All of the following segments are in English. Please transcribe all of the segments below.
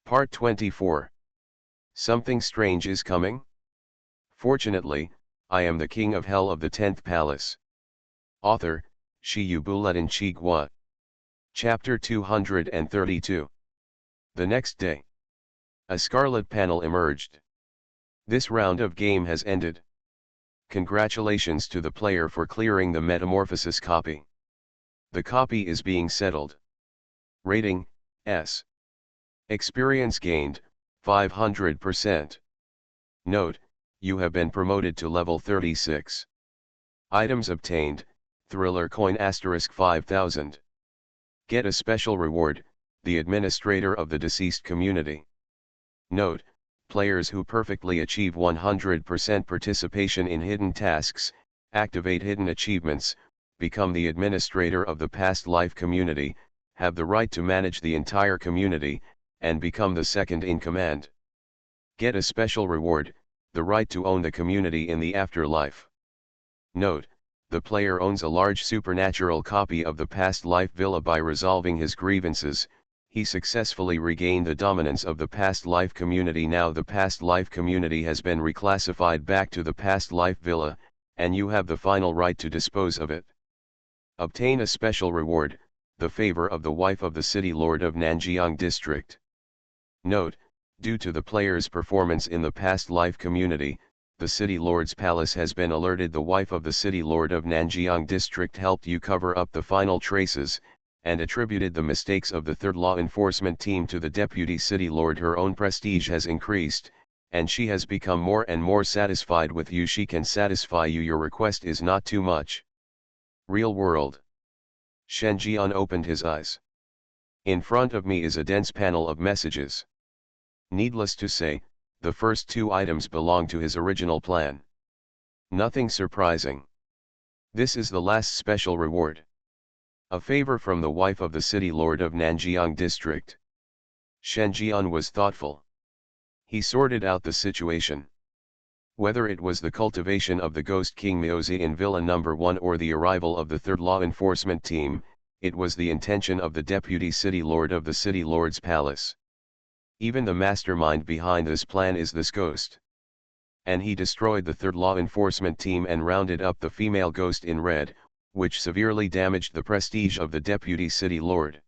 Part 24. Something strange is coming? Fortunately, I am the king of hell of the 10th palace. Author, Shiyubuletin Chigwa. Chapter 232. The next day. A scarlet panel emerged. This round of game has ended. Congratulations to the player for clearing the metamorphosis copy. The copy is being settled. Rating, S. Experience gained, 500%. Note, you have been promoted to level 36. Items obtained, Thriller Coin * 5000. Get a special reward, the administrator of the deceased community. Note, players who perfectly achieve 100% participation in hidden tasks, activate hidden achievements, become the administrator of the past life community, have the right to manage the entire community, and become the second in command. Get a special reward, the right to own the community in the afterlife. Note, the player owns a large supernatural copy of the past life villa. By resolving his grievances, he successfully regained the dominance of the past life community. Now the past life community has been reclassified back to the past life villa, and you have the final right to dispose of it. Obtain a special reward, the favor of the wife of the city lord of Nanjiang district. Note, due to the player's performance in the past life community, the city lord's palace has been alerted. The wife of the city lord of Nanjiang district helped you cover up the final traces, and attributed the mistakes of the third law enforcement team to the deputy city lord. Her own prestige has increased, and she has become more and more satisfied with you. She can satisfy you. Your request is not too much. Real world. Shen Jian opened his eyes. In front of me is a dense panel of messages. Needless to say, the first two items belong to his original plan. Nothing surprising. This is the last special reward. A favor from the wife of the city lord of Nanjiang district. Shen Jian was thoughtful. He sorted out the situation. Whether it was the cultivation of the Ghost King Miozi in Villa No. 1 or the arrival of the third law enforcement team, it was the intention of the deputy city lord of the city lord's palace. Even the mastermind behind this plan is this ghost. And he destroyed the third law enforcement team and rounded up the female ghost in red, which severely damaged the prestige of the deputy city lord.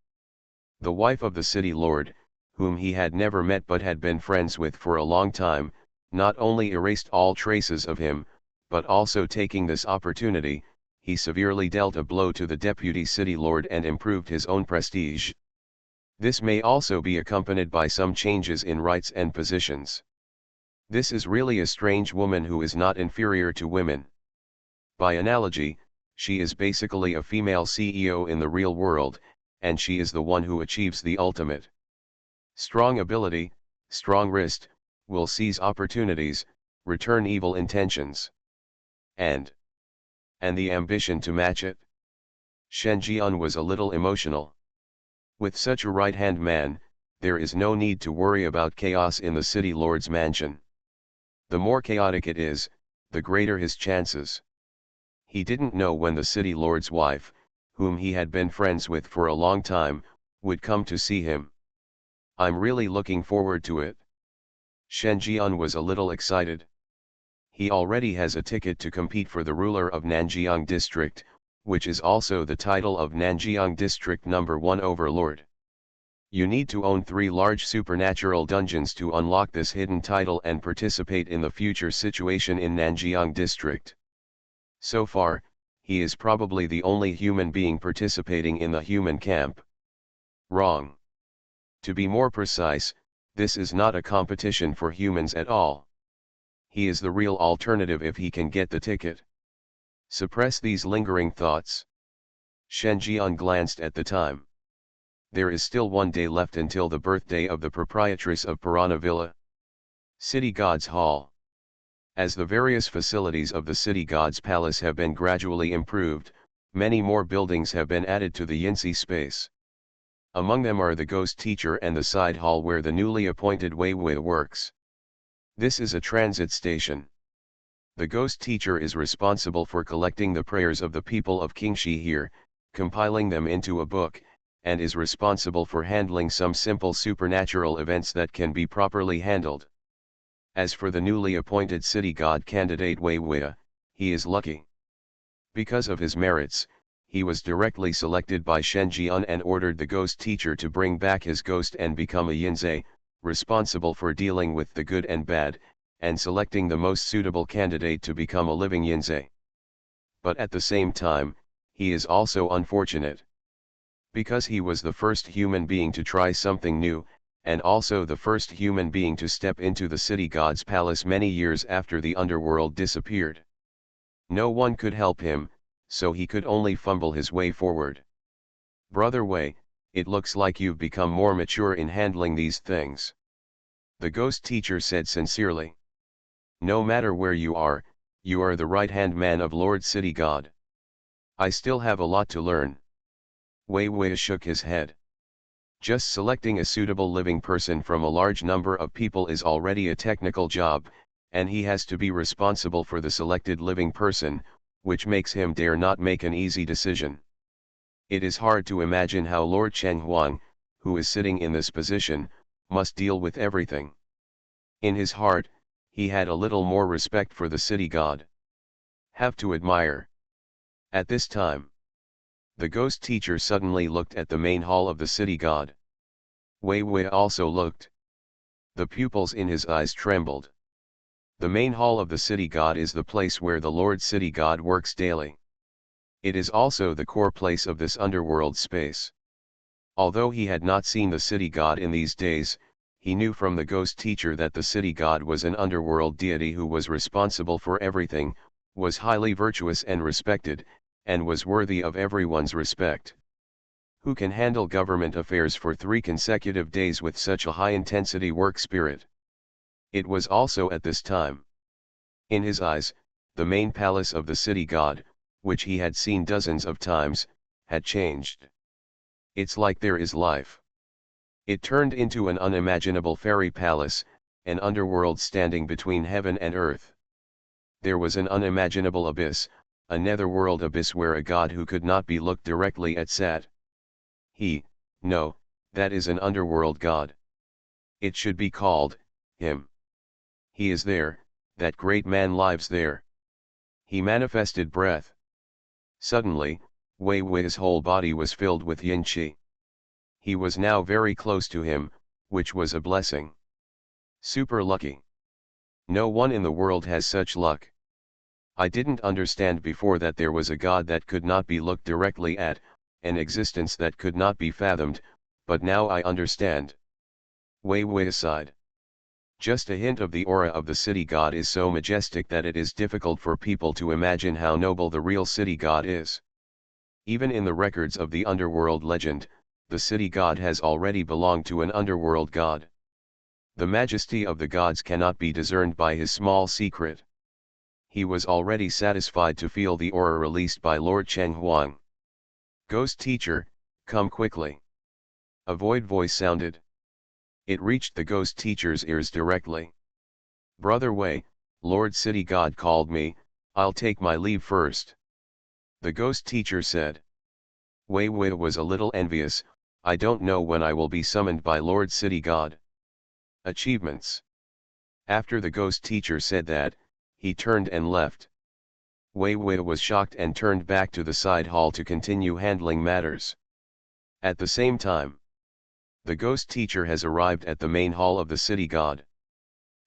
The wife of the city lord, whom he had never met but had been friends with for a long time, not only erased all traces of him, but also taking this opportunity, he severely dealt a blow to the deputy city lord and improved his own prestige. This may also be accompanied by some changes in rights and positions. This is really a strange woman who is not inferior to women. By analogy, she is basically a female CEO in the real world, and she is the one who achieves the ultimate. Strong ability, strong wrist, will seize opportunities, return evil intentions. And the ambition to match it. Shen Jian was a little emotional. With such a right-hand man, there is no need to worry about chaos in the city lord's mansion. The more chaotic it is, the greater his chances. He didn't know when the city lord's wife, whom he had been friends with for a long time, would come to see him. I'm really looking forward to it. Shen Jian was a little excited. He already has a ticket to compete for the ruler of Nanjiang district, which is also the title of Nanjiang District No. 1 Overlord. You need to own 3 large supernatural dungeons to unlock this hidden title and participate in the future situation in Nanjiang District. So far, he is probably the only human being participating in the human camp. Wrong. To be more precise, this is not a competition for humans at all. He is the real alternative if he can get the ticket. Suppress these lingering thoughts. Shen Jian glanced at the time. There is still 1 day left until the birthday of the proprietress of Piranha Villa. City God's Hall. As the various facilities of the City God's Palace have been gradually improved, many more buildings have been added to the Yinsi space. Among them are the Ghost Teacher and the side hall where the newly appointed Wei Wei works. This is a transit station. The Ghost Teacher is responsible for collecting the prayers of the people of Qingxi here, compiling them into a book, and is responsible for handling some simple supernatural events that can be properly handled. As for the newly appointed city god candidate Wei Wei, he is lucky. Because of his merits, he was directly selected by Shen Jian and ordered the ghost teacher to bring back his ghost and become a Yinzai, responsible for dealing with the good and bad, and selecting the most suitable candidate to become a living Yinzai. But at the same time, he is also unfortunate. Because he was the first human being to try something new, and also the first human being to step into the city god's palace many years after the underworld disappeared. No one could help him, so he could only fumble his way forward. Brother Wei, it looks like you've become more mature in handling these things. The ghost teacher said sincerely. No matter where you are the right-hand man of Lord City God. I still have a lot to learn. Wei Wei shook his head. Just selecting a suitable living person from a large number of people is already a technical job, and he has to be responsible for the selected living person, which makes him dare not make an easy decision. It is hard to imagine how Lord Cheng Huang, who is sitting in this position, must deal with everything. In his heart, he had a little more respect for the city god. Have to admire. At this time, the ghost teacher suddenly looked at the main hall of the city god. Wei Wei also looked. The pupils in his eyes trembled. The main hall of the city god is the place where the Lord City God works daily. It is also the core place of this underworld space. Although he had not seen the city god in these days, he knew from the ghost teacher that the city god was an underworld deity who was responsible for everything, was highly virtuous and respected, and was worthy of everyone's respect. Who can handle government affairs for 3 consecutive days with such a high-intensity work spirit? It was also at this time. In his eyes, the main palace of the city god, which he had seen dozens of times, had changed. It's like there is life. It turned into an unimaginable fairy palace, an underworld standing between heaven and earth. There was an unimaginable abyss, a netherworld abyss where a god who could not be looked directly at sat. No, that is an underworld god. It should be called, him. He is there, that great man lives there. He manifested breath. Suddenly, Wei Wei's whole body was filled with yin qi. He was now very close to him, which was a blessing. Super lucky. No one in the world has such luck. I didn't understand before that there was a god that could not be looked directly at, an existence that could not be fathomed, but now I understand. Wei Wei sighed. Just a hint of the aura of the city god is so majestic that it is difficult for people to imagine how noble the real city god is. Even in the records of the underworld legend, the city god has already belonged to an underworld god. The majesty of the gods cannot be discerned by his small secret. He was already satisfied to feel the aura released by Lord Cheng Huang. Ghost teacher, come quickly. A void voice sounded. It reached the ghost teacher's ears directly. Brother Wei, Lord City God called me, I'll take my leave first. The ghost teacher said. Wei Wei was a little envious, I don't know when I will be summoned by Lord City God. Achievements. After the ghost teacher said that, he turned and left. Wei Wei was shocked and turned back to the side hall to continue handling matters. At the same time, the ghost teacher has arrived at the main hall of the city god.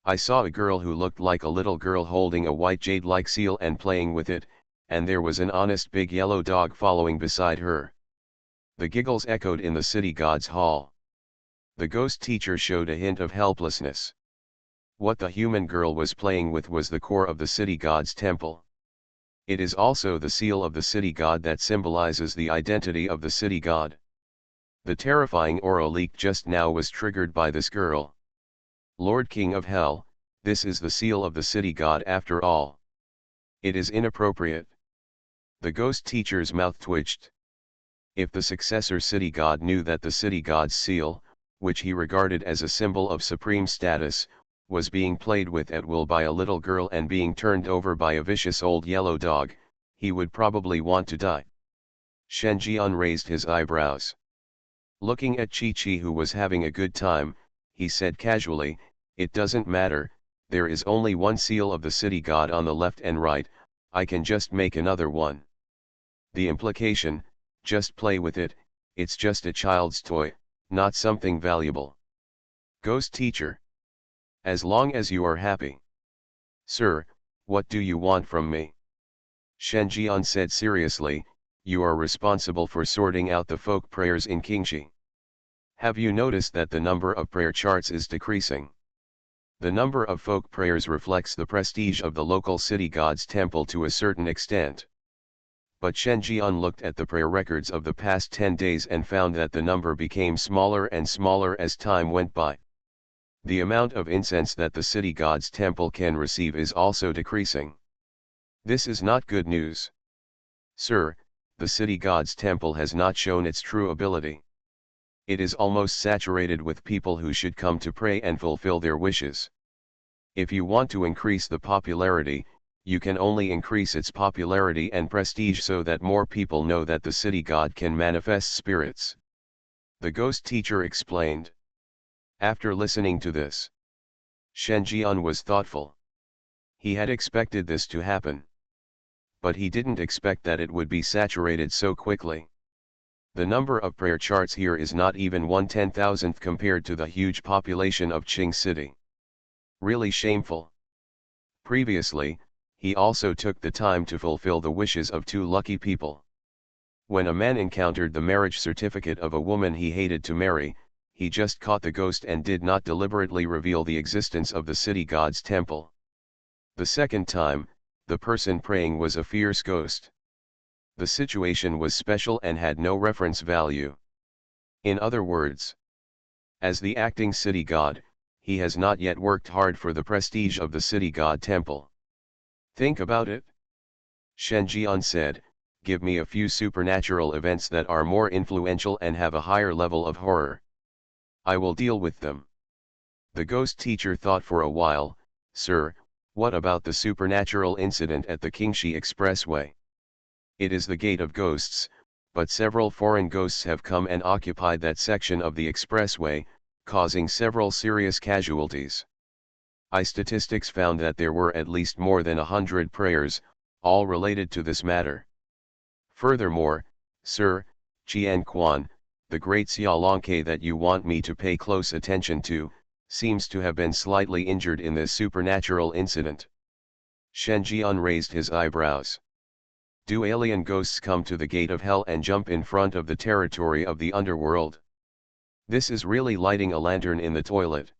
I saw a girl who looked like a little girl holding a white jade-like seal and playing with it, and there was an honest big yellow dog following beside her. The giggles echoed in the city god's hall. The ghost teacher showed a hint of helplessness. What the human girl was playing with was the core of the city god's temple. It is also the seal of the city god that symbolizes the identity of the city god. The terrifying aura leak just now was triggered by this girl. Lord King of Hell, this is the seal of the city god after all. It is inappropriate. The ghost teacher's mouth twitched. If the successor city god knew that the city god's seal, which he regarded as a symbol of supreme status, was being played with at will by a little girl and being turned over by a vicious old yellow dog, he would probably want to die. Shen Jian raised his eyebrows. Looking at Chi-Chi, who was having a good time, he said casually, "It doesn't matter, there is only one seal of the city god on the left and right, I can just make another one." The implication, just play with it, it's just a child's toy, not something valuable. Ghost teacher. As long as you are happy. Sir, what do you want from me? Shen Jian said seriously, you are responsible for sorting out the folk prayers in Qingxi. Have you noticed that the number of prayer charts is decreasing? The number of folk prayers reflects the prestige of the local city god's temple to a certain extent. But Shen Jian looked at the prayer records of the past 10 days and found that the number became smaller and smaller as time went by. The amount of incense that the city god's temple can receive is also decreasing. This is not good news. Sir, the city god's temple has not shown its true ability. It is almost saturated with people who should come to pray and fulfill their wishes. If you want to increase the popularity, you can only increase its popularity and prestige so that more people know that the city god can manifest spirits. The ghost teacher explained. After listening to this, Shen Jian was thoughtful. He had expected this to happen. But he didn't expect that it would be saturated so quickly. The number of prayer charts here is not even 1/10,000th compared to the huge population of Qing City. Really shameful. Previously, he also took the time to fulfill the wishes of 2 lucky people. When a man encountered the marriage certificate of a woman he hated to marry, he just caught the ghost and did not deliberately reveal the existence of the city god's temple. The second time, the person praying was a fierce ghost. The situation was special and had no reference value. In other words, as the acting city god, he has not yet worked hard for the prestige of the city god temple. Think about it. Shen Jian said, give me a few supernatural events that are more influential and have a higher level of horror. I will deal with them. The ghost teacher thought for a while, sir, what about the supernatural incident at the Qingxi Expressway? It is the gate of ghosts, but several foreign ghosts have come and occupied that section of the expressway, causing several serious casualties. Statistics found that there were at least more than 100 prayers, all related to this matter. Furthermore, sir, Qian Quan, the great Xiaolongke that you want me to pay close attention to, seems to have been slightly injured in this supernatural incident. Shen Jian raised his eyebrows. Do alien ghosts come to the gate of hell and jump in front of the territory of the underworld? This is really lighting a lantern in the toilet.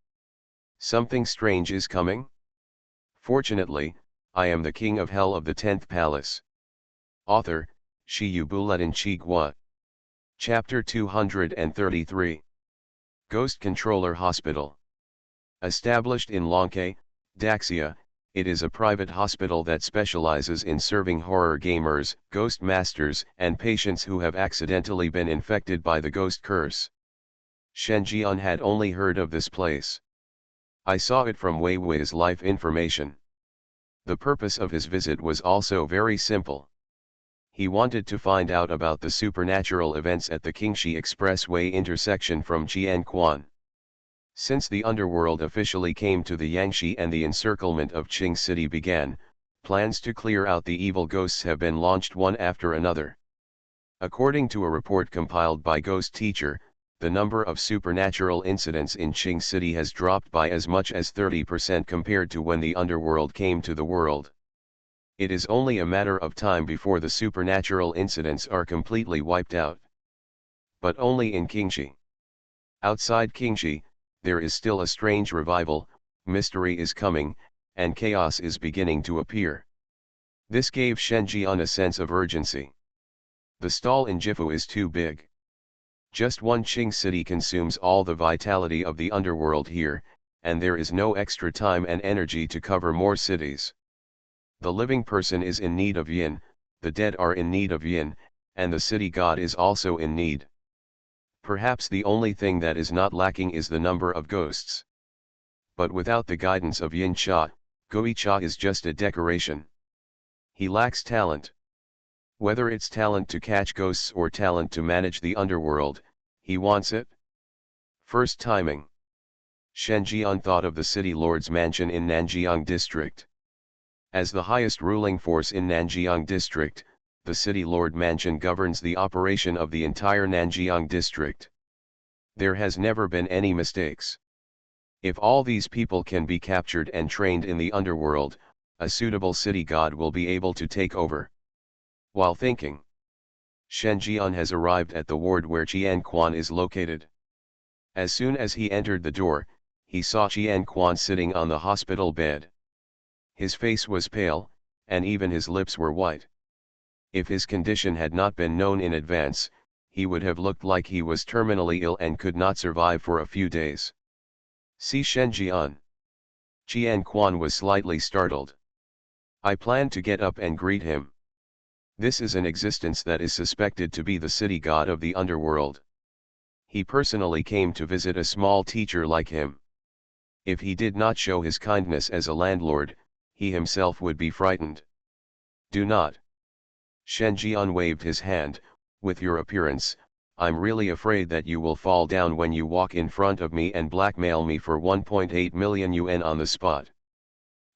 Something strange is coming? Fortunately, I am the king of hell of the 10th palace. Author, Shi Yu Buletin Chi Gua. Chapter 233. Ghost Controller Hospital. Established in Longke, Daxia, it is a private hospital that specializes in serving horror gamers, ghost masters, and patients who have accidentally been infected by the ghost curse. Shen Jian had only heard of this place. I saw it from Wei Wei's life information. The purpose of his visit was also very simple. He wanted to find out about the supernatural events at the Qingxi Expressway intersection from Jianquan. Since the underworld officially came to the Yangtze and the encirclement of Qing City began, plans to clear out the evil ghosts have been launched one after another. According to a report compiled by Ghost Teacher, the number of supernatural incidents in Qing City has dropped by as much as 30% compared to when the underworld came to the world. It is only a matter of time before the supernatural incidents are completely wiped out. But only in Qingxi. Outside Qingxi, there is still a strange revival, mystery is coming, and chaos is beginning to appear. This gave Shen Jian a sense of urgency. The stall in Jifu is too big. Just one Qing city consumes all the vitality of the underworld here, and there is no extra time and energy to cover more cities. The living person is in need of yin, the dead are in need of yin, and the city god is also in need. Perhaps the only thing that is not lacking is the number of ghosts. But without the guidance of Yin Cha, Goi Cha is just a decoration. He lacks talent. Whether it's talent to catch ghosts or talent to manage the underworld, He wants it? First timing. Shen Jian thought of the city lord's mansion in Nanjiang district. As the highest ruling force in Nanjiang district, the city lord mansion governs the operation of the entire Nanjiang district. There has never been any mistakes. If all these people can be captured and trained in the underworld, a suitable city god will be able to take over. While thinking, Shen Jian has arrived at the ward where Qian Quan is located. As soon as he entered the door, he saw Qian Quan sitting on the hospital bed. His face was pale, and even his lips were white. If his condition had not been known in advance, he would have looked like he was terminally ill and could not survive for a few days. See Shen Jian. Qian Quan was slightly startled. I planned to get up and greet him. This is an existence that is suspected to be the city god of the underworld. He personally came to visit a small teacher like him. If he did not show his kindness as a landlord, he himself would be frightened. Do not. Shen Jian waved his hand. With your appearance, I'm really afraid that you will fall down when you walk in front of me and blackmail me for 1.8 million yuan on the spot.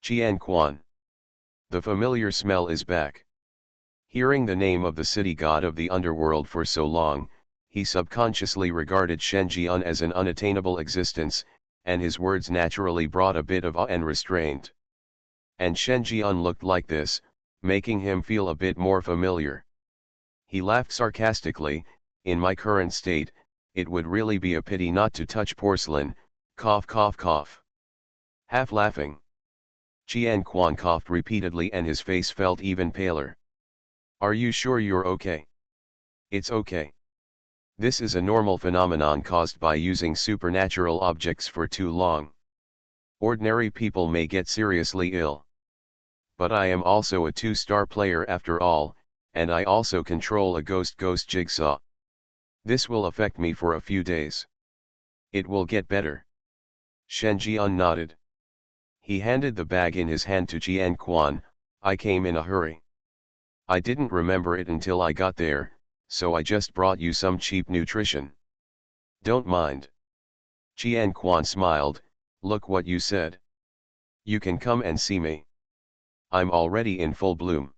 Qian Quan. The familiar smell is back. Hearing the name of the city god of the underworld for so long, he subconsciously regarded Shen Jian as an unattainable existence, and his words naturally brought a bit of awe and restraint. And Shen Jian looked like this, making him feel a bit more familiar. He laughed sarcastically. In my current state, it would really be a pity not to touch porcelain, cough cough cough. Half laughing, Qian Quan coughed repeatedly and his face felt even paler. Are you sure you're okay? It's okay. This is a normal phenomenon caused by using supernatural objects for too long. Ordinary people may get seriously ill. But I am also a 2-star player after all, and I also control a ghost jigsaw. This will affect me for a few days. It will get better. Shen Jian nodded. He handed the bag in his hand to Qian Quan. I came in a hurry. I didn't remember it until I got there, so I just brought you some cheap nutrition. Don't mind. Qian Quan smiled. Look what you said. You can come and see me. I'm already in full bloom.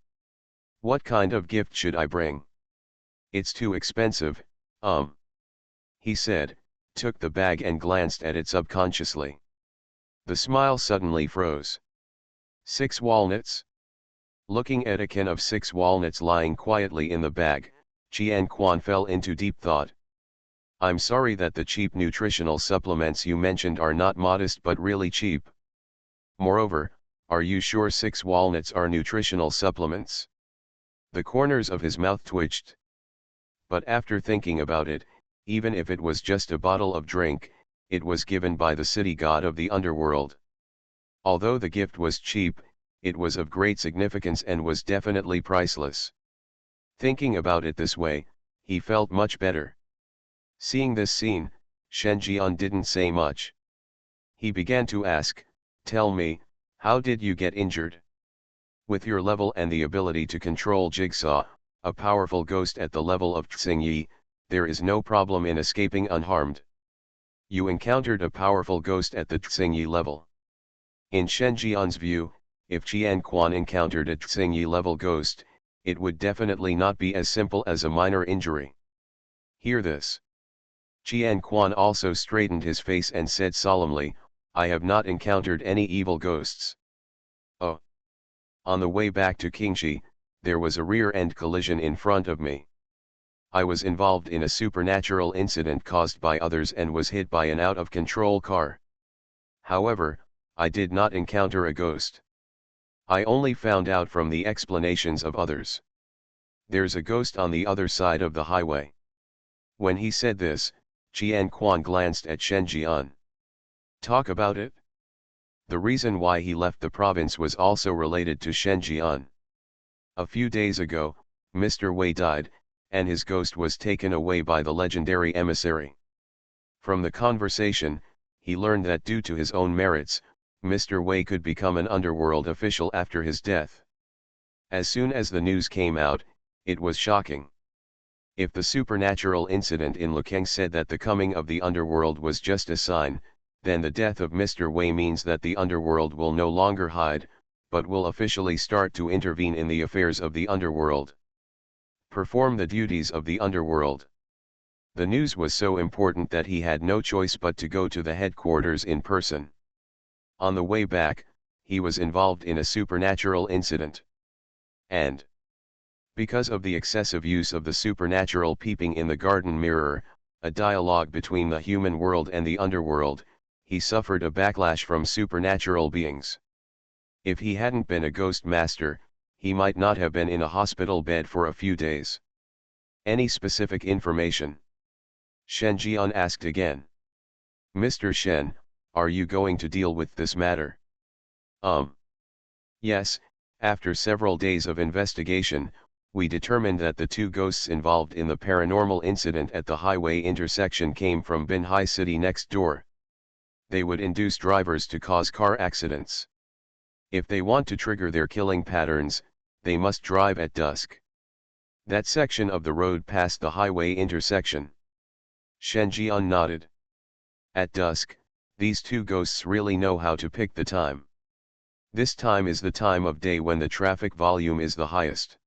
What kind of gift should I bring? It's too expensive, he said, took the bag and glanced at it subconsciously. The smile suddenly froze. 6 walnuts? Looking at a can of 6 walnuts lying quietly in the bag, Qian Quan fell into deep thought. I'm sorry that the cheap nutritional supplements you mentioned are not modest but really cheap. Moreover, are you sure 6 walnuts are nutritional supplements? The corners of his mouth twitched. But after thinking about it, even if it was just a bottle of drink, it was given by the city god of the underworld. Although the gift was cheap, it was of great significance and was definitely priceless. Thinking about it this way, he felt much better. Seeing this scene, Shen Jian didn't say much. He began to ask, tell me, how did you get injured? With your level and the ability to control Jigsaw, a powerful ghost at the level of Xingyi, there is no problem in escaping unharmed. You encountered a powerful ghost at the Xingyi level. In Shen Jian's view, if Qian Quan encountered a Xingyi level ghost, it would definitely not be as simple as a minor injury. Hear this. Qian Quan also straightened his face and said solemnly, I have not encountered any evil ghosts. Oh. On the way back to Qingxi, there was a rear-end collision in front of me. I was involved in a supernatural incident caused by others and was hit by an out-of-control car. However, I did not encounter a ghost. I only found out from the explanations of others. There's a ghost on the other side of the highway. When he said this, Qian Quan glanced at Shen Jian. Talk about it? The reason why he left the province was also related to Shen Jian. A few days ago, Mr. Wei died, and his ghost was taken away by the legendary emissary. From the conversation, he learned that due to his own merits, Mr. Wei could become an underworld official after his death. As soon as the news came out, it was shocking. If the supernatural incident in Lekeng said that the coming of the underworld was just a sign, then the death of Mr. Wei means that the underworld will no longer hide, but will officially start to intervene in the affairs of the underworld. Perform the duties of the underworld. The news was so important that he had no choice but to go to the headquarters in person. On the way back, he was involved in a supernatural incident. And because of the excessive use of the supernatural peeping in the garden mirror, a dialogue between the human world and the underworld, he suffered a backlash from supernatural beings. If he hadn't been a ghost master, he might not have been in a hospital bed for a few days. Any specific information? Shen Jian asked again. Mr. Shen, are you going to deal with this matter? Yes, after several days of investigation, we determined that the two ghosts involved in the paranormal incident at the highway intersection came from Binhai City next door. They would induce drivers to cause car accidents. If they want to trigger their killing patterns, they must drive at dusk. That section of the road past the highway intersection. Shen Jian nodded. At dusk, these two ghosts really know how to pick the time. This time is the time of day when the traffic volume is the highest.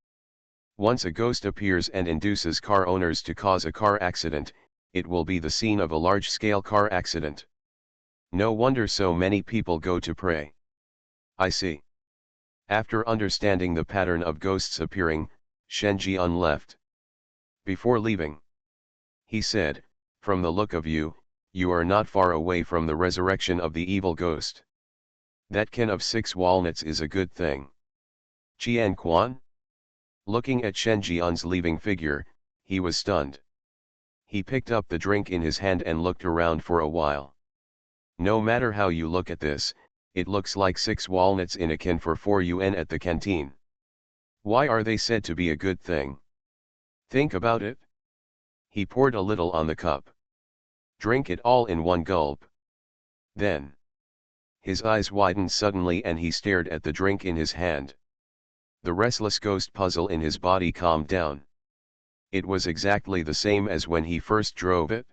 Once a ghost appears and induces car owners to cause a car accident, it will be the scene of a large-scale car accident. No wonder so many people go to pray. I see. After understanding the pattern of ghosts appearing, Shen Jian left. Before leaving, he said, from the look of you, you are not far away from the resurrection of the evil ghost. That can of 6 walnuts is a good thing. Qian Quan? Looking at Shen Jian's leaving figure, he was stunned. He picked up the drink in his hand and looked around for a while. No matter how you look at this, it looks like 6 walnuts in a can for 4 yuan at the canteen. Why are they said to be a good thing? Think about it. He poured a little on the cup. Drink it all in one gulp. Then, his eyes widened suddenly and he stared at the drink in his hand. The restless ghost puzzle in his body calmed down. It was exactly the same as when he first drove it.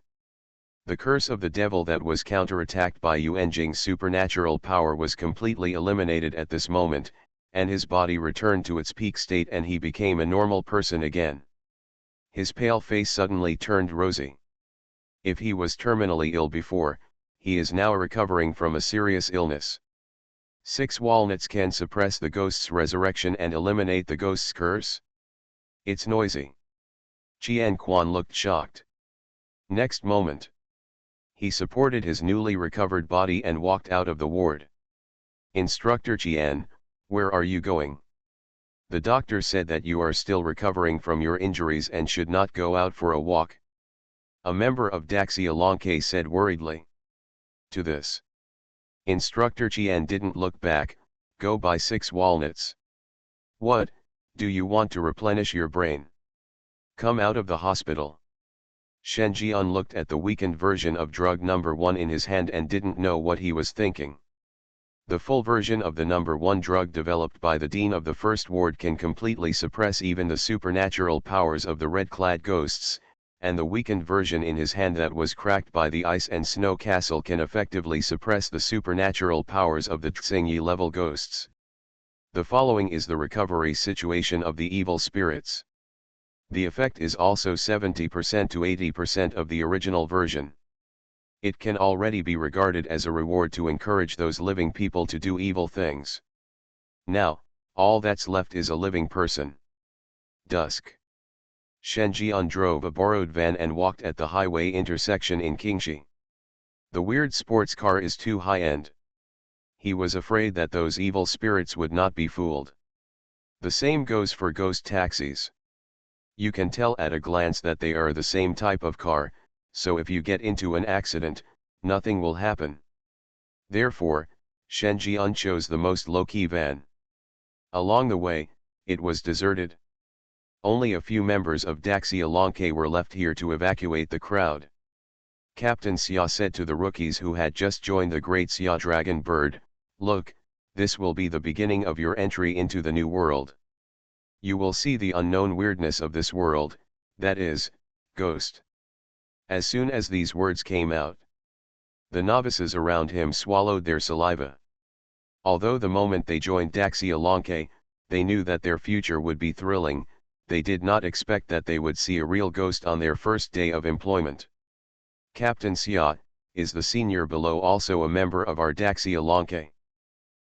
The curse of the devil that was counterattacked by Yuan Jing's supernatural power was completely eliminated at this moment, and his body returned to its peak state and he became a normal person again. His pale face suddenly turned rosy. If he was terminally ill before, he is now recovering from a serious illness. 6 walnuts can suppress the ghost's resurrection and eliminate the ghost's curse? It's noisy. Qian Quan looked shocked. Next moment, he supported his newly recovered body and walked out of the ward. Instructor Qian, where are you going? The doctor said that you are still recovering from your injuries and should not go out for a walk. A member of Daxia Longke said worriedly. To this, Instructor Qian didn't look back. Go buy 6 walnuts. What, do you want to replenish your brain? Come out of the hospital. Shen Jian looked at the weakened version of drug number 1 in his hand and didn't know what he was thinking. The full version of the number 1 drug developed by the dean of the first ward can completely suppress even the supernatural powers of the red-clad ghosts, and the weakened version in his hand that was cracked by the ice and snow castle can effectively suppress the supernatural powers of the Tsingyi level ghosts. The following is the recovery situation of the evil spirits. The effect is also 70% to 80% of the original version. It can already be regarded as a reward to encourage those living people to do evil things. Now, all that's left is a living person. Dusk. Shen Jian drove a borrowed van and walked at the highway intersection in Qingxi. The weird sports car is too high-end. He was afraid that those evil spirits would not be fooled. The same goes for ghost taxis. You can tell at a glance that they are the same type of car, so if you get into an accident, nothing will happen. Therefore, Shen Jian chose the most low-key van. Along the way, it was deserted. Only a few members of Daxia Longke were left here to evacuate the crowd. Captain Xia said to the rookies who had just joined the Great Xia Dragon Bird, "Look, this will be the beginning of your entry into the new world. You will see the unknown weirdness of this world, That is, ghost. As soon as these words came out, the novices around him swallowed their saliva. Although the moment they joined Daxialanke, they knew that their future would be thrilling, they did not expect that they would see a real ghost on their first day of employment. Captain Sia is the senior below, also a member of our Daxialanke.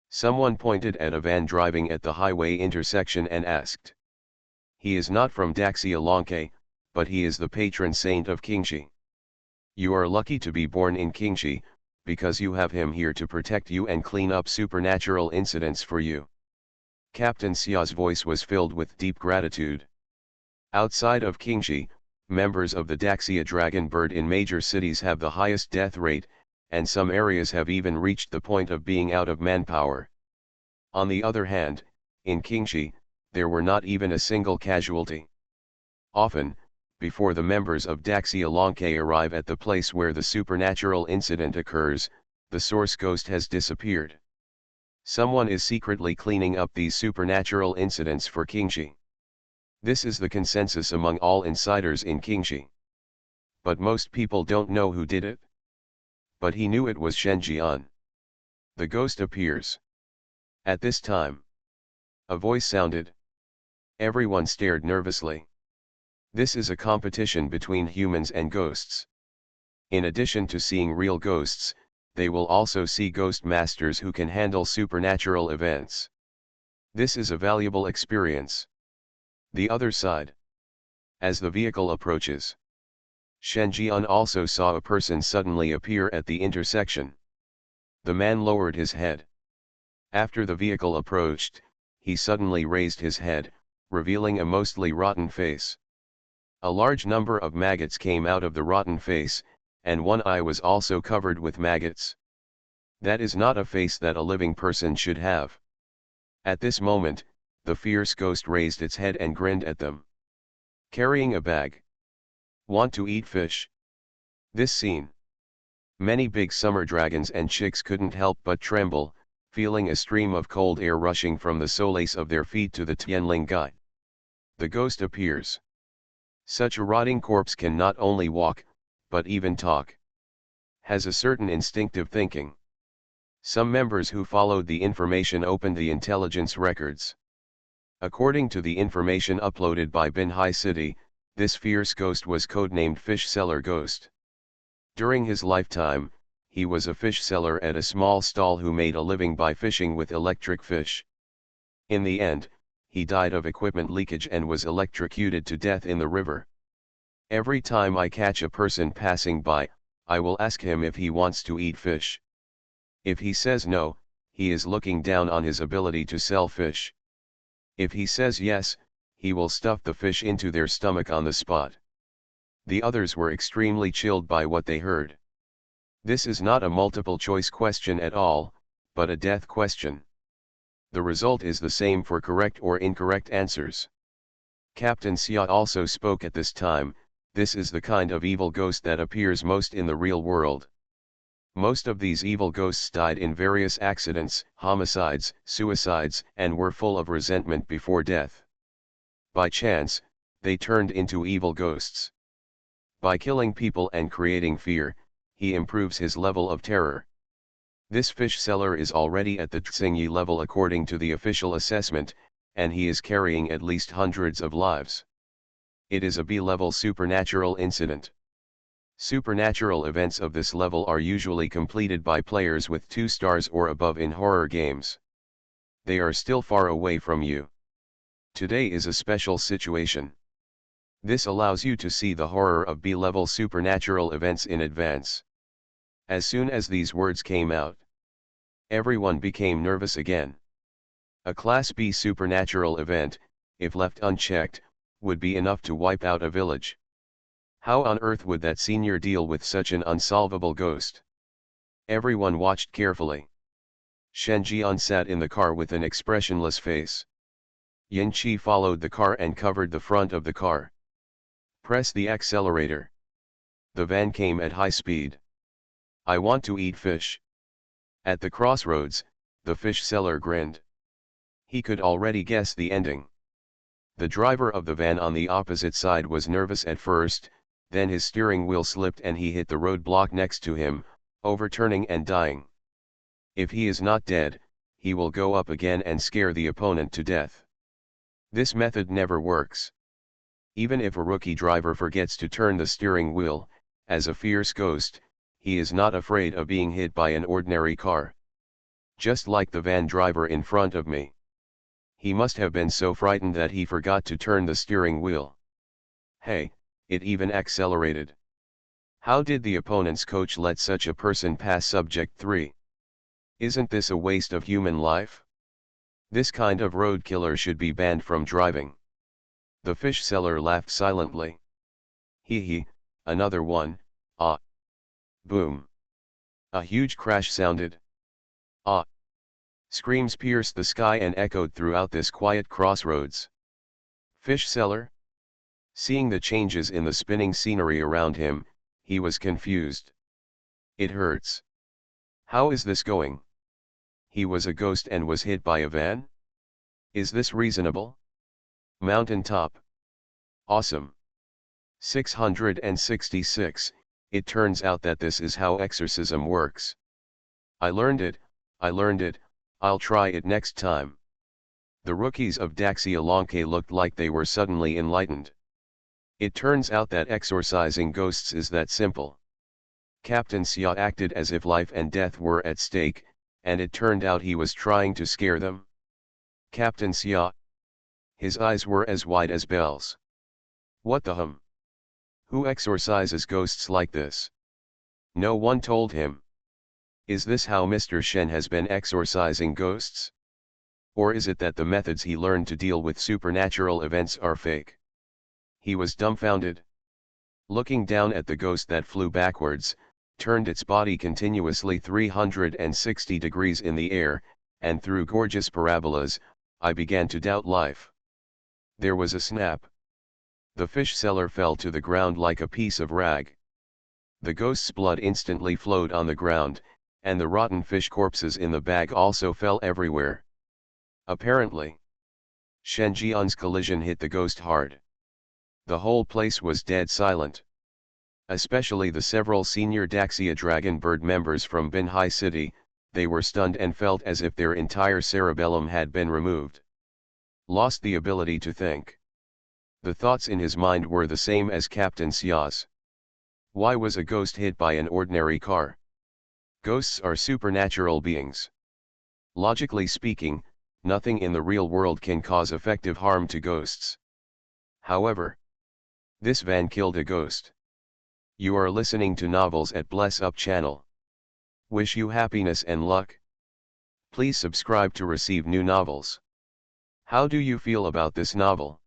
Someone pointed at a van driving at the highway intersection and asked. He is not from Daxialanke, but he is the patron saint of Kingshi. You are lucky to be born in Kingshi, because you have him here to protect you and clean up supernatural incidents for you. Captain Sia's voice was filled with deep gratitude. Outside of Kingshi, members of the Daxia dragon bird in major cities have the highest death rate, and some areas have even reached the point of being out of manpower. On the other hand, in Kingshi, there were not even a single casualty. Often, before the members of Daxialanke arrive at the place where the supernatural incident occurs, the source ghost has disappeared. Someone is secretly cleaning up these supernatural incidents for Kingshi. This is the consensus among all insiders in Kingshi. But most people don't know who did it. But he knew it was Shenjian. The ghost appears. At this time, a voice sounded. Everyone stared nervously. This is a competition between humans and ghosts. In addition to seeing real ghosts, they will also see ghost masters who can handle supernatural events. This is a valuable experience. The other side. As the vehicle approaches, Shenjian also saw a person suddenly appear at the intersection. The man lowered his head. After the vehicle approached, he suddenly raised his head, revealing a mostly rotten face. A large number of maggots came out of the rotten face, and one eye was also covered with maggots. That is not a face that a living person should have. At this moment, the fierce ghost raised its head and grinned at them. Carrying a bag. Want to eat fish? This scene. Many big summer dragons and chicks couldn't help but tremble, feeling a stream of cold air rushing from the soles of their feet to the Tianling Gai. The ghost appears. Such a rotting corpse can not only walk, but even talk. Has a certain instinctive thinking. Some members who followed the information opened the intelligence records. According to the information uploaded by Binhai City, this fierce ghost was codenamed Fish Seller Ghost. During his lifetime, he was a fish seller at a small stall who made a living by fishing with electric fish. In the end, he died of equipment leakage and was electrocuted to death in the river. Every time I catch a person passing by, I will ask him if he wants to eat fish. If he says no, he is looking down on his ability to sell fish. If he says yes, he will stuff the fish into their stomach on the spot. The others were extremely chilled by what they heard. This is not a multiple choice question at all, but a death question. The result is the same for correct or incorrect answers. Captain Xia also spoke at this time. This is the kind of evil ghost that appears most in the real world. Most of these evil ghosts died in various accidents, homicides, suicides, and were full of resentment before death. By chance, they turned into evil ghosts. By killing people and creating fear, he improves his level of terror. This fish seller is already at the Tsingyi level according to the official assessment, and he is carrying at least hundreds of lives. It is a B-level supernatural incident. Supernatural events of this level are usually completed by players with 2 stars or above in horror games. They are still far away from you. Today is a special situation. This allows you to see the horror of B-level supernatural events in advance. As soon as these words came out, everyone became nervous again. A Class B supernatural event, if left unchecked, would be enough to wipe out a village. How on earth would that senior deal with such an unsolvable ghost? Everyone watched carefully. Shen Jian sat in the car with an expressionless face. Yin Qi followed the car and covered the front of the car. Press the accelerator. The van came at high speed. I want to eat fish. At the crossroads, the fish seller grinned. He could already guess the ending. The driver of the van on the opposite side was nervous at first, then his steering wheel slipped and he hit the roadblock next to him, overturning and dying. If he is not dead, he will go up again and scare the opponent to death. This method never works. Even if a rookie driver forgets to turn the steering wheel, as a fierce ghost, he is not afraid of being hit by an ordinary car. Just like the van driver in front of me. He must have been so frightened that he forgot to turn the steering wheel. Hey, it even accelerated. How did the opponent's coach let such a person pass subject 3? Isn't this a waste of human life? This kind of road killer should be banned from driving. The fish seller laughed silently. Hee, another one, ah. Boom. A huge crash sounded. Ah. Screams pierced the sky and echoed throughout this quiet crossroads. Fish seller? Seeing the changes in the spinning scenery around him, he was confused. It hurts. How is this going? He was a ghost and was hit by a van? Is this reasonable? Mountaintop. Awesome. 666, it turns out that this is how exorcism works. I learned it, I'll try it next time. The rookies of Daxia looked like they were suddenly enlightened. It turns out that exorcising ghosts is that simple. Captain Xia acted as if life and death were at stake, and it turned out he was trying to scare them. Captain Xia. His eyes were as wide as bells. What the hum? Who exorcises ghosts like this? No one told him. Is this how Mr. Shen has been exorcising ghosts? Or is it that the methods he learned to deal with supernatural events are fake? He was dumbfounded. Looking down at the ghost that flew backwards, turned its body continuously 360 degrees in the air, and through gorgeous parabolas, I began to doubt life. There was a snap. The fish seller fell to the ground like a piece of rag. The ghost's blood instantly flowed on the ground, and the rotten fish corpses in the bag also fell everywhere. Apparently, Shen Jian's collision hit the ghost hard. The whole place was dead silent. Especially the several senior Daxia Dragon Bird members from Binhai City, they were stunned and felt as if their entire cerebellum had been removed. Lost the ability to think. The thoughts in his mind were the same as Captain Xia's. Why was a ghost hit by an ordinary car? Ghosts are supernatural beings. Logically speaking, nothing in the real world can cause effective harm to ghosts. However, this van killed a ghost. You are listening to Novels at Bless Up channel. Wish you happiness and luck. Please subscribe to receive new novels. How do you feel about this novel?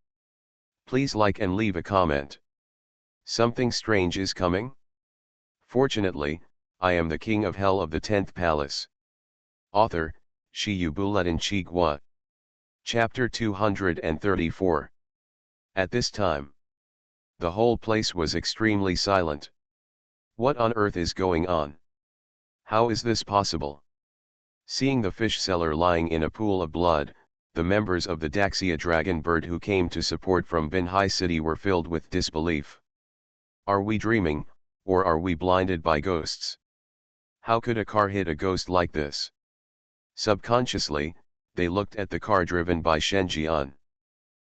Please like and leave a comment. Something strange is coming? Fortunately, I am the king of hell of the 10th palace. Author, Shi Buletin Chigua. Chapter 234. At this time, the whole place was extremely silent. What on earth is going on? How is this possible? Seeing the fish seller lying in a pool of blood, the members of the Daxia Dragon Bird who came to support from Binhai City were filled with disbelief. Are we dreaming, or are we blinded by ghosts? How could a car hit a ghost like this? Subconsciously, they looked at the car driven by Shen Jian.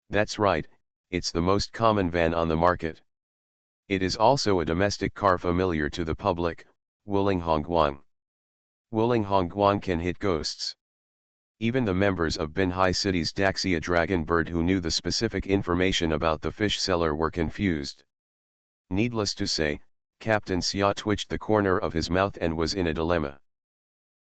That's right, it's the most common van on the market. It is also a domestic car familiar to the public, Wuling Hongguang. Wuling Hongguang can hit ghosts. Even the members of Binhai City's Daxia Dragon Bird who knew the specific information about the fish seller were confused. Needless to say, Captain Xia twitched the corner of his mouth and was in a dilemma.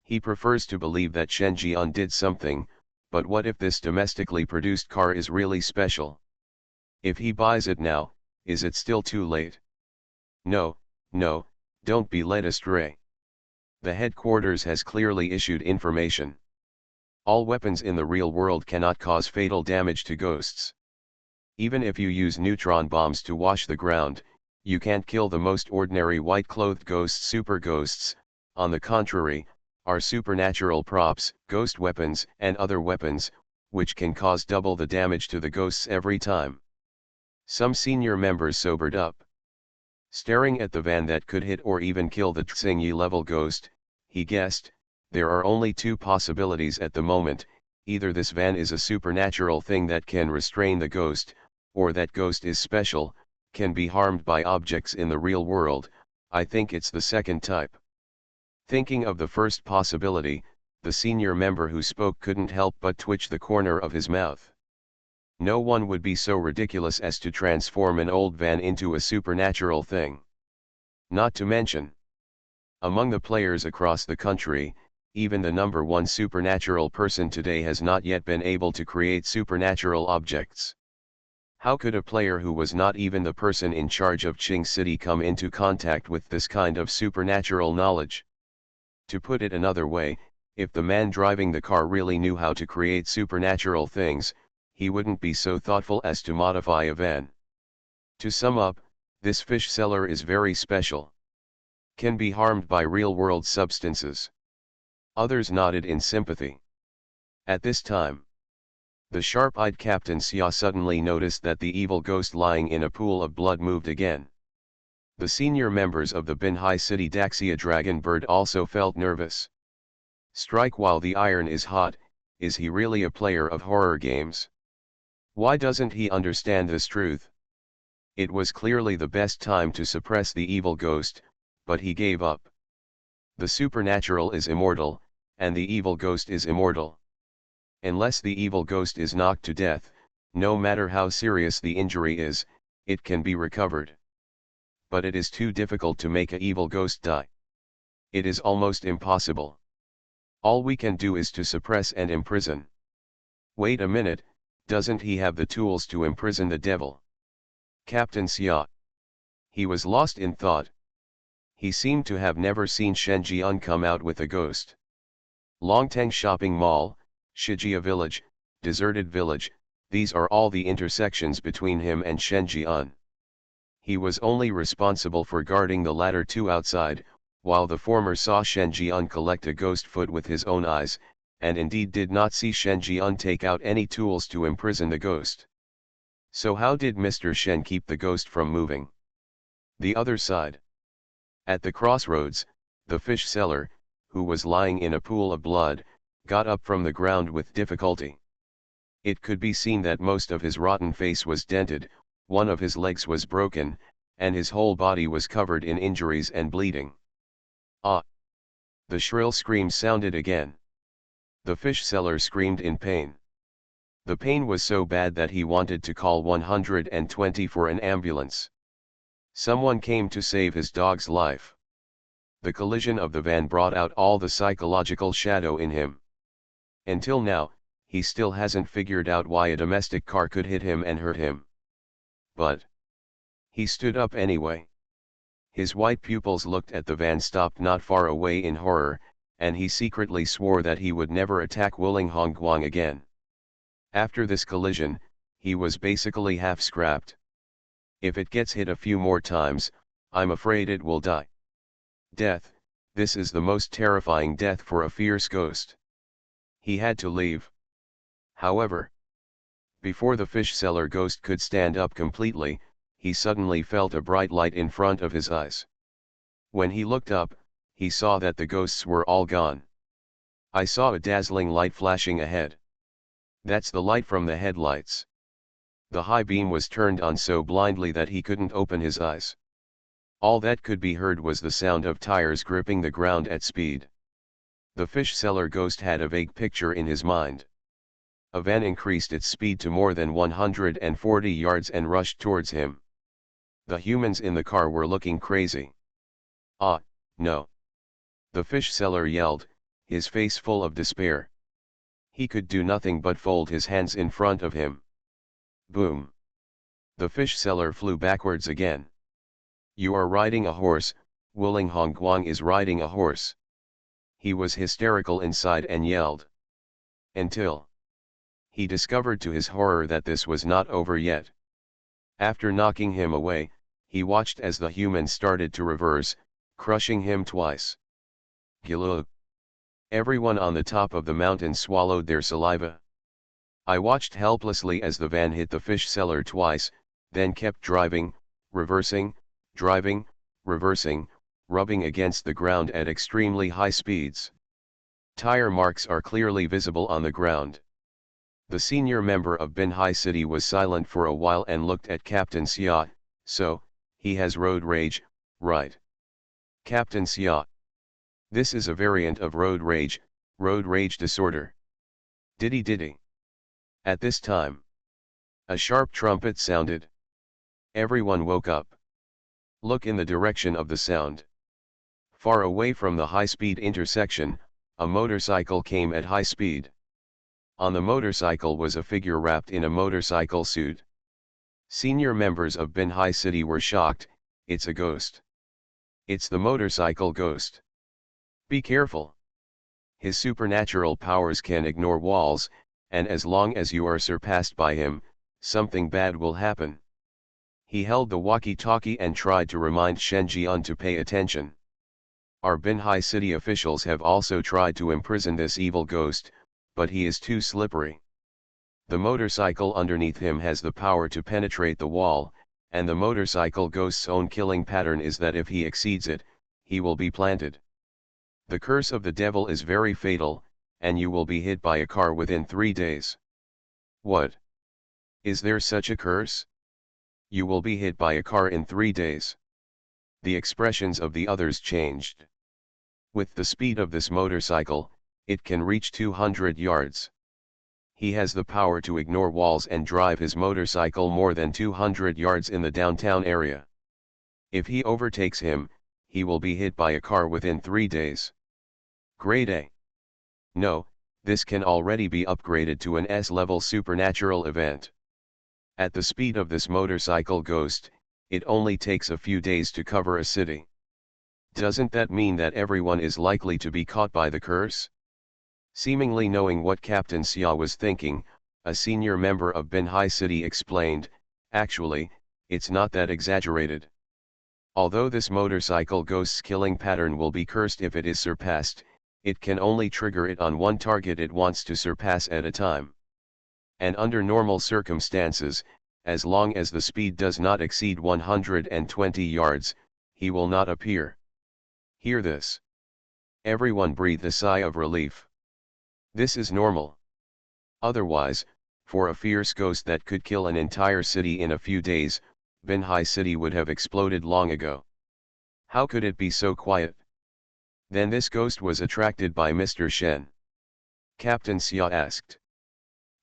He prefers to believe that Shen Jian did something, but what if this domestically produced car is really special? If he buys it now, is it still too late? No, don't be led astray. The headquarters has clearly issued information. All weapons in the real world cannot cause fatal damage to ghosts. Even if you use neutron bombs to wash the ground, you can't kill the most ordinary white-clothed ghosts. Super ghosts, on the contrary, are supernatural props, ghost weapons and other weapons, which can cause double the damage to the ghosts every time. Some senior members sobered up. Staring at the van that could hit or even kill the Tsingy level ghost, he guessed, there are only two possibilities at the moment: either this van is a supernatural thing that can restrain the ghost, or that ghost is special, can be harmed by objects in the real world. I think it's the second type. Thinking of the first possibility, the senior member who spoke couldn't help but twitch the corner of his mouth. No one would be so ridiculous as to transform an old van into a supernatural thing. Not to mention, among the players across the country, even the number one supernatural person today has not yet been able to create supernatural objects. How could a player who was not even the person in charge of Qing City come into contact with this kind of supernatural knowledge? To put it another way, if the man driving the car really knew how to create supernatural things, he wouldn't be so thoughtful as to modify a van. To sum up, this fish seller is very special. Can be harmed by real-world substances. Others nodded in sympathy. At this time, the sharp-eyed Captain Xia suddenly noticed that the evil ghost lying in a pool of blood moved again. The senior members of the Binhai City Daxia Dragon Bird also felt nervous. Strike while the iron is hot. Is he really a player of horror games? Why doesn't he understand this truth? It was clearly the best time to suppress the evil ghost, but he gave up. The supernatural is immortal, and the evil ghost is immortal. Unless the evil ghost is knocked to death, no matter how serious the injury is, it can be recovered. But it is too difficult to make an evil ghost die. It is almost impossible. All we can do is to suppress and imprison. Wait a minute, doesn't he have the tools to imprison the devil? Captain Xia. He was lost in thought. He seemed to have never seen Shen Jian come out with a ghost. Longteng Shopping Mall, Shijia Village, Deserted Village, these are all the intersections between him and Shen Jian. He was only responsible for guarding the latter two outside, while the former saw Shen Jian collect a ghost foot with his own eyes, and indeed did not see Shen Jian take out any tools to imprison the ghost. So how did Mr. Shen keep the ghost from moving? The other side. At the crossroads, the fish seller, who was lying in a pool of blood, got up from the ground with difficulty. It could be seen that most of his rotten face was dented, one of his legs was broken, and his whole body was covered in injuries and bleeding. Ah! The shrill scream sounded again. The fish seller screamed in pain. The pain was so bad that he wanted to call 120 for an ambulance. Someone came to save his dog's life. The collision of the van brought out all the psychological shadow in him. Until now, he still hasn't figured out why a domestic car could hit him and hurt him. But he stood up anyway. His white pupils looked at the van stopped not far away in horror, and he secretly swore that he would never attack Wuling Hongguang again. After this collision, he was basically half scrapped. If it gets hit a few more times, I'm afraid it will die. Death, this is the most terrifying death for a fierce ghost. He had to leave. However, before the fish seller ghost could stand up completely, he suddenly felt a bright light in front of his eyes. When he looked up, he saw that the ghosts were all gone. I saw a dazzling light flashing ahead. That's the light from the headlights. The high beam was turned on so blindly that he couldn't open his eyes. All that could be heard was the sound of tires gripping the ground at speed. The fish seller ghost had a vague picture in his mind. A van increased its speed to more than 140 yards and rushed towards him. The humans in the car were looking crazy. Ah, no. The fish seller yelled, his face full of despair. He could do nothing but fold his hands in front of him. Boom. The fish seller flew backwards again. You are riding a horse, Wuling Hongguang is riding a horse. He was hysterical inside and yelled. Until he discovered to his horror that this was not over yet. After knocking him away, he watched as the humans started to reverse, crushing him twice. Gilug. Everyone on the top of the mountain swallowed their saliva. I watched helplessly as the van hit the fish seller twice, then kept driving, reversing, driving, reversing, rubbing against the ground at extremely high speeds. Tire marks are clearly visible on the ground. The senior member of Bin Hai City was silent for a while and looked at Captain Xia. So, he has road rage, right? Captain Xia. This is a variant of road rage disorder. Diddy. At this time, a sharp trumpet sounded. Everyone woke up. Look in the direction of the sound. Far away from the high-speed intersection, a motorcycle came at high speed. On the motorcycle was a figure wrapped in a motorcycle suit. Senior members of Bin Hai City were shocked. It's a ghost. It's the motorcycle ghost. Be careful. His supernatural powers can ignore walls, and as long as you are surpassed by him, something bad will happen. He held the walkie-talkie and tried to remind Shen Jian to pay attention. Our Bin Hai City officials have also tried to imprison this evil ghost, but he is too slippery. The motorcycle underneath him has the power to penetrate the wall, and the motorcycle ghost's own killing pattern is that if he exceeds it, he will be planted. The curse of the devil is very fatal, and you will be hit by a car within 3 days. What? Is there such a curse? You will be hit by a car in 3 days. The expressions of the others changed. With the speed of this motorcycle, it can reach 200 yards. He has the power to ignore walls and drive his motorcycle more than 200 yards in the downtown area. If he overtakes him, he will be hit by a car within 3 days. Grade A. No, this can already be upgraded to an S-level supernatural event. At the speed of this motorcycle ghost, it only takes a few days to cover a city. Doesn't that mean that everyone is likely to be caught by the curse? Seemingly knowing what Captain Xia was thinking, a senior member of Bin Hai City explained, actually, it's not that exaggerated. Although this motorcycle ghost's killing pattern will be cursed if it is surpassed, it can only trigger it on one target it wants to surpass at a time. And under normal circumstances, as long as the speed does not exceed 120 yards, he will not appear. Hear this. Everyone breathed a sigh of relief. This is normal. Otherwise, for a fierce ghost that could kill an entire city in a few days, Bin Hai City would have exploded long ago. How could it be so quiet? Then this ghost was attracted by Mr. Shen. Captain Xia asked.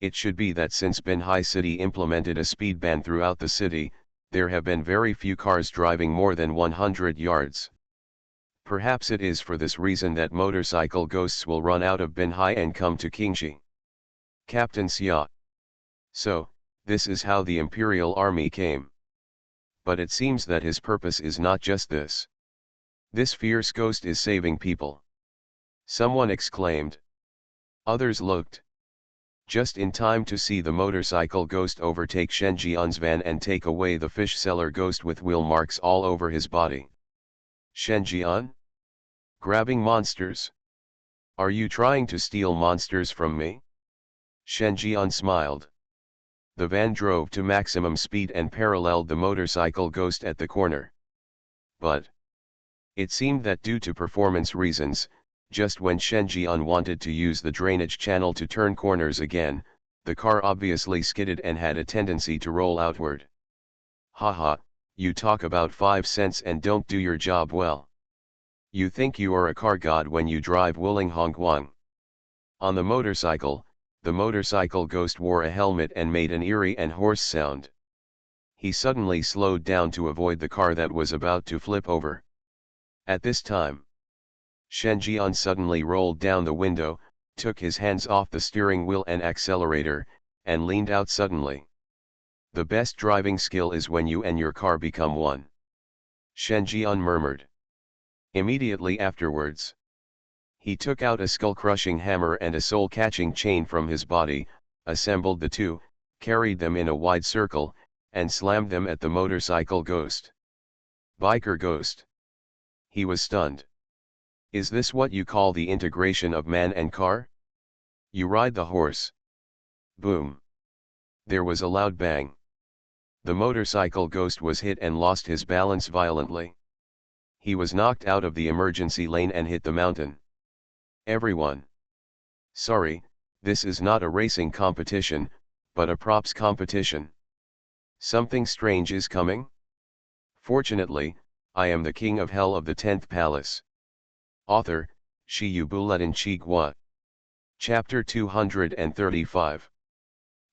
It should be that since Bin Hai City implemented a speed ban throughout the city, there have been very few cars driving more than 100 yards. Perhaps it is for this reason that motorcycle ghosts will run out of Bin Hai and come to Qingxi. Captain Xia. So, this is how the Imperial Army came. But it seems that his purpose is not just this. This fierce ghost is saving people. Someone exclaimed. Others looked. Just in time to see the motorcycle ghost overtake Shen Jian's van and take away the fish seller ghost with wheel marks all over his body. Shen Jian? Grabbing monsters? Are you trying to steal monsters from me? Shen Jian smiled. The van drove to maximum speed and paralleled the motorcycle ghost at the corner. But it seemed that due to performance reasons, just when Shen Jian wanted to use the drainage channel to turn corners again, the car obviously skidded and had a tendency to roll outward. Haha, you talk about 5 cents and don't do your job well. You think you are a car god when you drive Wuling Hongguang. On the motorcycle ghost wore a helmet and made an eerie and hoarse sound. He suddenly slowed down to avoid the car that was about to flip over. At this time, Shen Jian suddenly rolled down the window, took his hands off the steering wheel and accelerator, and leaned out suddenly. The best driving skill is when you and your car become one. Shen Jian murmured. Immediately afterwards, he took out a skull-crushing hammer and a soul-catching chain from his body, assembled the two, carried them in a wide circle, and slammed them at the motorcycle ghost. Biker ghost. He was stunned. Is this what you call the integration of man and car? You ride the horse. Boom. There was a loud bang. The motorcycle ghost was hit and lost his balance violently. He was knocked out of the emergency lane and hit the mountain. Everyone. Sorry, this is not a racing competition, but a props competition. Something strange is coming? Fortunately, I am the king of hell of the 10th palace. Author, Shiyu Bulletin Chigwa. Chapter 235.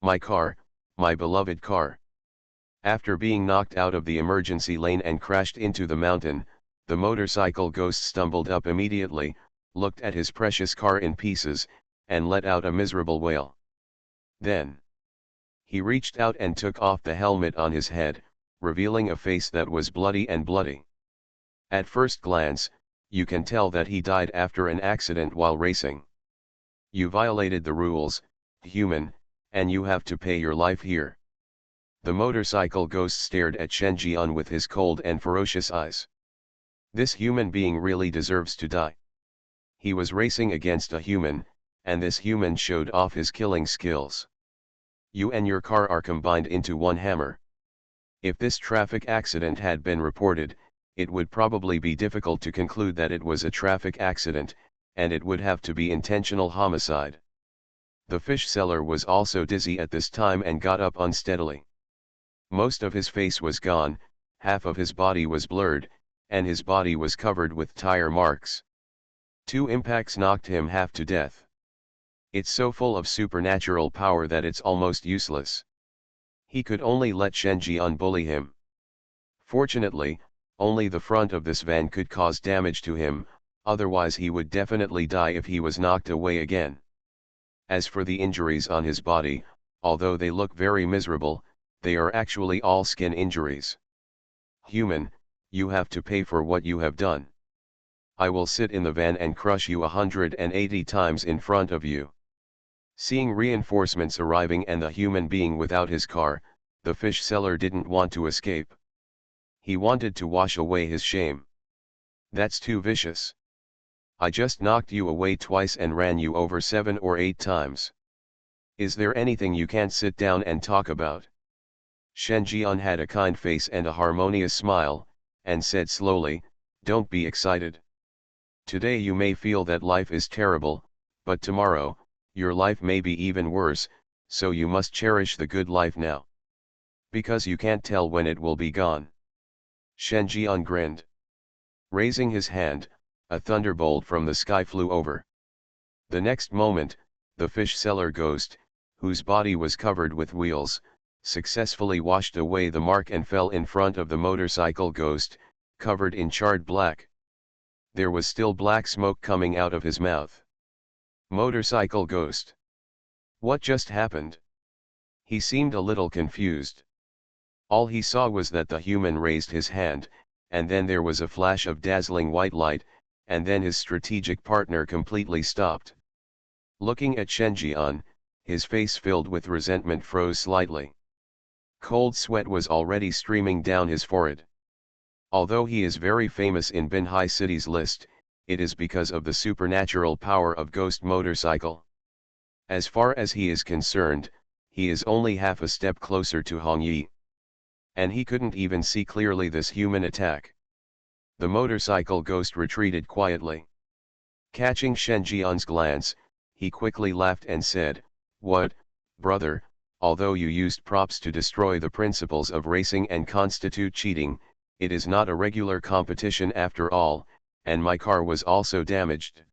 My car, my beloved car. After being knocked out of the emergency lane and crashed into the mountain, the motorcycle ghost stumbled up immediately, looked at his precious car in pieces, and let out a miserable wail. Then he reached out and took off the helmet on his head, revealing a face that was bloody and bloody. At first glance, you can tell that he died after an accident while racing. You violated the rules, human, and you have to pay your life here. The motorcycle ghost stared at Shen Jian with his cold and ferocious eyes. This human being really deserves to die. He was racing against a human, and this human showed off his killing skills. You and your car are combined into one hammer. If this traffic accident had been reported, it would probably be difficult to conclude that it was a traffic accident, and it would have to be intentional homicide. The fish seller was also dizzy at this time and got up unsteadily. Most of his face was gone, half of his body was blurred, and his body was covered with tire marks. 2 impacts knocked him half to death. It's so full of supernatural power that it's almost useless. He could only let Shen Jian bully him. Fortunately, only the front of this van could cause damage to him, otherwise he would definitely die if he was knocked away again. As for the injuries on his body, although they look very miserable, they are actually all skin injuries. Human, you have to pay for what you have done. I will sit in the van and crush you 180 times in front of you. Seeing reinforcements arriving and the human being without his car, the fish seller didn't want to escape. He wanted to wash away his shame. That's too vicious. I just knocked you away twice and ran you over 7 or 8 times. Is there anything you can't sit down and talk about? Shen Jian had a kind face and a harmonious smile, and said slowly, don't be excited. Today you may feel that life is terrible, but tomorrow, your life may be even worse, so you must cherish the good life now. Because you can't tell when it will be gone. Shen Jian grinned. Raising his hand, a thunderbolt from the sky flew over. The next moment, the fish seller ghost, whose body was covered with wheels, successfully washed away the mark and fell in front of the motorcycle ghost, covered in charred black. There was still black smoke coming out of his mouth. Motorcycle ghost. What just happened? He seemed a little confused. All he saw was that the human raised his hand, and then there was a flash of dazzling white light, and then his strategic partner completely stopped. Looking at Shen Jian, his face filled with resentment froze slightly. Cold sweat was already streaming down his forehead. Although he is very famous in Binhai City's list, it is because of the supernatural power of Ghost Motorcycle. As far as he is concerned, he is only half a step closer to Hong Yi. And he couldn't even see clearly this human attack. The motorcycle ghost retreated quietly. Catching Shen Jian's glance, he quickly laughed and said, "What, brother, although you used props to destroy the principles of racing and constitute cheating, it is not a regular competition after all, and my car was also damaged.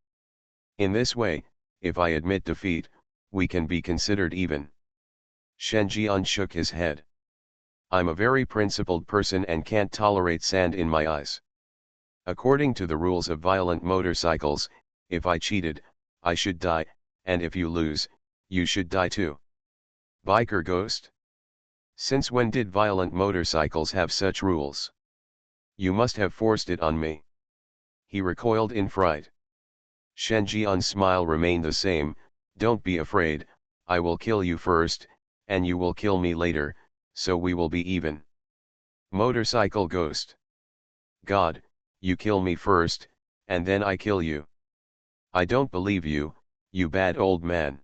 In this way, if I admit defeat, we can be considered even." Shen Jian shook his head. "I'm a very principled person and can't tolerate sand in my eyes. According to the rules of violent motorcycles, if I cheated, I should die, and if you lose, you should die too." Biker ghost? Since when did violent motorcycles have such rules? You must have forced it on me. He recoiled in fright. Shen Jian's smile remained the same. "Don't be afraid, I will kill you first, and you will kill me later, so we will be even." Motorcycle ghost. "God, you kill me first, and then I kill you. I don't believe you, you bad old man."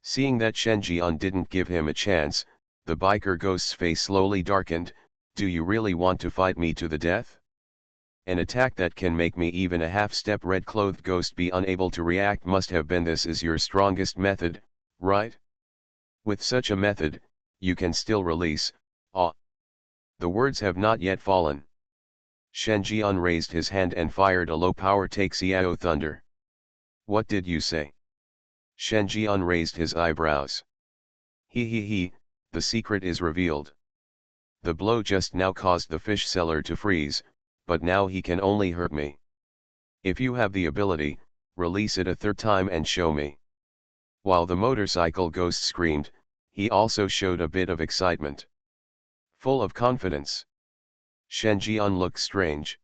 Seeing that Shen Jian didn't give him a chance, the biker ghost's face slowly darkened. Do you really want to fight me to the death? An attack that can make me even a half-step red-clothed ghost be unable to react must have been this is your strongest method, right? With such a method, you can still release, ah. The words have not yet fallen. Shen Jian raised his hand and fired a low-power take Xiao thunder. What did you say? Shen Jian raised his eyebrows. He, the secret is revealed. The blow just now caused the fish seller to freeze, but now he can only hurt me. If you have the ability, release it a third time and show me. While the motorcycle ghost screamed, he also showed a bit of excitement. Full of confidence. Shen Jian looked strange.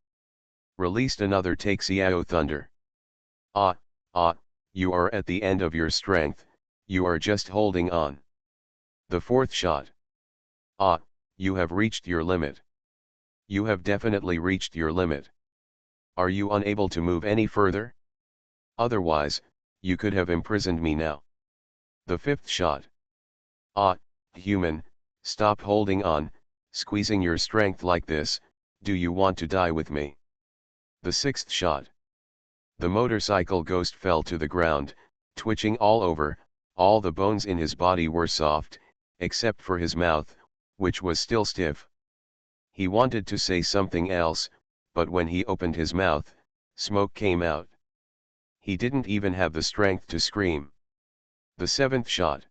Released another take Xiao thunder. Ah, you are at the end of your strength, you are just holding on. The fourth shot. Ah, you have reached your limit. You have definitely reached your limit. Are you unable to move any further? Otherwise, you could have imprisoned me now. The fifth shot. Ah, human, stop holding on, squeezing your strength like this, do you want to die with me? The sixth shot. The motorcycle ghost fell to the ground, twitching all over, all the bones in his body were soft, except for his mouth, which was still stiff. He wanted to say something else, but when he opened his mouth, smoke came out. He didn't even have the strength to scream. The seventh shot.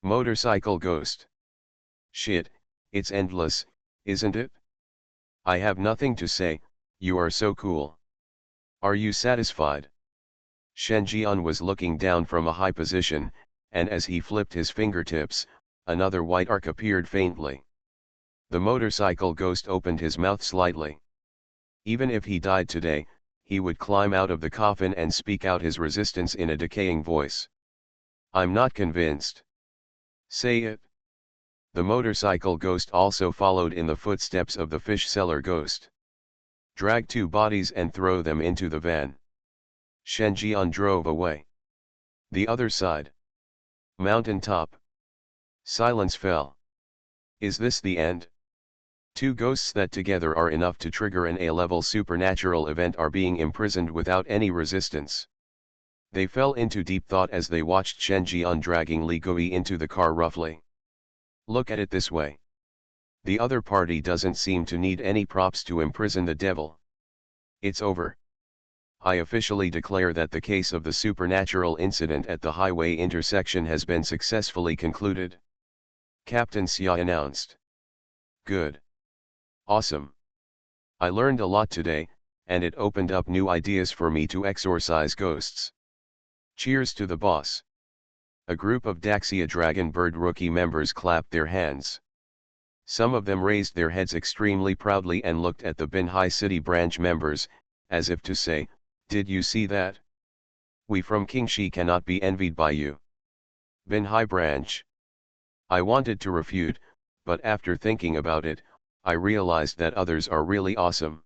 Motorcycle ghost. Shit, it's endless, isn't it? I have nothing to say, you are so cool. Are you satisfied? Shen Jian was looking down from a high position, and as he flipped his fingertips, another white arc appeared faintly. The motorcycle ghost opened his mouth slightly. Even if he died today, he would climb out of the coffin and speak out his resistance in a decaying voice. I'm not convinced. Say it. The motorcycle ghost also followed in the footsteps of the fish seller ghost. Drag 2 bodies and throw them into the van. Shen Jian drove away. The other side. Mountain top. Silence fell. Is this the end? Two ghosts that together are enough to trigger an A-level supernatural event are being imprisoned without any resistance. They fell into deep thought as they watched Shen Jian dragging Li Gui into the car roughly. Look at it this way. The other party doesn't seem to need any props to imprison the devil. It's over. I officially declare that the case of the supernatural incident at the highway intersection has been successfully concluded. Captain Xia announced. Good. Awesome. I learned a lot today, and it opened up new ideas for me to exorcise ghosts. Cheers to the boss. A group of Daxia Dragon Bird rookie members clapped their hands. Some of them raised their heads extremely proudly and looked at the Binhai City branch members, as if to say, did you see that? We from Qingxi cannot be envied by you. Binhai branch. I wanted to refute, but after thinking about it, I realized that others are really awesome.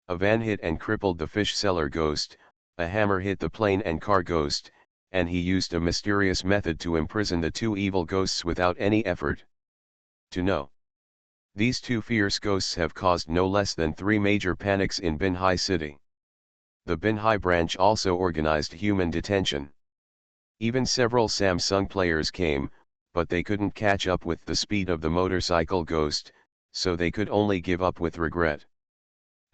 A van hit and crippled the fish seller ghost, a hammer hit the plane and car ghost, and he used a mysterious method to imprison the two evil ghosts without any effort. To know. These two fierce ghosts have caused no less than 3 major panics in Binhai City. The Binhai branch also organized human detention. Even several Samsung players came, but they couldn't catch up with the speed of the motorcycle ghost, so they could only give up with regret.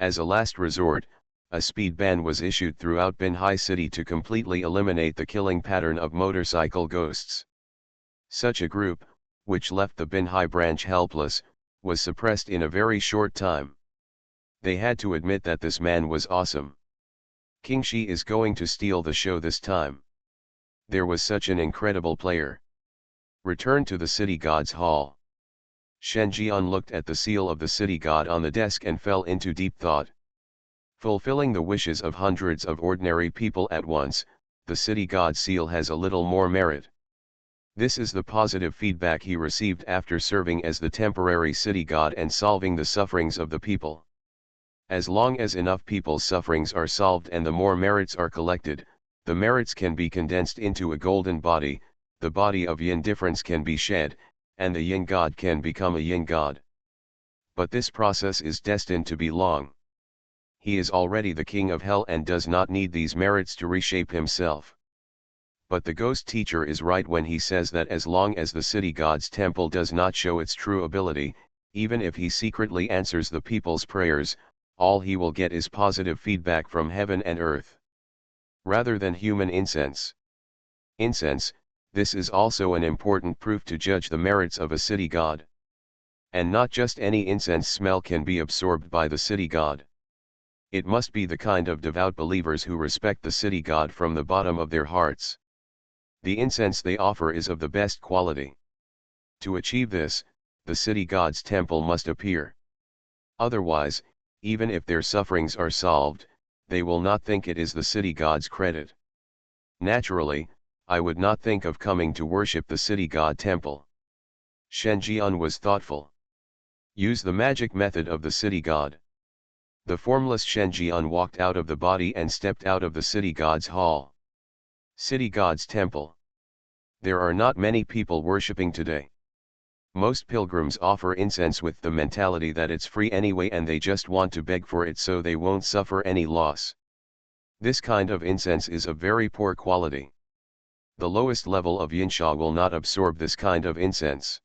As a last resort, a speed ban was issued throughout Binhai City to completely eliminate the killing pattern of motorcycle ghosts. Such a group, which left the Binhai branch helpless, was suppressed in a very short time. They had to admit that this man was awesome. Qingxi is going to steal the show this time. There was such an incredible player. Return to the city god's hall. Shen Jian looked at the seal of the city god on the desk and fell into deep thought. Fulfilling the wishes of hundreds of ordinary people at once, the city god seal has a little more merit. This is the positive feedback he received after serving as the temporary city god and solving the sufferings of the people. As long as enough people's sufferings are solved and the more merits are collected, the merits can be condensed into a golden body, the body of yin difference can be shed, and the yin god can become a yin god. But this process is destined to be long. He is already the king of hell and does not need these merits to reshape himself. But the ghost teacher is right when he says that as long as the city god's temple does not show its true ability, even if he secretly answers the people's prayers, all he will get is positive feedback from heaven and earth, rather than human incense. Incense, this is also an important proof to judge the merits of a city god. And not just any incense smell can be absorbed by the city god. It must be the kind of devout believers who respect the city god from the bottom of their hearts. The incense they offer is of the best quality. To achieve this, the city god's temple must appear. Otherwise, even if their sufferings are solved, they will not think it is the city god's credit. Naturally, I would not think of coming to worship the city god temple. Shen Jian was thoughtful. Use the magic method of the city god. The formless Shen Jian walked out of the body and stepped out of the city god's hall. City god's temple. There are not many people worshipping today. Most pilgrims offer incense with the mentality that it's free anyway and they just want to beg for it so they won't suffer any loss. This kind of incense is of very poor quality. The lowest level of yinsha will not absorb this kind of incense.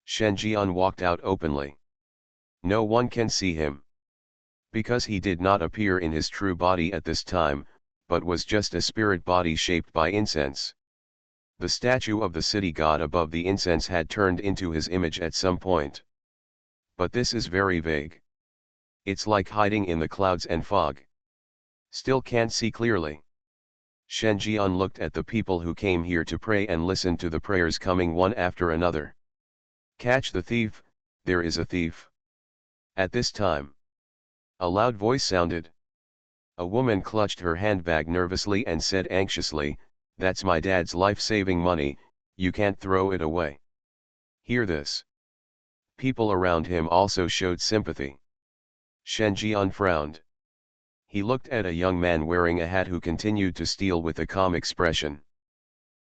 Shen Jian walked out openly. No one can see him. Because he did not appear in his true body at this time, but was just a spirit body shaped by incense. The statue of the city god above the incense had turned into his image at some point. But this is very vague. It's like hiding in the clouds and fog. Still can't see clearly. Shen Jian looked at the people who came here to pray and listened to the prayers coming one after another. Catch the thief, there is a thief. At this time, a loud voice sounded. A woman clutched her handbag nervously and said anxiously, "That's my dad's life-saving money, you can't throw it away." Hear this. People around him also showed sympathy. Shen Jian frowned. He looked at a young man wearing a hat who continued to steal with a calm expression.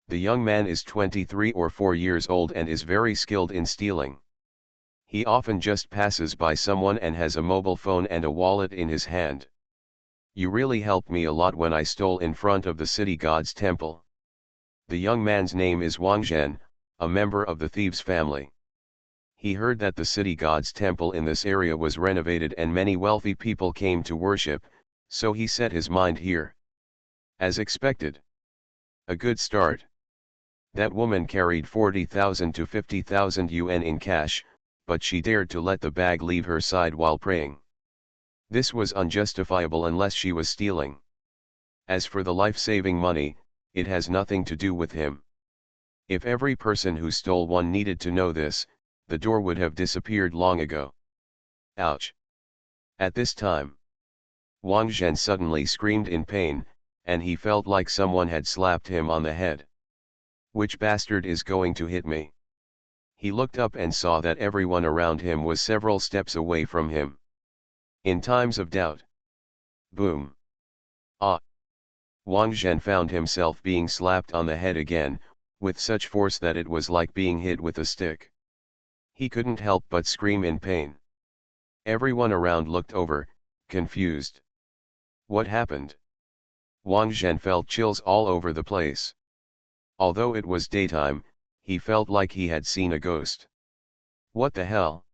The young man is 23 or 4 years old and is very skilled in stealing. He often just passes by someone and has a mobile phone and a wallet in his hand. "You really helped me a lot when I stole in front of the city god's temple." The young man's name is Wang Zhen, a member of the thieves' family. He heard that the city god's temple in this area was renovated and many wealthy people came to worship, so he set his mind here. As expected. A good start. That woman carried 40,000 to 50,000 yuan in cash, but she dared to let the bag leave her side while praying. This was unjustifiable unless she was stealing. As for the life-saving money, it has nothing to do with him. If every person who stole one needed to know this, the door would have disappeared long ago. Ouch! At this time, Wang Zhen suddenly screamed in pain, and he felt like someone had slapped him on the head. Which bastard is going to hit me? He looked up and saw that everyone around him was several steps away from him. In times of doubt. Boom. Ah! Wang Zhen found himself being slapped on the head again, with such force that it was like being hit with a stick. He couldn't help but scream in pain. Everyone around looked over, confused. What happened? Wang Zhen felt chills all over the place. Although it was daytime, he felt like he had seen a ghost. What the hell?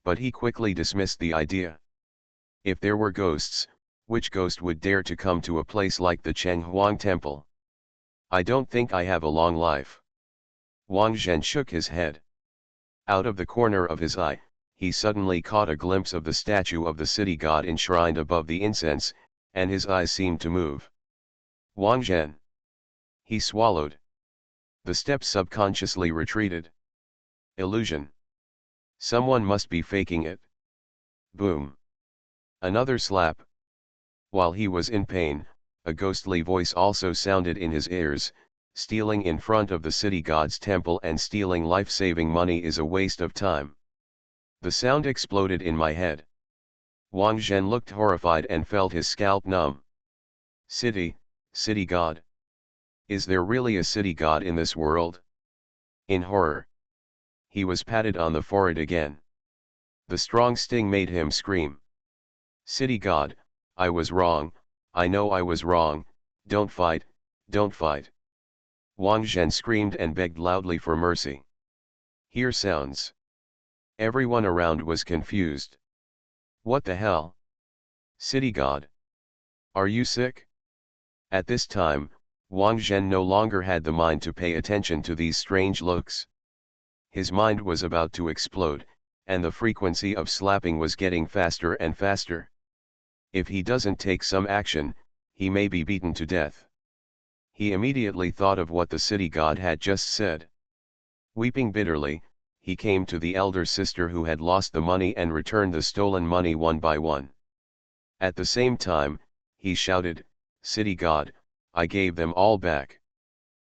But he quickly dismissed the idea. If there were ghosts, which ghost would dare to come to a place like the Chenghuang Temple? I don't think I have a long life. Wang Zhen shook his head. Out of the corner of his eye, he suddenly caught a glimpse of the statue of the city god enshrined above the incense, and his eyes seemed to move. Wang Zhen. He swallowed. The steps subconsciously retreated. Illusion. Someone must be faking it. Boom. Another slap. While he was in pain, a ghostly voice also sounded in his ears, "Stealing in front of the city god's temple and stealing life-saving money is a waste of time." The sound exploded in my head. Wang Zhen looked horrified and felt his scalp numb. City god. Is there really a city god in this world? In horror, he was patted on the forehead again. The strong sting made him scream. City god, I was wrong, I know I was wrong, don't fight, don't fight. Wang Zhen screamed and begged loudly for mercy. Hear sounds. Everyone around was confused. What the hell? City god? Are you sick? At this time, Wang Zhen no longer had the mind to pay attention to these strange looks. His mind was about to explode, and the frequency of slapping was getting faster and faster. If he doesn't take some action, he may be beaten to death. He immediately thought of what the city god had just said. Weeping bitterly, he came to the elder sister who had lost the money and returned the stolen money one by one. At the same time, he shouted, City god, I gave them all back.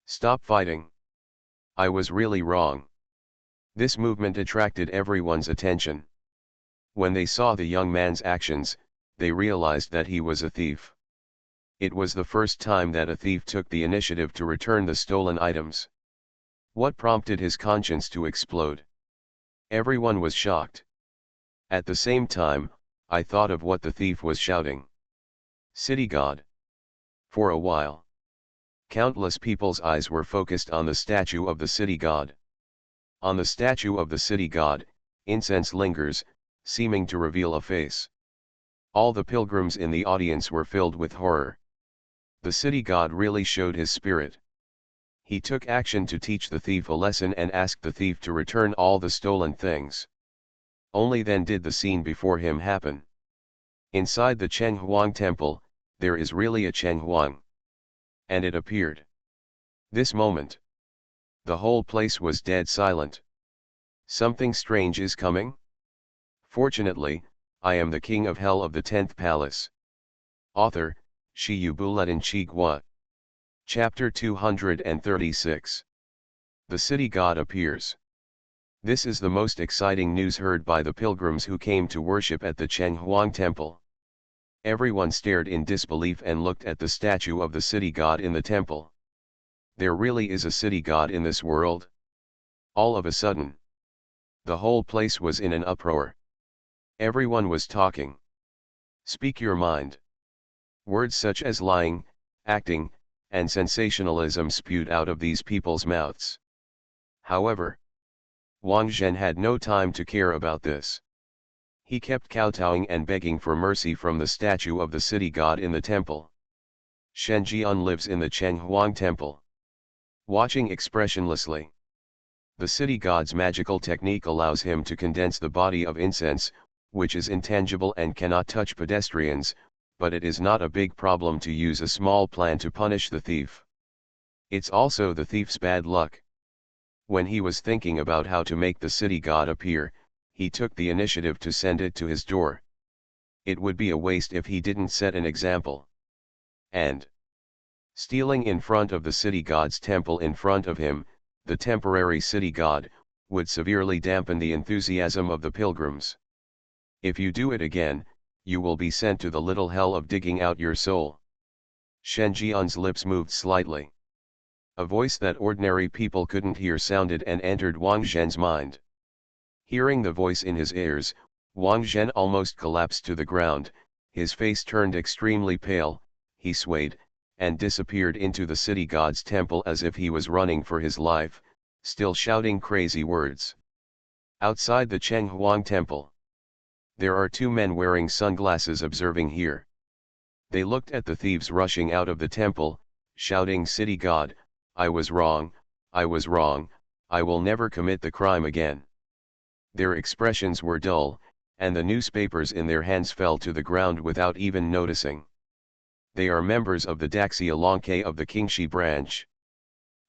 Stop fighting. I was really wrong. This movement attracted everyone's attention. When they saw the young man's actions, they realized that he was a thief. It was the first time that a thief took the initiative to return the stolen items. What prompted his conscience to explode? Everyone was shocked. At the same time, I thought of what the thief was shouting. City god. For a while, countless people's eyes were focused on the statue of the city god. On the statue of the city god, incense lingers, seeming to reveal a face. All the pilgrims in the audience were filled with horror. The city god really showed his spirit. He took action to teach the thief a lesson and asked the thief to return all the stolen things. Only then did the scene before him happen. Inside the Cheng Huang temple, there is really a Cheng Huang. And it appeared. This moment, the whole place was dead silent. Something strange is coming? Fortunately, I am the king of hell of the 10th palace. Author, Shi Yubuletin Chigua. Chapter 236. The city god appears. This is the most exciting news heard by the pilgrims who came to worship at the Cheng Huang temple. Everyone stared in disbelief and looked at the statue of the city god in the temple. There really is a city god in this world? All of a sudden, the whole place was in an uproar. Everyone was talking. Speak your mind. Words such as lying, acting, and sensationalism spewed out of these people's mouths. However, Wang Zhen had no time to care about this. He kept kowtowing and begging for mercy from the statue of the city god in the temple. Shen Jian lives in the Cheng Huang temple. Watching expressionlessly. The city god's magical technique allows him to condense the body of incense, which is intangible and cannot touch pedestrians, but it is not a big problem to use a small plan to punish the thief. It's also the thief's bad luck. When he was thinking about how to make the city god appear, he took the initiative to send it to his door. It would be a waste if he didn't set an example. And stealing in front of the city god's temple in front of him, the temporary city god, would severely dampen the enthusiasm of the pilgrims. If you do it again, you will be sent to the little hell of digging out your soul. Shen Jian's lips moved slightly. A voice that ordinary people couldn't hear sounded and entered Wang Zhen's mind. Hearing the voice in his ears, Wang Zhen almost collapsed to the ground, his face turned extremely pale, he swayed, and disappeared into the city god's temple as if he was running for his life, still shouting crazy words. Outside the Cheng Huang temple, there are two men wearing sunglasses observing here. They looked at the thieves rushing out of the temple, shouting, City god, I was wrong, I was wrong, I will never commit the crime again. Their expressions were dull, and the newspapers in their hands fell to the ground without even noticing. They are members of the Daxia Longke of the Qingxi branch,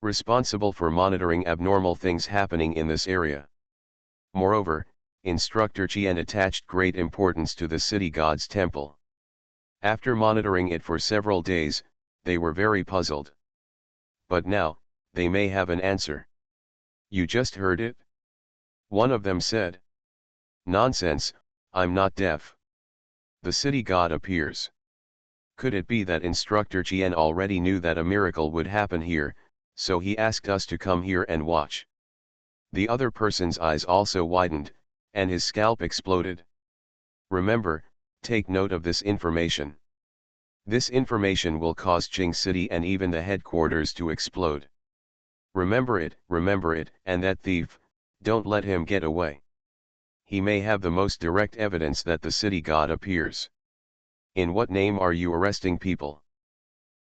responsible for monitoring abnormal things happening in this area. Moreover, Instructor Qian attached great importance to the city god's temple. After monitoring it for several days, they were very puzzled. But now, they may have an answer. You just heard it? One of them said. Nonsense, I'm not deaf. The city god appears. Could it be that Instructor Chien already knew that a miracle would happen here, so he asked us to come here and watch? The other person's eyes also widened, and his scalp exploded. Remember, take note of this information. This information will cause Qing City and even the headquarters to explode. Remember it, and that thief, don't let him get away. He may have the most direct evidence that the city god appears. In what name are you arresting people?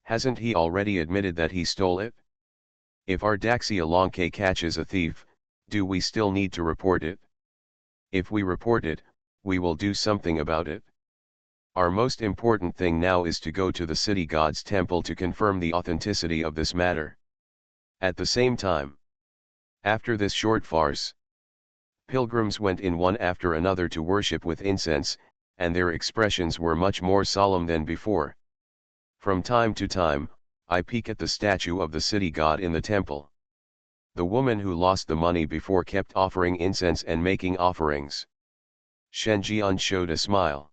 Hasn't he already admitted that he stole it? If our Daxia Longke catches a thief, do we still need to report it? If we report it, we will do something about it. Our most important thing now is to go to the city god's temple to confirm the authenticity of this matter. At the same time, after this short farce, pilgrims went in one after another to worship with incense, and their expressions were much more solemn than before. From time to time, I peek at the statue of the city god in the temple. The woman who lost the money before kept offering incense and making offerings. Shen Jian showed a smile.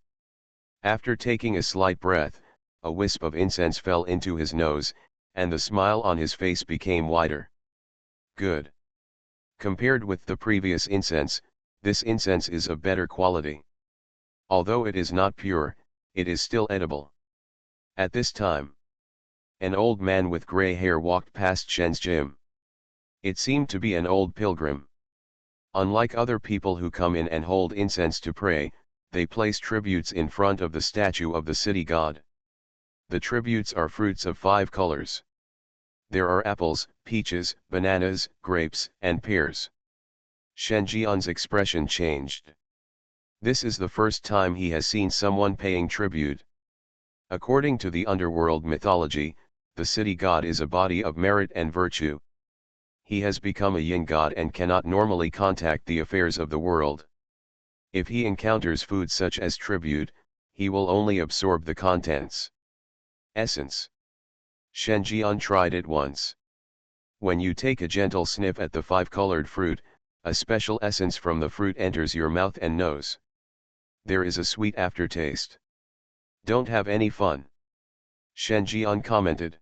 After taking a slight breath, a wisp of incense fell into his nose, and the smile on his face became wider. Good. Compared with the previous incense, this incense is of better quality. Although it is not pure, it is still edible. At this time, an old man with gray hair walked past Shen's gym. It seemed to be an old pilgrim. Unlike other people who come in and hold incense to pray, they place tributes in front of the statue of the city god. The tributes are fruits of 5 colors. There are apples, peaches, bananas, grapes, and pears. Shen Jian's expression changed. This is the first time he has seen someone paying tribute. According to the underworld mythology, the city god is a body of merit and virtue. He has become a yin god and cannot normally contact the affairs of the world. If he encounters food such as tribute, he will only absorb the contents. Essence. Shen Jian tried it once. When you take a gentle sniff at the 5-colored fruit, a special essence from the fruit enters your mouth and nose. There is a sweet aftertaste. Don't have any fun. Shen Jian commented.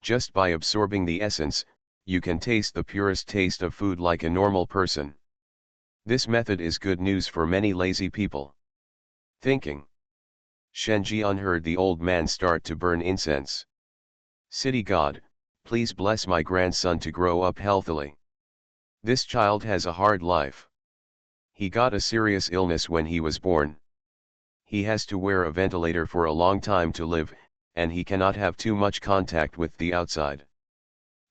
Just by absorbing the essence, you can taste the purest taste of food like a normal person. This method is good news for many lazy people. Thinking. Shen Jian heard the old man start to burn incense. City god, please bless my grandson to grow up healthily. This child has a hard life. He got a serious illness when he was born. He has to wear a ventilator for a long time to live, and he cannot have too much contact with the outside.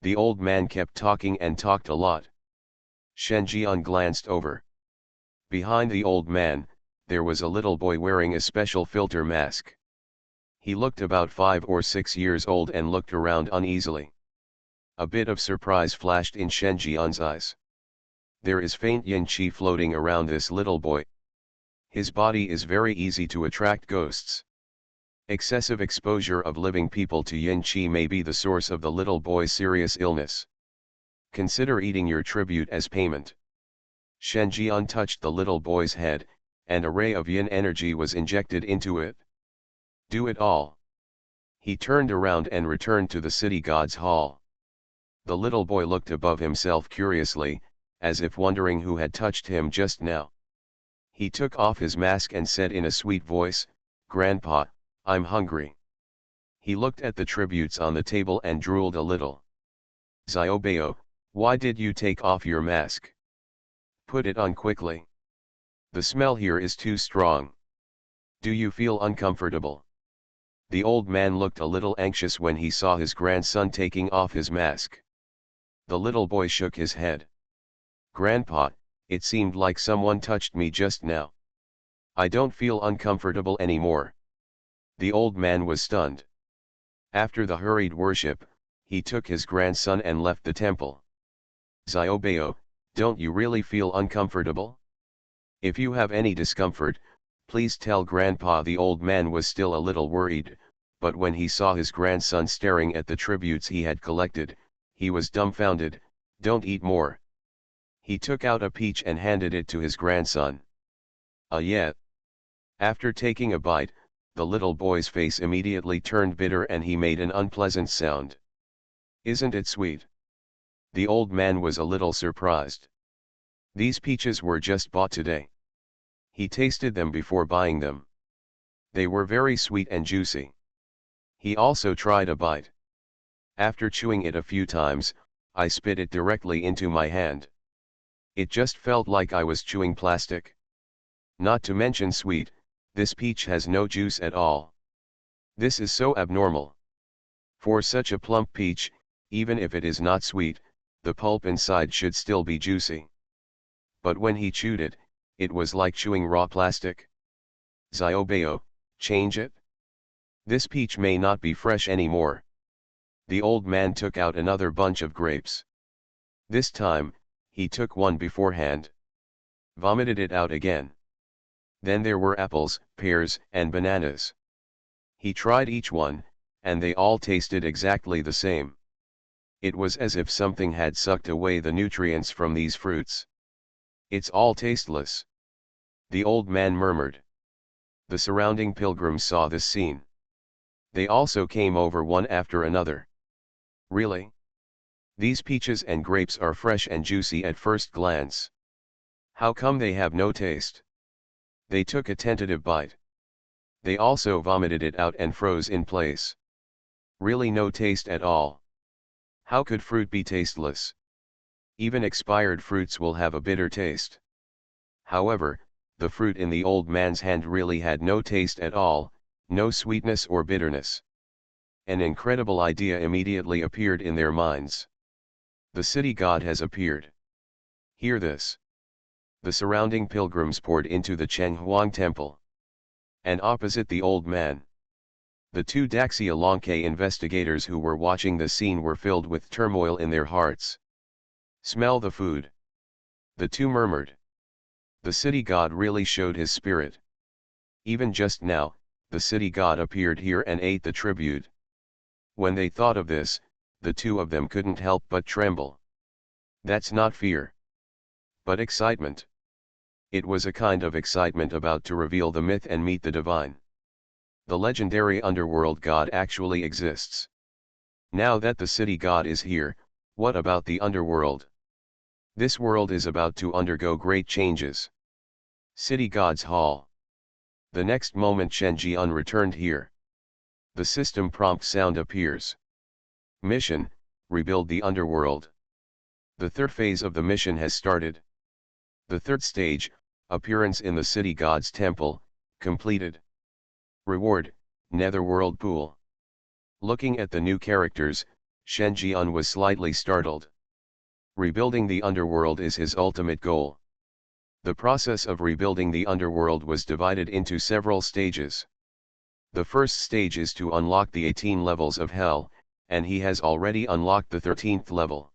The old man kept talking and talked a lot. Shen Jian glanced over. Behind the old man, there was a little boy wearing a special filter mask. He looked about 5 or 6 years old and looked around uneasily. A bit of surprise flashed in Shen Jian's eyes. There is faint yin qi floating around this little boy. His body is very easy to attract ghosts. Excessive exposure of living people to yin qi may be the source of the little boy's serious illness. Consider eating your tribute as payment. Shen Jian touched the little boy's head, and a ray of yin energy was injected into it. Do it all. He turned around and returned to the city god's hall. The little boy looked above himself curiously, as if wondering who had touched him just now. He took off his mask and said in a sweet voice, "Grandpa, I'm hungry." He looked at the tributes on the table and drooled a little. "Xiaobao, why did you take off your mask? Put it on quickly. The smell here is too strong. Do you feel uncomfortable?" The old man looked a little anxious when he saw his grandson taking off his mask. The little boy shook his head. "Grandpa, it seemed like someone touched me just now. I don't feel uncomfortable anymore." The old man was stunned. After the hurried worship, he took his grandson and left the temple. "Xiaobao, don't you really feel uncomfortable? If you have any discomfort, please tell Grandpa." The old man was still a little worried, but when he saw his grandson staring at the tributes he had collected, he was dumbfounded. "Don't eat more." He took out a peach and handed it to his grandson. "Yeah." After taking a bite, The little boy's face immediately turned bitter and he made an unpleasant sound. "Isn't it sweet?" The old man was a little surprised. These peaches were just bought today. He tasted them before buying them. They were very sweet and juicy. He also tried a bite. After chewing it a few times, I spit it directly into my hand. It just felt like I was chewing plastic. Not to mention sweet, this peach has no juice at all. This is so abnormal. For such a plump peach, even if it is not sweet, the pulp inside should still be juicy. But when he chewed it, it was like chewing raw plastic. Xiaobao, change it? This peach may not be fresh anymore. The old man took out another bunch of grapes. This time, he took one beforehand. Vomited it out again. Then there were apples, pears, and bananas. He tried each one, and they all tasted exactly the same. It was as if something had sucked away the nutrients from these fruits. "It's all tasteless," the old man murmured. The surrounding pilgrims saw this scene. They also came over one after another. "Really? These peaches and grapes are fresh and juicy at first glance. How come they have no taste?" They took a tentative bite. They also vomited it out and froze in place. Really no taste at all. How could fruit be tasteless? Even expired fruits will have a bitter taste. However, the fruit in the old man's hand really had no taste at all, no sweetness or bitterness. An incredible idea immediately appeared in their minds. The city god has appeared. Hear this. The surrounding pilgrims poured into the Chenghuang temple. And opposite the old man, the two Daxia investigators who were watching the scene were filled with turmoil in their hearts. "Smell the food," the two murmured. The city god really showed his spirit. Even just now, the city god appeared here and ate the tribute. When they thought of this, the two of them couldn't help but tremble. That's not fear, but excitement. It was a kind of excitement about to reveal the myth and meet the divine. The legendary underworld god actually exists. Now that the city god is here, what about the underworld? This world is about to undergo great changes. City God's Hall. The next moment Shen Jian returned here. The system prompt sound appears. Mission, rebuild the underworld. The third phase of the mission has started. The third stage, appearance in the city god's temple, completed. Reward, Netherworld Pool. Looking at the new characters, Shen Jian was slightly startled. Rebuilding the underworld is his ultimate goal. The process of rebuilding the underworld was divided into several stages. The first stage is to unlock the 18 levels of hell, and he has already unlocked the 13th level.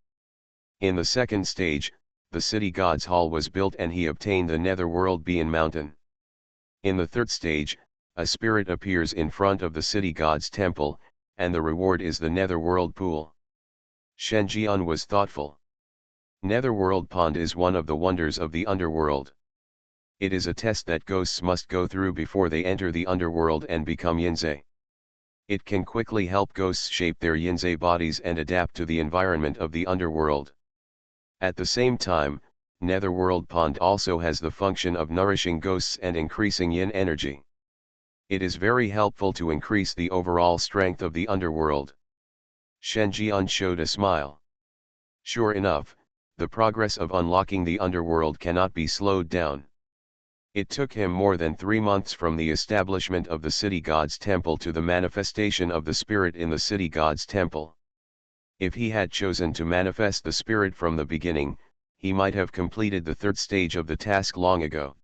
In the second stage, the city god's hall was built and he obtained the netherworld Bean Mountain. In the third stage, a spirit appears in front of the city god's temple, and the reward is the netherworld pool. Shen Jian was thoughtful. Netherworld Pond is one of the wonders of the underworld. It is a test that ghosts must go through before they enter the underworld and become Yinzei. It can quickly help ghosts shape their Yinzei bodies and adapt to the environment of the underworld. At the same time, Netherworld Pond also has the function of nourishing ghosts and increasing yin energy. It is very helpful to increase the overall strength of the underworld. Shen Jian showed a smile. Sure enough, the progress of unlocking the underworld cannot be slowed down. It took him more than 3 months from the establishment of the city god's temple to the manifestation of the spirit in the city god's temple. If he had chosen to manifest the spirit from the beginning, he might have completed the third stage of the task long ago.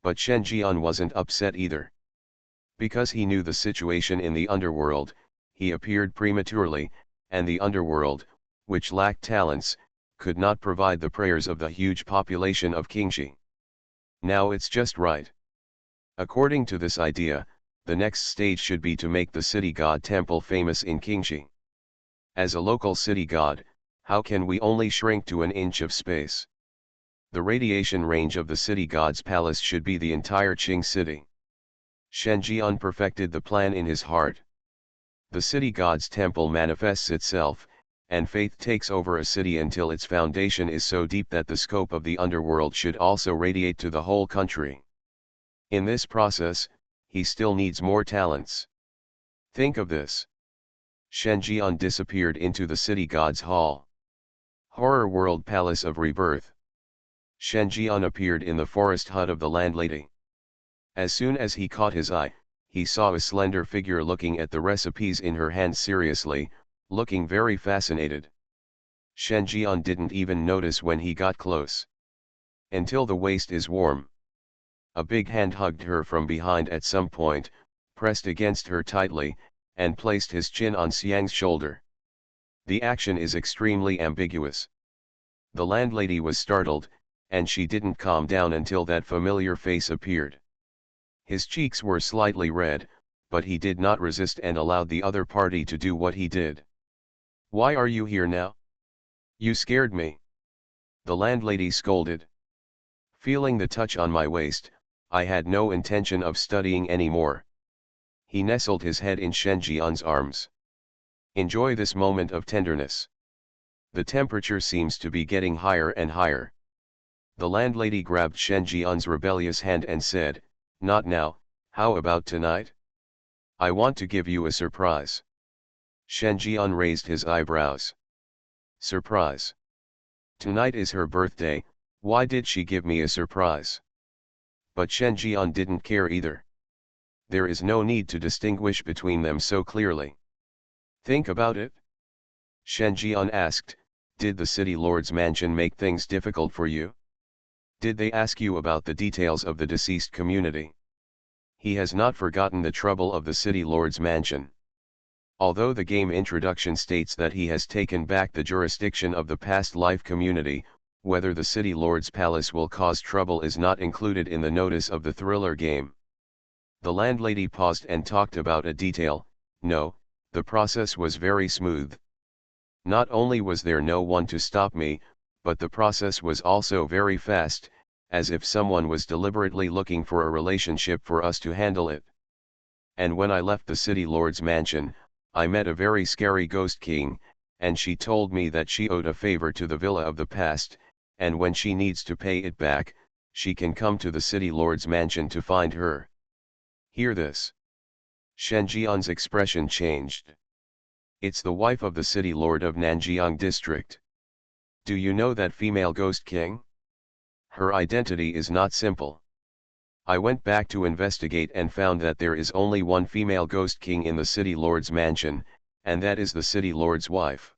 But Shen Jian wasn't upset either. Because he knew the situation in the underworld, he appeared prematurely, and the underworld, which lacked talents, could not provide the prayers of the huge population of Qingxi. Now it's just right. According to this idea, the next stage should be to make the city god temple famous in Qingxi. As a local city god, how can we only shrink to an inch of space? The radiation range of the city god's palace should be the entire Qing city. Shen Jian perfected the plan in his heart. The city god's temple manifests itself, and faith takes over a city until its foundation is so deep that the scope of the underworld should also radiate to the whole country. In this process, he still needs more talents. Think of this. Shen Jian disappeared into the city god's hall. Horror World Palace of Rebirth. Shen Jian appeared in the forest hut of the landlady. As soon as he caught his eye, he saw a slender figure looking at the recipes in her hand seriously, looking very fascinated. Shen Jian didn't even notice when he got close. Until the waist is warm. A big hand hugged her from behind at some point, pressed against her tightly, and placed his chin on Xiang's shoulder. The action is extremely ambiguous. The landlady was startled, and she didn't calm down until that familiar face appeared. His cheeks were slightly red, but he did not resist and allowed the other party to do what he did. "Why are you here now? You scared me," the landlady scolded. "Feeling the touch on my waist, I had no intention of studying anymore." He nestled his head in Shen Jian's arms. "Enjoy this moment of tenderness. The temperature seems to be getting higher and higher." The landlady grabbed Shen Jian's rebellious hand and said, "Not now, how about tonight? I want to give you a surprise." Shen Jian raised his eyebrows. "Surprise? Tonight is her birthday, why did she give me a surprise?" But Shen Jian didn't care either. There is no need to distinguish between them so clearly. "Think about it?" Shen Jian asked, "Did the city lord's mansion make things difficult for you? Did they ask you about the details of the deceased community?" He has not forgotten the trouble of the city lord's mansion. Although the game introduction states that he has taken back the jurisdiction of the past life community, whether the city lord's palace will cause trouble is not included in the notice of the thriller game. The landlady paused and talked about a detail. "No, the process was very smooth. Not only was there no one to stop me, but the process was also very fast, as if someone was deliberately looking for a relationship for us to handle it. And when I left the city lord's mansion, I met a very scary ghost king, and she told me that she owed a favor to the villa of the past, and when she needs to pay it back, she can come to the city lord's mansion to find her." Hear this. Shen Jian's expression changed. "It's the wife of the city lord of Nanjiang district. Do you know that female ghost king? Her identity is not simple. I went back to investigate and found that there is only one female ghost king in the city lord's mansion, and that is the city lord's wife."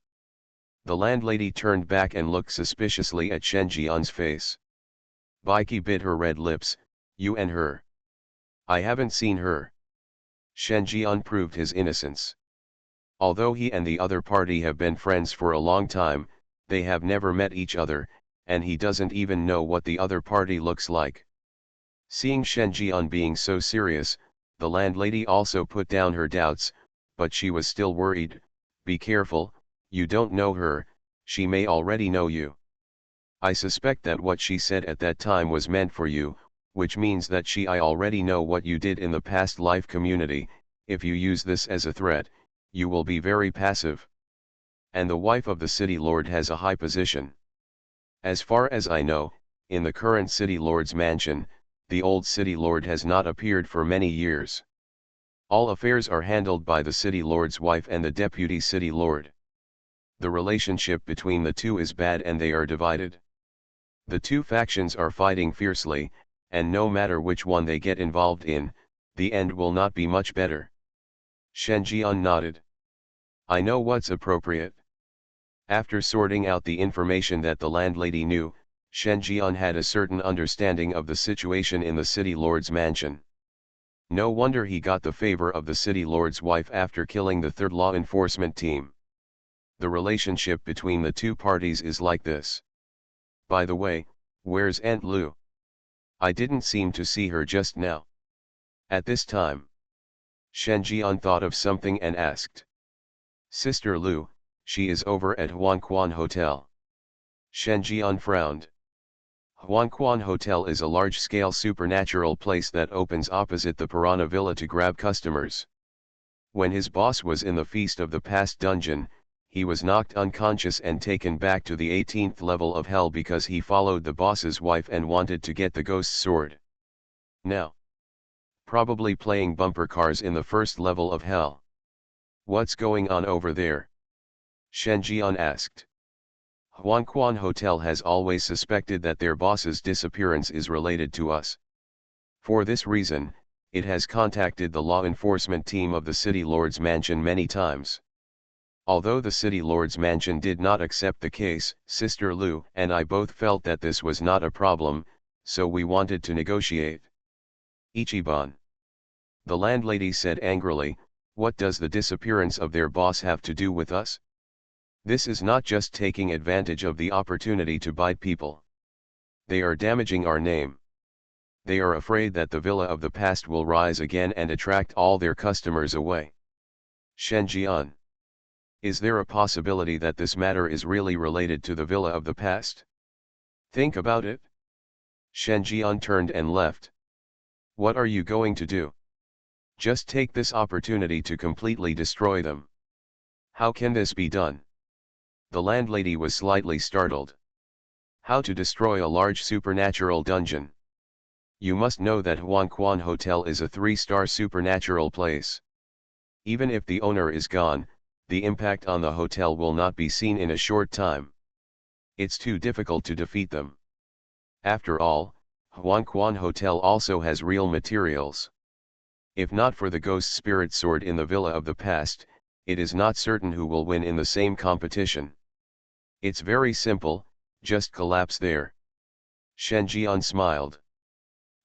The landlady turned back and looked suspiciously at Shen Jian's face. Baiki bit her red lips. "You and her?" "I haven't seen her." Shen Jian proved his innocence. Although he and the other party have been friends for a long time, they have never met each other, and he doesn't even know what the other party looks like. Seeing Shen Jian being so serious, the landlady also put down her doubts, but she was still worried. "Be careful, you don't know her, she may already know you. I suspect that what she said at that time was meant for you, which means that I already know what you did in the past life community. If you use this as a threat, you will be very passive. And the wife of the city lord has a high position. As far as I know, in the current city lord's mansion, the old city lord has not appeared for many years. All affairs are handled by the city lord's wife and the deputy city lord. The relationship between the two is bad and they are divided. The two factions are fighting fiercely, and no matter which one they get involved in, the end will not be much better." Shen Jian nodded. "I know what's appropriate." After sorting out the information that the landlady knew, Shen Jian had a certain understanding of the situation in the city lord's mansion. No wonder he got the favor of the city lord's wife after killing the third law enforcement team. The relationship between the two parties is like this. "By the way, where's Aunt Lu? I didn't seem to see her just now." At this time, Shen Jian thought of something and asked. "Sister Lu, she is over at Huangquan Hotel." Shen Jian frowned. Huanquan Hotel is a large-scale supernatural place that opens opposite the Piranha Villa to grab customers. When his boss was in the Feast of the Past dungeon, he was knocked unconscious and taken back to the 18th level of hell because he followed the boss's wife and wanted to get the ghost sword. Now, probably playing bumper cars in the first level of hell. What's going on over there? Shen Jian asked. Huanquan Hotel has always suspected that their boss's disappearance is related to us. For this reason, it has contacted the law enforcement team of the City Lord's Mansion many times. Although the City Lord's Mansion did not accept the case, Sister Lu and I both felt that this was not a problem, so we wanted to negotiate. Ichiban. The landlady said angrily, what does the disappearance of their boss have to do with us? This is not just taking advantage of the opportunity to bite people. They are damaging our name. They are afraid that the Villa of the Past will rise again and attract all their customers away. Shen Jian. Is there a possibility that this matter is really related to the Villa of the Past? Think about it. Shen Jian turned and left. What are you going to do? Just take this opportunity to completely destroy them. How can this be done? The landlady was slightly startled. How to destroy a large supernatural dungeon? You must know that Huanquan Hotel is a 3-star supernatural place. Even if the owner is gone, the impact on the hotel will not be seen in a short time. It's too difficult to defeat them. After all, Huanquan Hotel also has real materials. If not for the ghost spirit sword in the Villa of the Past, it is not certain who will win in the same competition. It's very simple, just collapse there. Shen Jian smiled.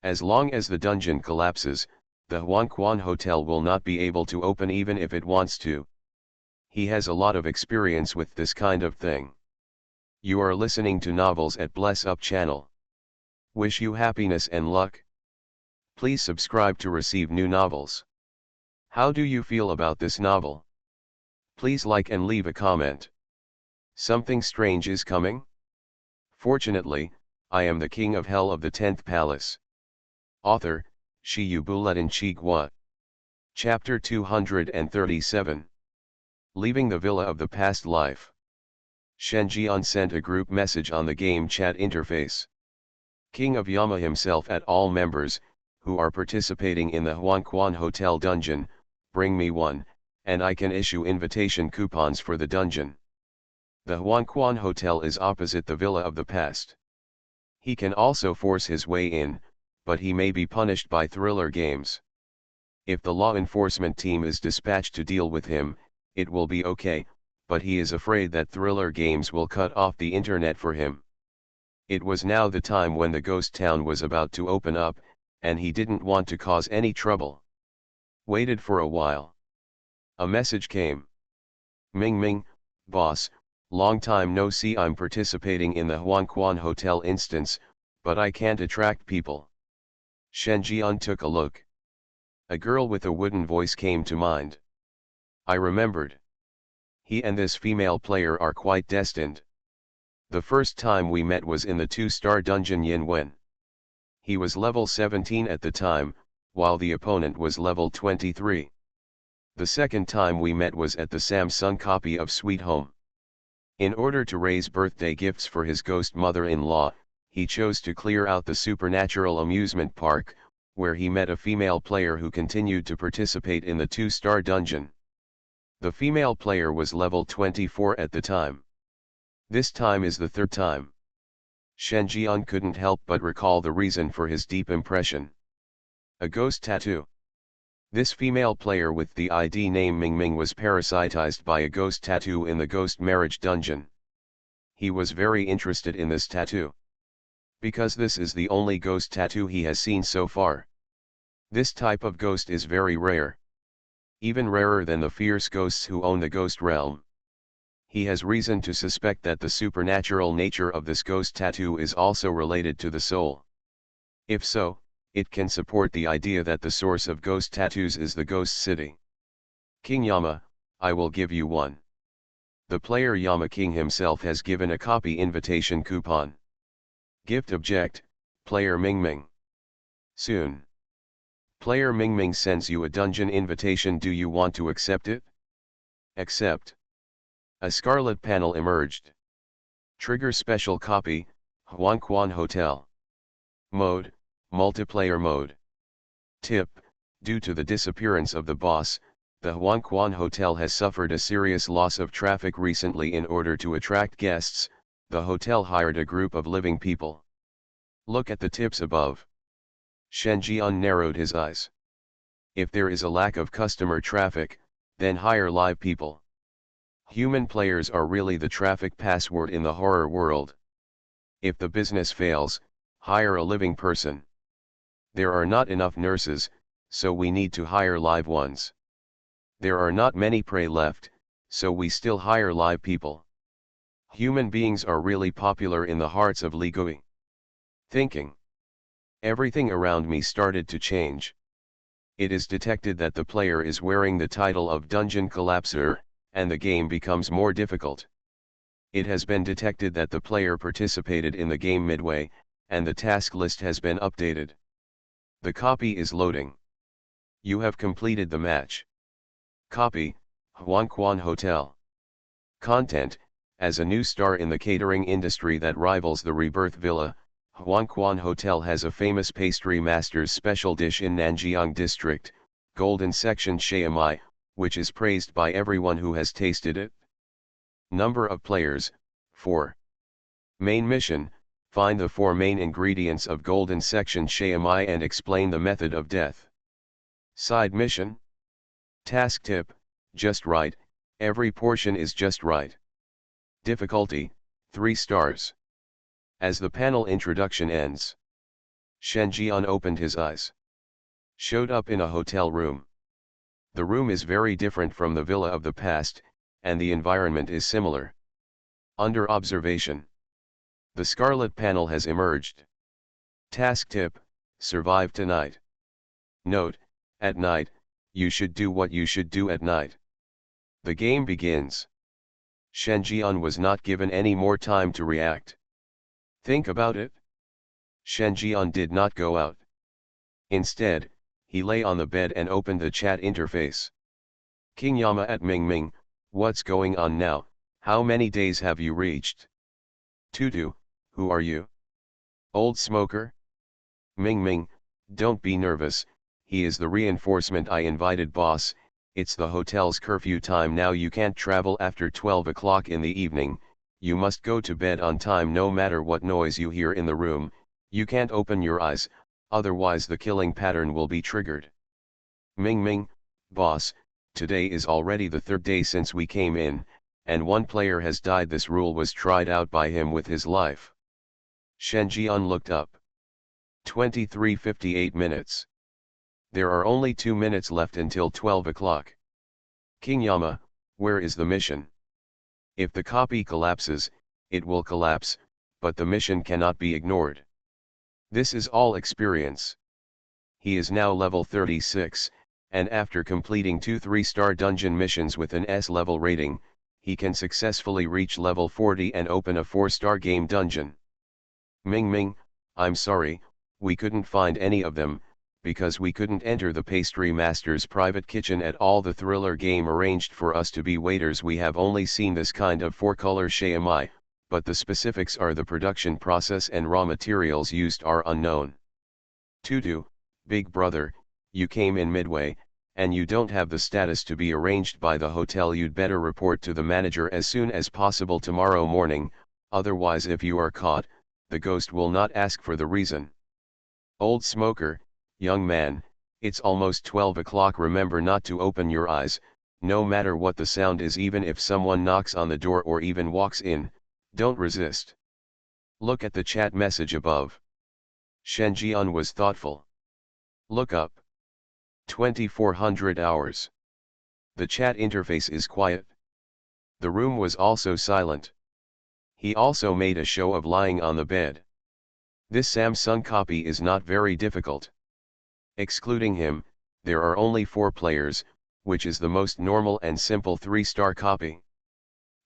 As long as the dungeon collapses, the Huanquan Hotel will not be able to open even if it wants to. He has a lot of experience with this kind of thing. You are listening to Novels at Bless Up channel. Wish you happiness and luck. Please subscribe to receive new novels. How do you feel about this novel? Please like and leave a comment. Something strange is coming? Fortunately, I am the king of hell of the 10th palace. Author, Shiyu Buletin Chigua. Chapter 237. Leaving the Villa of the Past Life. Shen Jian sent a group message on the game chat interface. King of Yama himself at all members, who are participating in the Huanquan Hotel dungeon, bring me one, and I can issue invitation coupons for the dungeon. The Huanquan Hotel is opposite the Villa of the Past. He can also force his way in, but he may be punished by Thriller Games. If the law enforcement team is dispatched to deal with him, it will be okay, but he is afraid that Thriller Games will cut off the internet for him. It was now the time when the ghost town was about to open up, and he didn't want to cause any trouble. Waited for a while. A message came. Ming Ming, boss, long time no see. I'm participating in the Huanquan Hotel instance, but I can't attract people. Shen Jian took a look. A girl with a wooden voice came to mind. I remembered. He and this female player are quite destined. The first time we met was in the 2-star dungeon Yin Wen. He was level 17 at the time, while the opponent was level 23. The second time we met was at the Samsung copy of Sweet Home. In order to raise birthday gifts for his ghost mother-in-law, he chose to clear out the supernatural amusement park, where he met a female player who continued to participate in the 2-star dungeon. The female player was level 24 at the time. This time is the third time. Shen Jian couldn't help but recall the reason for his deep impression. A ghost tattoo. This female player with the ID name Ming Ming was parasitized by a ghost tattoo in the ghost marriage dungeon. He was very interested in this tattoo. Because this is the only ghost tattoo he has seen so far. This type of ghost is very rare. Even rarer than the fierce ghosts who own the ghost realm. He has reason to suspect that the supernatural nature of this ghost tattoo is also related to the soul. If so, it can support the idea that the source of ghost tattoos is the ghost city. King Yama, I will give you one. The player Yama King himself has given a copy invitation coupon. Gift object, player Ming Ming. Soon. Player Ming Ming sends you a dungeon invitation. Do you want to accept it? Accept. A scarlet panel emerged. Trigger special copy, Huan Quan Hotel. Mode, multiplayer mode. Tip, due to the disappearance of the boss, the Huan Quan Hotel has suffered a serious loss of traffic recently. In order to attract guests, the hotel hired a group of living people. Look at the tips above. Shen Jian narrowed his eyes. If there is a lack of customer traffic, then hire live people. Human players are really the traffic password in the horror world. If the business fails, hire a living person. There are not enough nurses, so we need to hire live ones. There are not many prey left, so we still hire live people. Human beings are really popular in the hearts of Li Gui. Thinking. Everything around me started to change. It is detected that the player is wearing the title of Dungeon Collapser, and the game becomes more difficult. It has been detected that the player participated in the game midway, and the task list has been updated. The copy is loading. You have completed the match. Copy, Huan Quan Hotel. Content, as a new star in the catering industry that rivals the Rebirth Villa, Huan Quan Hotel has a famous pastry master's special dish in Nanjiang District, Golden Section Shea Mai, which is praised by everyone who has tasted it. Number of players, 4. Main mission, find the 4 main ingredients of Golden Section Shea Mai and explain the method of death. Side mission. Task tip, just right, every portion is just right. Difficulty, 3 stars. As the panel introduction ends, Shen Jian opened his eyes. Showed up in a hotel room. The room is very different from the villa of the past, and the environment is similar. Under observation. The scarlet panel has emerged. Task tip, survive tonight. Note, at night, you should do what you should do at night. The game begins. Shen Jian was not given any more time to react. Think about it. Shen Jian did not go out. Instead, he lay on the bed and opened the chat interface. King Yama at Ming Ming, what's going on now? How many days have you reached? Tutu, who are you? Old smoker? Ming Ming, don't be nervous, he is the reinforcement I invited boss. It's the hotel's curfew time now. You can't travel after 12 o'clock in the evening, you must go to bed on time no matter what noise you hear in the room, you can't open your eyes, otherwise the killing pattern will be triggered. Ming Ming, boss, today is already the 3rd day since we came in, and 1 player has died. This rule was tried out by him with his life. Shen Jian looked up. 23:58 minutes. There are only 2 minutes left until 12 o'clock. King Yama, where is the mission? If the copy collapses, it will collapse, but the mission cannot be ignored. This is all experience. He is now level 36, and after completing 2 3-star dungeon missions with an S-level rating, he can successfully reach level 40 and open a 4-star game dungeon. Ming Ming, I'm sorry, we couldn't find any of them, because we couldn't enter the pastry master's private kitchen at all. The thriller game arranged for us to be waiters. We have only seen this kind of 4-color Shea Mai, but the specifics are the production process and raw materials used are unknown. Tutu, big brother, you came in midway, and you don't have the status to be arranged by the hotel. You'd better report to the manager as soon as possible tomorrow morning, otherwise if you are caught, the ghost will not ask for the reason. Old smoker, young man, it's almost 12 o'clock. Remember not to open your eyes, no matter what the sound is. Even if someone knocks on the door or even walks in, don't resist. Look at the chat message above. Shen Jian was thoughtful. Look up. 2400 hours. The chat interface is quiet. The room was also silent. He also made a show of lying on the bed. This Samsung copy is not very difficult. Excluding him, there are only 4 players, which is the most normal and simple 3-star copy.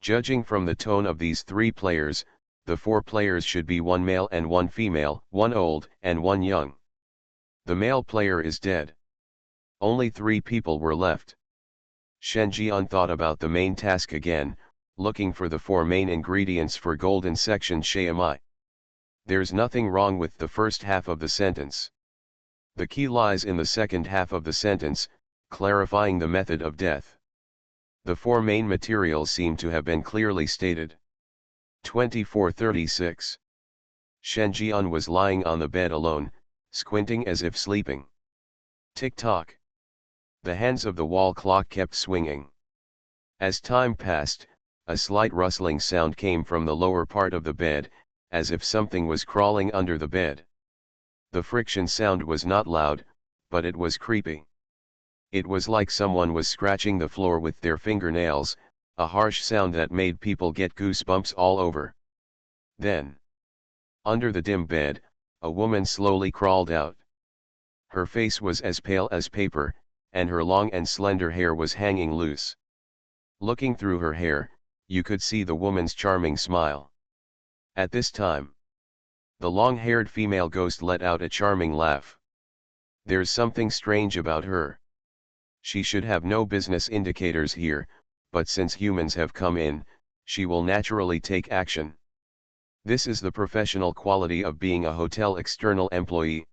Judging from the tone of these 3 players, The 4 players should be 1 male and 1 female, 1 old and 1 young. The male player is dead. Only 3 people were left. Shen Jian thought about the main task again, looking for the 4 main ingredients for golden section Shamai. There's nothing wrong with the first half of the sentence. The key lies in the second half of the sentence, clarifying the method of death. The 4 main materials seem to have been clearly stated. 2436. Shen Jian was lying on the bed alone, squinting as if sleeping. Tick-tock. The hands of the wall clock kept swinging. As time passed, a slight rustling sound came from the lower part of the bed, as if something was crawling under the bed. The friction sound was not loud, but it was creepy. It was like someone was scratching the floor with their fingernails, a harsh sound that made people get goosebumps all over. Then, under the dim bed, a woman slowly crawled out. Her face was as pale as paper, and her long and slender hair was hanging loose. Looking through her hair, you could see the woman's charming smile. At this time, the long-haired female ghost let out a charming laugh. There's something strange about her. She should have no business indicators here, but since humans have come in, she will naturally take action. This is the professional quality of being a hotel external employee.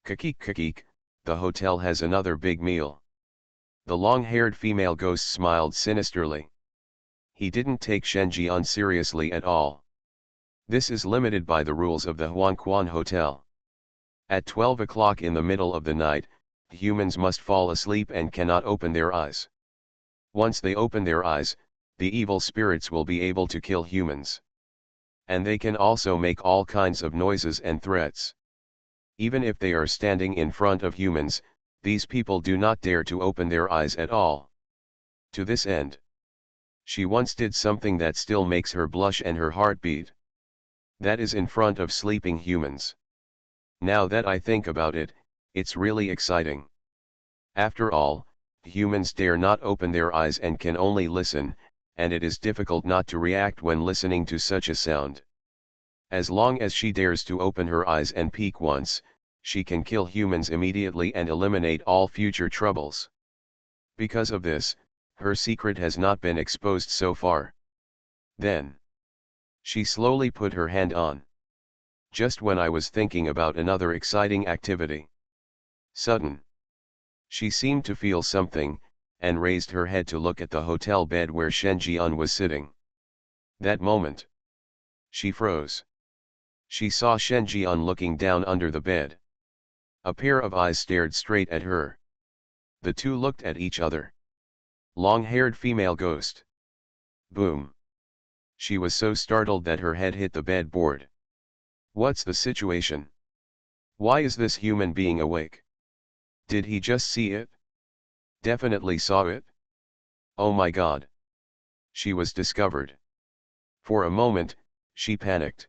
Kakik, the hotel has another big meal. The long-haired female ghost smiled sinisterly. He didn't take Shen Jian seriously at all. This is limited by the rules of the Huangquan Hotel. At 12 o'clock in the middle of the night, humans must fall asleep and cannot open their eyes. Once they open their eyes, the evil spirits will be able to kill humans. And they can also make all kinds of noises and threats. Even if they are standing in front of humans, these people do not dare to open their eyes at all. To this end, she once did something that still makes her blush and her heart beat. That is in front of sleeping humans. Now that I think about it, it's really exciting. After all, humans dare not open their eyes and can only listen, and it is difficult not to react when listening to such a sound. As long as she dares to open her eyes and peek once, she can kill humans immediately and eliminate all future troubles. Because of this, her secret has not been exposed so far. Then, she slowly put her hand on. Just when I was thinking about another exciting activity. Sudden. She seemed to feel something, and raised her head to look at the hotel bed where Shen Jian was sitting. That moment, she froze. She saw Shen Jian looking down under the bed. A pair of eyes stared straight at her. The two looked at each other. Long-haired female ghost. Boom. She was so startled that her head hit the bed board. What's the situation? Why is this human being awake? Did he just see it? Definitely saw it? Oh my God. She was discovered. For a moment, she panicked.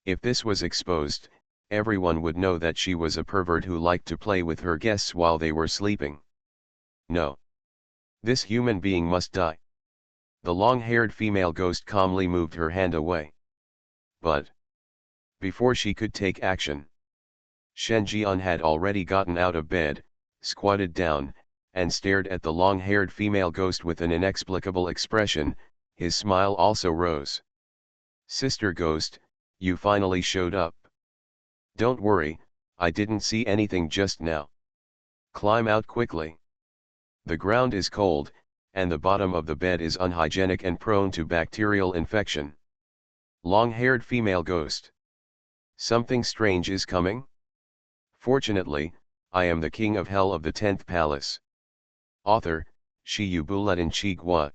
If this was exposed, everyone would know that she was a pervert who liked to play with her guests while they were sleeping. No. This human being must die. The long-haired female ghost calmly moved her hand away. But, before she could take action, Shen Jian had already gotten out of bed, squatted down, and stared at the long-haired female ghost with an inexplicable expression. His smile also rose. Sister Ghost, you finally showed up. Don't worry, I didn't see anything just now. Climb out quickly. The ground is cold, and the bottom of the bed is unhygienic and prone to bacterial infection. Long-haired female ghost. Something strange is coming? Fortunately, I am the king of hell of the 10th palace. Author, Shi Yubuletin Chigua.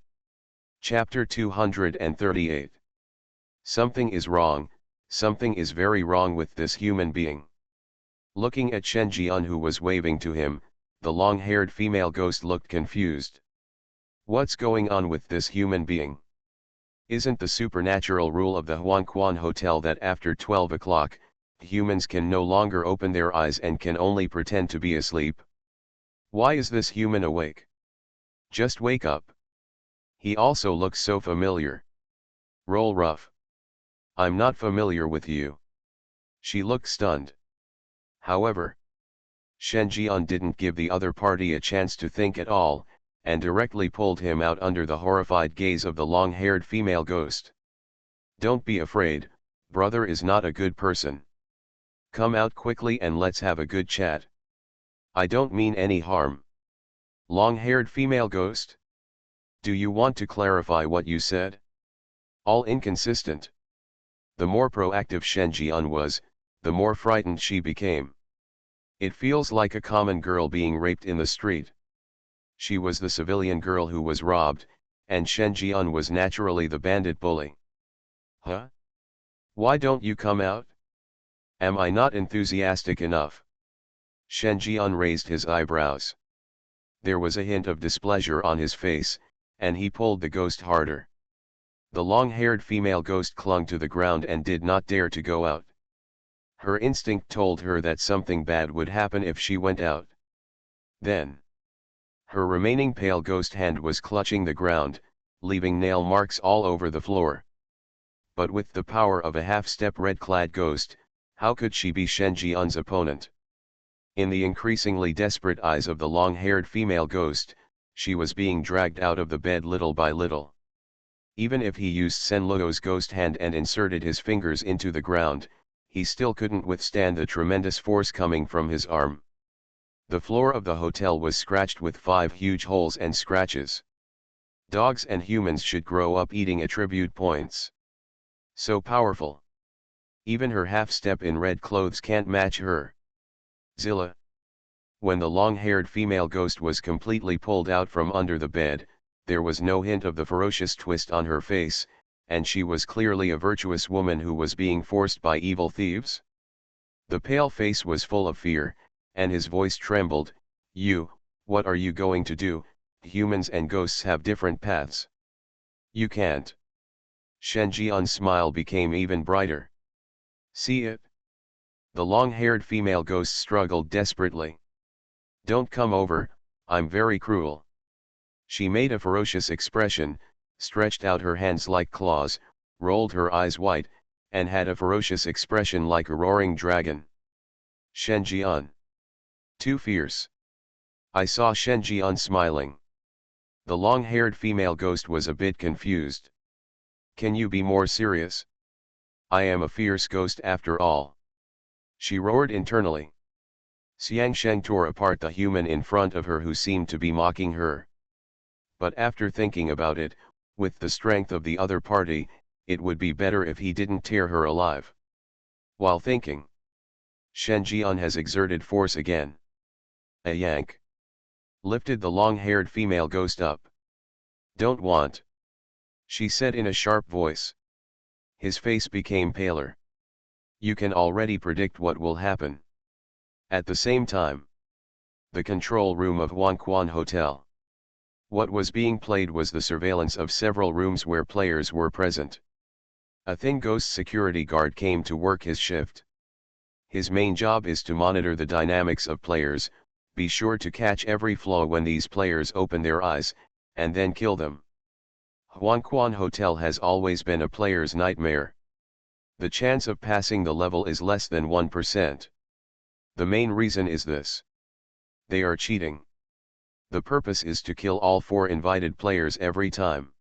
Chapter 238. Something is wrong, something is very wrong with this human being. Looking at Shen Jian who was waving to him, the long-haired female ghost looked confused. What's going on with this human being? Isn't the supernatural rule of the Huangquan Hotel that after 12 o'clock, humans can no longer open their eyes and can only pretend to be asleep? Why is this human awake? Just wake up. He also looks so familiar. Roll rough. I'm not familiar with you. She looked stunned. However, Shen Jian didn't give the other party a chance to think at all, and directly pulled him out under the horrified gaze of the long-haired female ghost. Don't be afraid, brother is not a good person. Come out quickly and let's have a good chat. I don't mean any harm. Long-haired female ghost? Do you want to clarify what you said? All inconsistent. The more proactive Shen Jian was, the more frightened she became. It feels like a common girl being raped in the street. She was the civilian girl who was robbed, and Shen Jian was naturally the bandit bully. Huh? Why don't you come out? Am I not enthusiastic enough? Shen Jian raised his eyebrows. There was a hint of displeasure on his face, and he pulled the ghost harder. The long-haired female ghost clung to the ground and did not dare to go out. Her instinct told her that something bad would happen if she went out. Then, her remaining pale ghost hand was clutching the ground, leaving nail marks all over the floor. But with the power of a half-step red-clad ghost, how could she be Shen Jian's opponent? In the increasingly desperate eyes of the long-haired female ghost, she was being dragged out of the bed little by little. Even if he used Sen Luo's ghost hand and inserted his fingers into the ground, he still couldn't withstand the tremendous force coming from his arm. The floor of the hotel was scratched with 5 huge holes and scratches. Dogs and humans should grow up eating attribute points. So powerful. Even her half-step in red clothes can't match her. Zilla. When the long-haired female ghost was completely pulled out from under the bed, there was no hint of the ferocious twist on her face, and she was clearly a virtuous woman who was being forced by evil thieves. The pale face was full of fear, and his voice trembled. What are you going to do? Humans and ghosts have different paths. You can't. Shen Jian's smile became even brighter. See it? The long-haired female ghost struggled desperately. Don't come over, I'm very cruel. She made a ferocious expression, stretched out her hands like claws, rolled her eyes white, and had a ferocious expression like a roaring dragon. Shen Jian. Too fierce. I saw Shen Jian smiling. The long-haired female ghost was a bit confused. Can you be more serious? I am a fierce ghost after all. She roared internally. Xiang Sheng tore apart the human in front of her who seemed to be mocking her. But after thinking about it, with the strength of the other party, it would be better if he didn't tear her alive. While thinking, Shen Jian has exerted force again. A yank. Lifted the long-haired female ghost up. Don't want. She said in a sharp voice. His face became paler. You can already predict what will happen. At the same time, the control room of Huangquan Hotel. What was being played was the surveillance of several rooms where players were present. A thin ghost security guard came to work his shift. His main job is to monitor the dynamics of players, be sure to catch every flaw when these players open their eyes, and then kill them. Huangquan Hotel has always been a player's nightmare. The chance of passing the level is less than 1%. The main reason is this. They are cheating. The purpose is to kill all 4 invited players every time.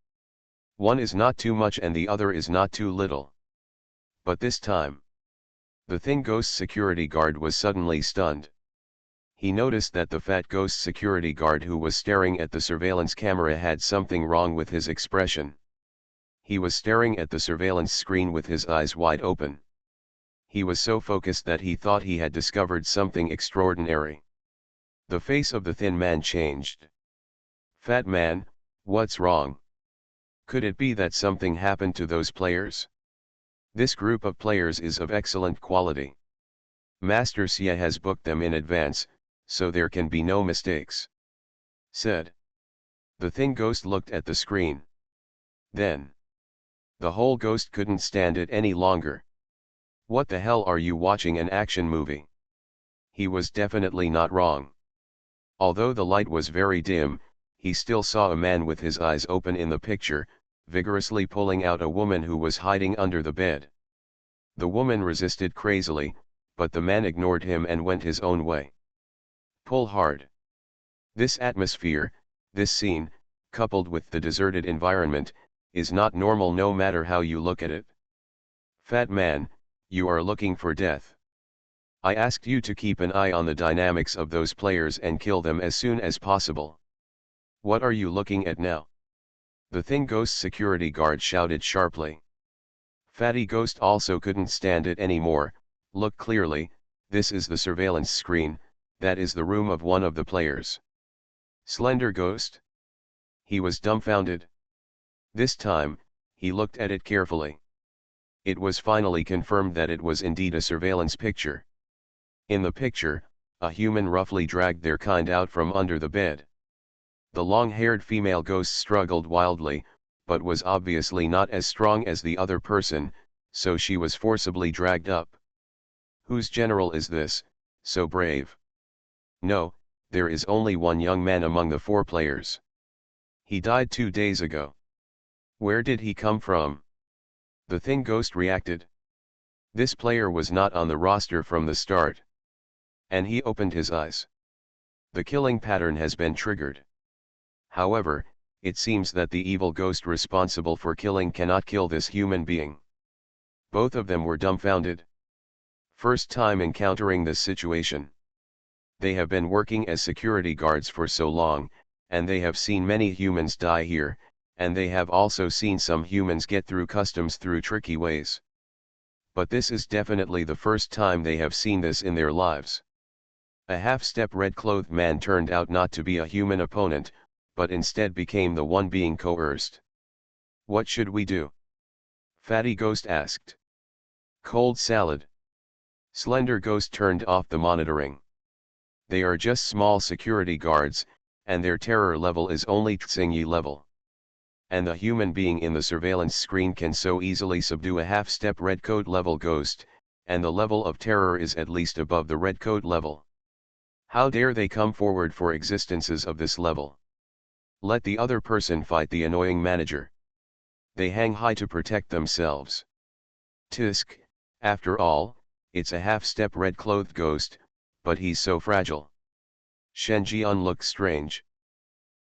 One is not too much and the other is not too little. But this time, the thin ghost security guard was suddenly stunned. He noticed that the fat ghost security guard who was staring at the surveillance camera had something wrong with his expression. He was staring at the surveillance screen with his eyes wide open. He was so focused that he thought he had discovered something extraordinary. The face of the thin man changed. Fat man, what's wrong? Could it be that something happened to those players? This group of players is of excellent quality. Master Xie has booked them in advance, so there can be no mistakes. Said. The thin ghost looked at the screen. Then. The whole ghost couldn't stand it any longer. What the hell are you watching, an action movie? He was definitely not wrong. Although the light was very dim, he still saw a man with his eyes open in the picture, vigorously pulling out a woman who was hiding under the bed. The woman resisted crazily, but the man ignored him and went his own way. Pull hard. This atmosphere, this scene, coupled with the deserted environment, is not normal no matter how you look at it. Fat man, you are looking for death. I asked you to keep an eye on the dynamics of those players and kill them as soon as possible. What are you looking at now? The Thing Ghost's security guard shouted sharply. Fatty Ghost also couldn't stand it anymore. Look clearly, this is the surveillance screen, that is the room of one of the players. Slender Ghost? He was dumbfounded. This time, he looked at it carefully. It was finally confirmed that it was indeed a surveillance picture. In the picture, a human roughly dragged their kind out from under the bed. The long-haired female ghost struggled wildly, but was obviously not as strong as the other person, so she was forcibly dragged up. Whose general is this, so brave? No, there is only one young man among the 4 players. He died 2 days ago. Where did he come from? The Thing Ghost reacted. This player was not on the roster from the start. And he opened his eyes. The killing pattern has been triggered. However, it seems that the evil ghost responsible for killing cannot kill this human being. Both of them were dumbfounded. First time encountering this situation. They have been working as security guards for so long, and they have seen many humans die here, and they have also seen some humans get through customs through tricky ways. But this is definitely the first time they have seen this in their lives. A half-step red-clothed man turned out not to be a human opponent, but instead became the one being coerced. What should we do? Fatty Ghost asked. Cold salad. Slender Ghost turned off the monitoring. They are just small security guards, and their terror level is only Tsingy level. And the human being in the surveillance screen can so easily subdue a half-step redcoat level ghost, and the level of terror is at least above the redcoat level. How dare they come forward for existences of this level? Let the other person fight the annoying manager. They hang high to protect themselves. Tisk, after all, it's a half-step red-clothed ghost, but he's so fragile. Shen Jian looked strange.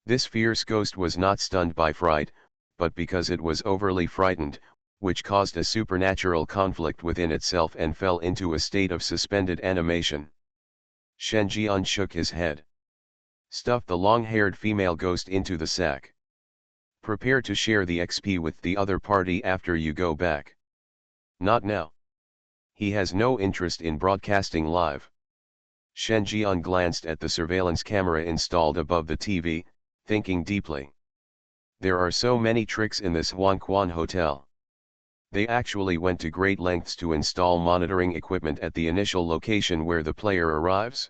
This fierce ghost was not stunned by fright, but because it was overly frightened, which caused a supernatural conflict within itself and fell into a state of suspended animation. Shen Jian shook his head. Stuff the long-haired female ghost into the sack. Prepare to share the XP with the other party after you go back. Not now. He has no interest in broadcasting live. Shen Jian glanced at the surveillance camera installed above the TV, thinking deeply. There are so many tricks in this Huangquan hotel. They actually went to great lengths to install monitoring equipment at the initial location where the player arrives.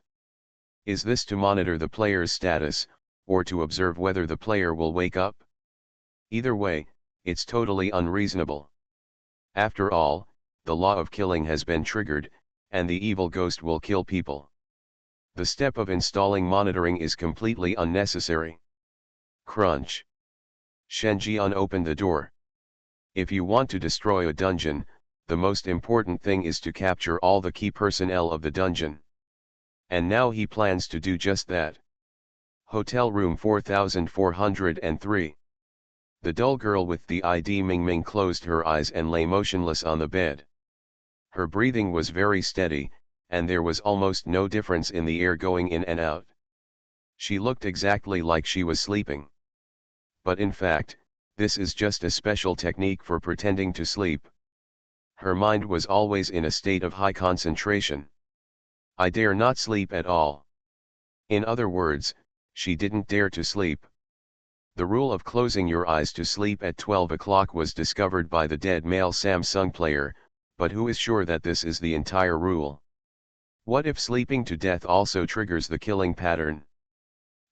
Is this to monitor the player's status, or to observe whether the player will wake up? Either way, it's totally unreasonable. After all, the law of killing has been triggered, and the evil ghost will kill people. The step of installing monitoring is completely unnecessary. Crunch. Shen Jian opened the door. If you want to destroy a dungeon, the most important thing is to capture all the key personnel of the dungeon. And now he plans to do just that. Hotel room 4403. The dull girl with the ID Ming Ming closed her eyes and lay motionless on the bed. Her breathing was very steady, and there was almost no difference in the air going in and out. She looked exactly like she was sleeping. But in fact, this is just a special technique for pretending to sleep. Her mind was always in a state of high concentration. I dare not sleep at all. In other words, she didn't dare to sleep. The rule of closing your eyes to sleep at 12 o'clock was discovered by the dead male Samsung player, but who is sure that this is the entire rule? What if sleeping to death also triggers the killing pattern?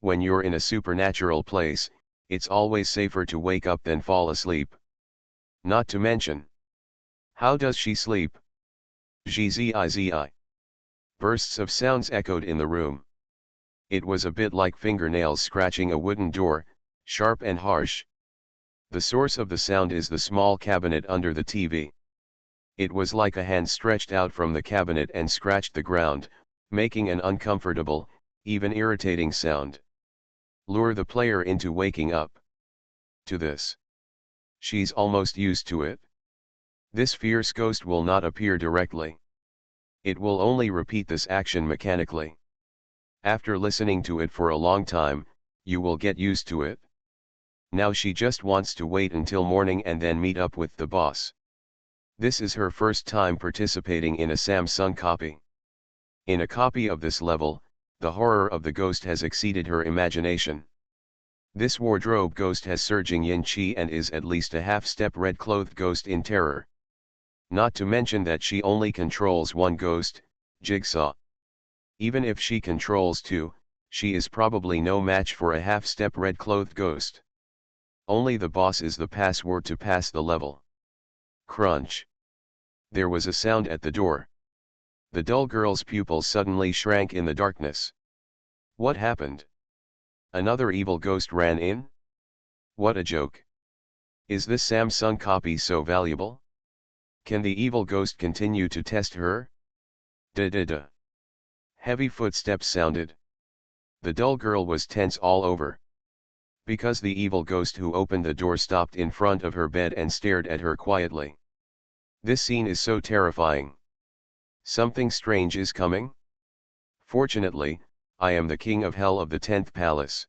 When you're in a supernatural place, it's always safer to wake up than fall asleep. Not to mention. How does she sleep? Gzizi. Bursts of sounds echoed in the room. It was a bit like fingernails scratching a wooden door, sharp and harsh. The source of the sound is the small cabinet under the TV. It was like a hand stretched out from the cabinet and scratched the ground, making an uncomfortable, even irritating sound. Lure the player into waking up to this. She's almost used to it. This fierce ghost will not appear directly. It will only repeat this action mechanically. After listening to it for a long time, you will get used to it. Now she just wants to wait until morning and then meet up with the boss. This is her first time participating in a Samsung copy. In a copy of this level, the horror of the ghost has exceeded her imagination. This wardrobe ghost has surging yin chi and is at least a half-step red-clothed ghost in terror. Not to mention that she only controls one ghost, Jigsaw. Even if she controls two, she is probably no match for a half-step red-clothed ghost. Only the boss is the password to pass the level. Crunch. There was a sound at the door. The dull girl's pupils suddenly shrank in the darkness. What happened? Another evil ghost ran in? What a joke. Is this Samsung copy so valuable? Can the evil ghost continue to test her? Da-da-da. Heavy footsteps sounded. The dull girl was tense all over. Because the evil ghost who opened the door stopped in front of her bed and stared at her quietly. This scene is so terrifying. Something strange is coming? Fortunately, I am the king of hell of the 10th palace.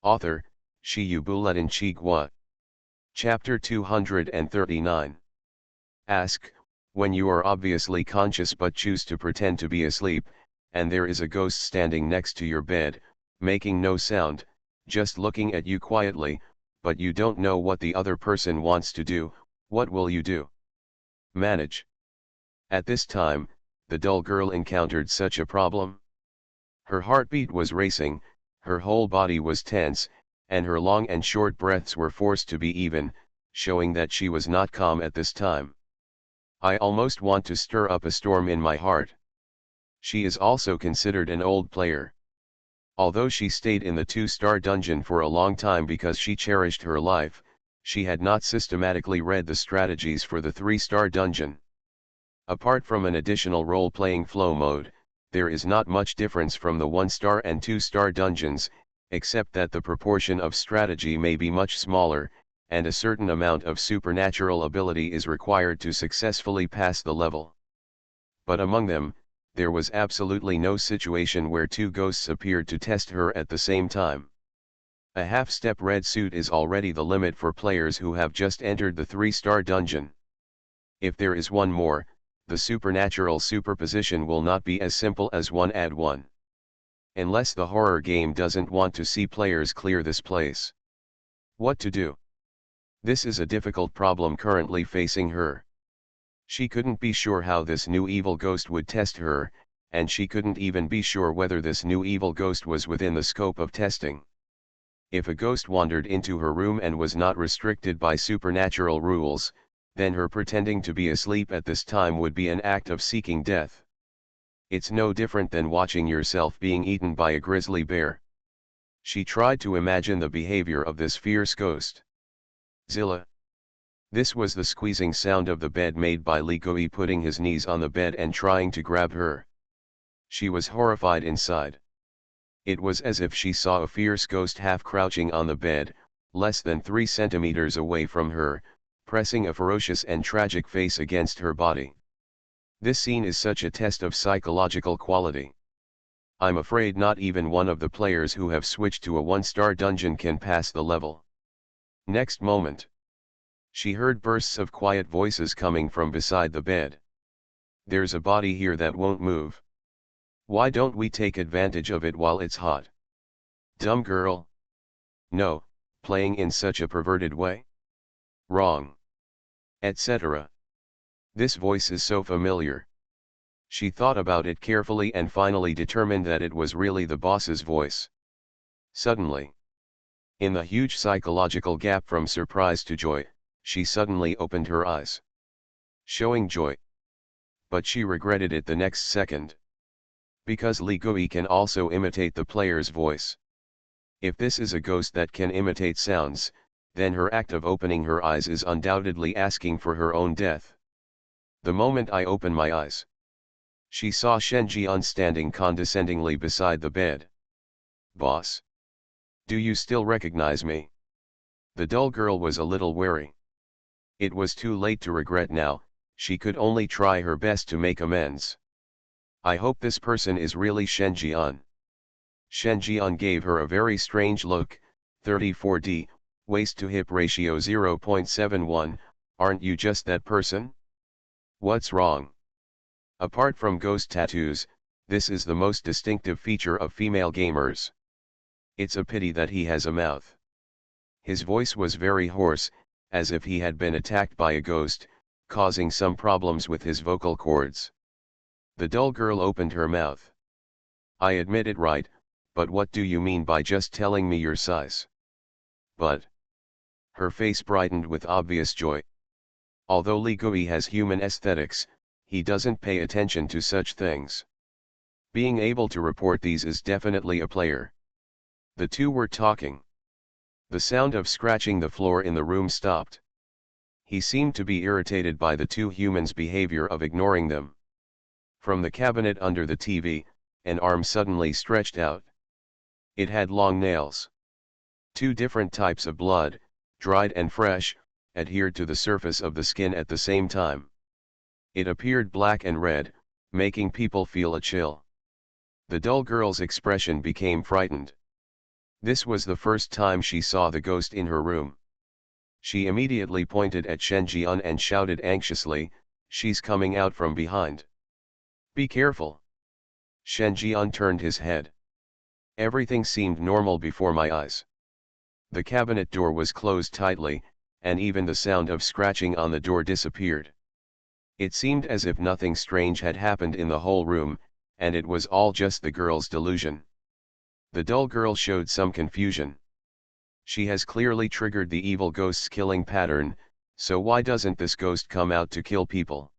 Author, Shiyubuletin Chigwa. Chapter 239. Ask, when you are obviously conscious but choose to pretend to be asleep, and there is a ghost standing next to your bed, making no sound, just looking at you quietly, but you don't know what the other person wants to do, what will you do? Manage. At this time, the dull girl encountered such a problem. Her heartbeat was racing, her whole body was tense, and her long and short breaths were forced to be even, showing that she was not calm at this time. I almost want to stir up a storm in my heart. She is also considered an old player. Although she stayed in the 2-star dungeon for a long time because she cherished her life, she had not systematically read the strategies for the 3-star dungeon. Apart from an additional role-playing flow mode, there is not much difference from the 1-star and 2-star dungeons, except that the proportion of strategy may be much smaller, and a certain amount of supernatural ability is required to successfully pass the level. But among them, there was absolutely no situation where two ghosts appeared to test her at the same time. A half-step red suit is already the limit for players who have just entered the 3-star dungeon. If there is one more, the supernatural superposition will not be as simple as 1-1. Unless the horror game doesn't want to see players clear this place. What to do? This is a difficult problem currently facing her. She couldn't be sure how this new evil ghost would test her, and she couldn't even be sure whether this new evil ghost was within the scope of testing. If a ghost wandered into her room and was not restricted by supernatural rules, then her pretending to be asleep at this time would be an act of seeking death. It's no different than watching yourself being eaten by a grizzly bear. She tried to imagine the behavior of this fierce ghost. Zilla. This was the squeezing sound of the bed made by Ligoi putting his knees on the bed and trying to grab her. She was horrified inside. It was as if she saw a fierce ghost half crouching on the bed, less than 3 centimeters away from her, pressing a ferocious and tragic face against her body. This scene is such a test of psychological quality. I'm afraid not even one of the players who have switched to a 1-star dungeon can pass the level. Next moment, she heard bursts of quiet voices coming from beside the bed. There's a body here that won't move. Why don't we take advantage of it while it's hot? Dumb girl. No, playing in such a perverted way? Wrong. Etc. This voice is so familiar. She thought about it carefully and finally determined that it was really the boss's voice. Suddenly, in the huge psychological gap from surprise to joy, she suddenly opened her eyes, showing joy. But she regretted it the next second. Because Ligoi can also imitate the player's voice. If this is a ghost that can imitate sounds, then her act of opening her eyes is undoubtedly asking for her own death. The moment I opened my eyes, she saw Shen Jian standing condescendingly beside the bed. "Boss? Do you still recognize me?" The dull girl was a little wary. It was too late to regret now, she could only try her best to make amends. "I hope this person is really Shen Jian." Shen Jian gave her a very strange look. 34D, waist to hip ratio 0.71, aren't you just that person? What's wrong? Apart from ghost tattoos, this is the most distinctive feature of female gamers. It's a pity that he has a mouth. His voice was very hoarse, as if he had been attacked by a ghost, causing some problems with his vocal cords. The dull girl opened her mouth. "I admit it, right, but what do you mean by just telling me your size?" "But..." Her face brightened with obvious joy. Although Li Gui has human aesthetics, he doesn't pay attention to such things. Being able to report these is definitely a player. The two were talking. The sound of scratching the floor in the room stopped. He seemed to be irritated by the two humans' behavior of ignoring them. From the cabinet under the TV, an arm suddenly stretched out. It had long nails. Two different types of blood, dried and fresh, adhered to the surface of the skin at the same time. It appeared black and red, making people feel a chill. The dull girl's expression became frightened. This was the first time she saw the ghost in her room. She immediately pointed at Shen Jian and shouted anxiously, "She's coming out from behind. Be careful." Shen Jian turned his head. Everything seemed normal before my eyes. The cabinet door was closed tightly, and even the sound of scratching on the door disappeared. It seemed as if nothing strange had happened in the whole room, and it was all just the girl's delusion. The dull girl showed some confusion. She has clearly triggered the evil ghost's killing pattern, so why doesn't this ghost come out to kill people?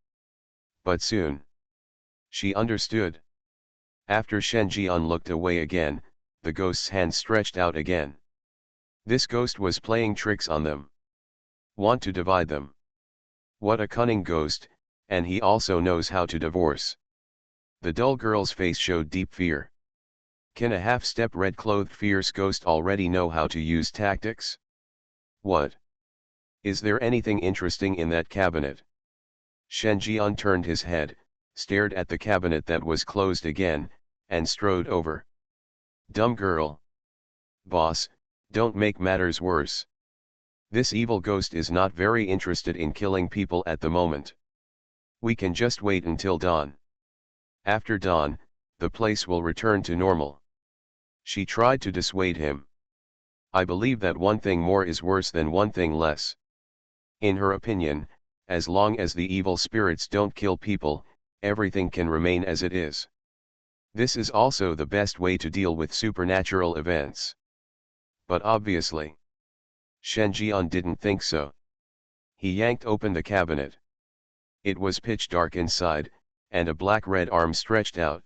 But soon she understood. After Shen Jian looked away again, the ghost's hand stretched out again. This ghost was playing tricks on them. Want to divide them. What a cunning ghost, and he also knows how to divorce. The dull girl's face showed deep fear. Can a half-step red-clothed fierce ghost already know how to use tactics? What? Is there anything interesting in that cabinet? Shen Jian turned his head, stared at the cabinet that was closed again, and strode over. Dumb girl. Boss, don't make matters worse. This evil ghost is not very interested in killing people at the moment. We can just wait until dawn. After dawn, the place will return to normal. She tried to dissuade him. I believe that one thing more is worse than one thing less. In her opinion, as long as the evil spirits don't kill people, everything can remain as it is. This is also the best way to deal with supernatural events. But obviously, Shen Jian didn't think so. He yanked open the cabinet. It was pitch dark inside, and a black-red arm stretched out.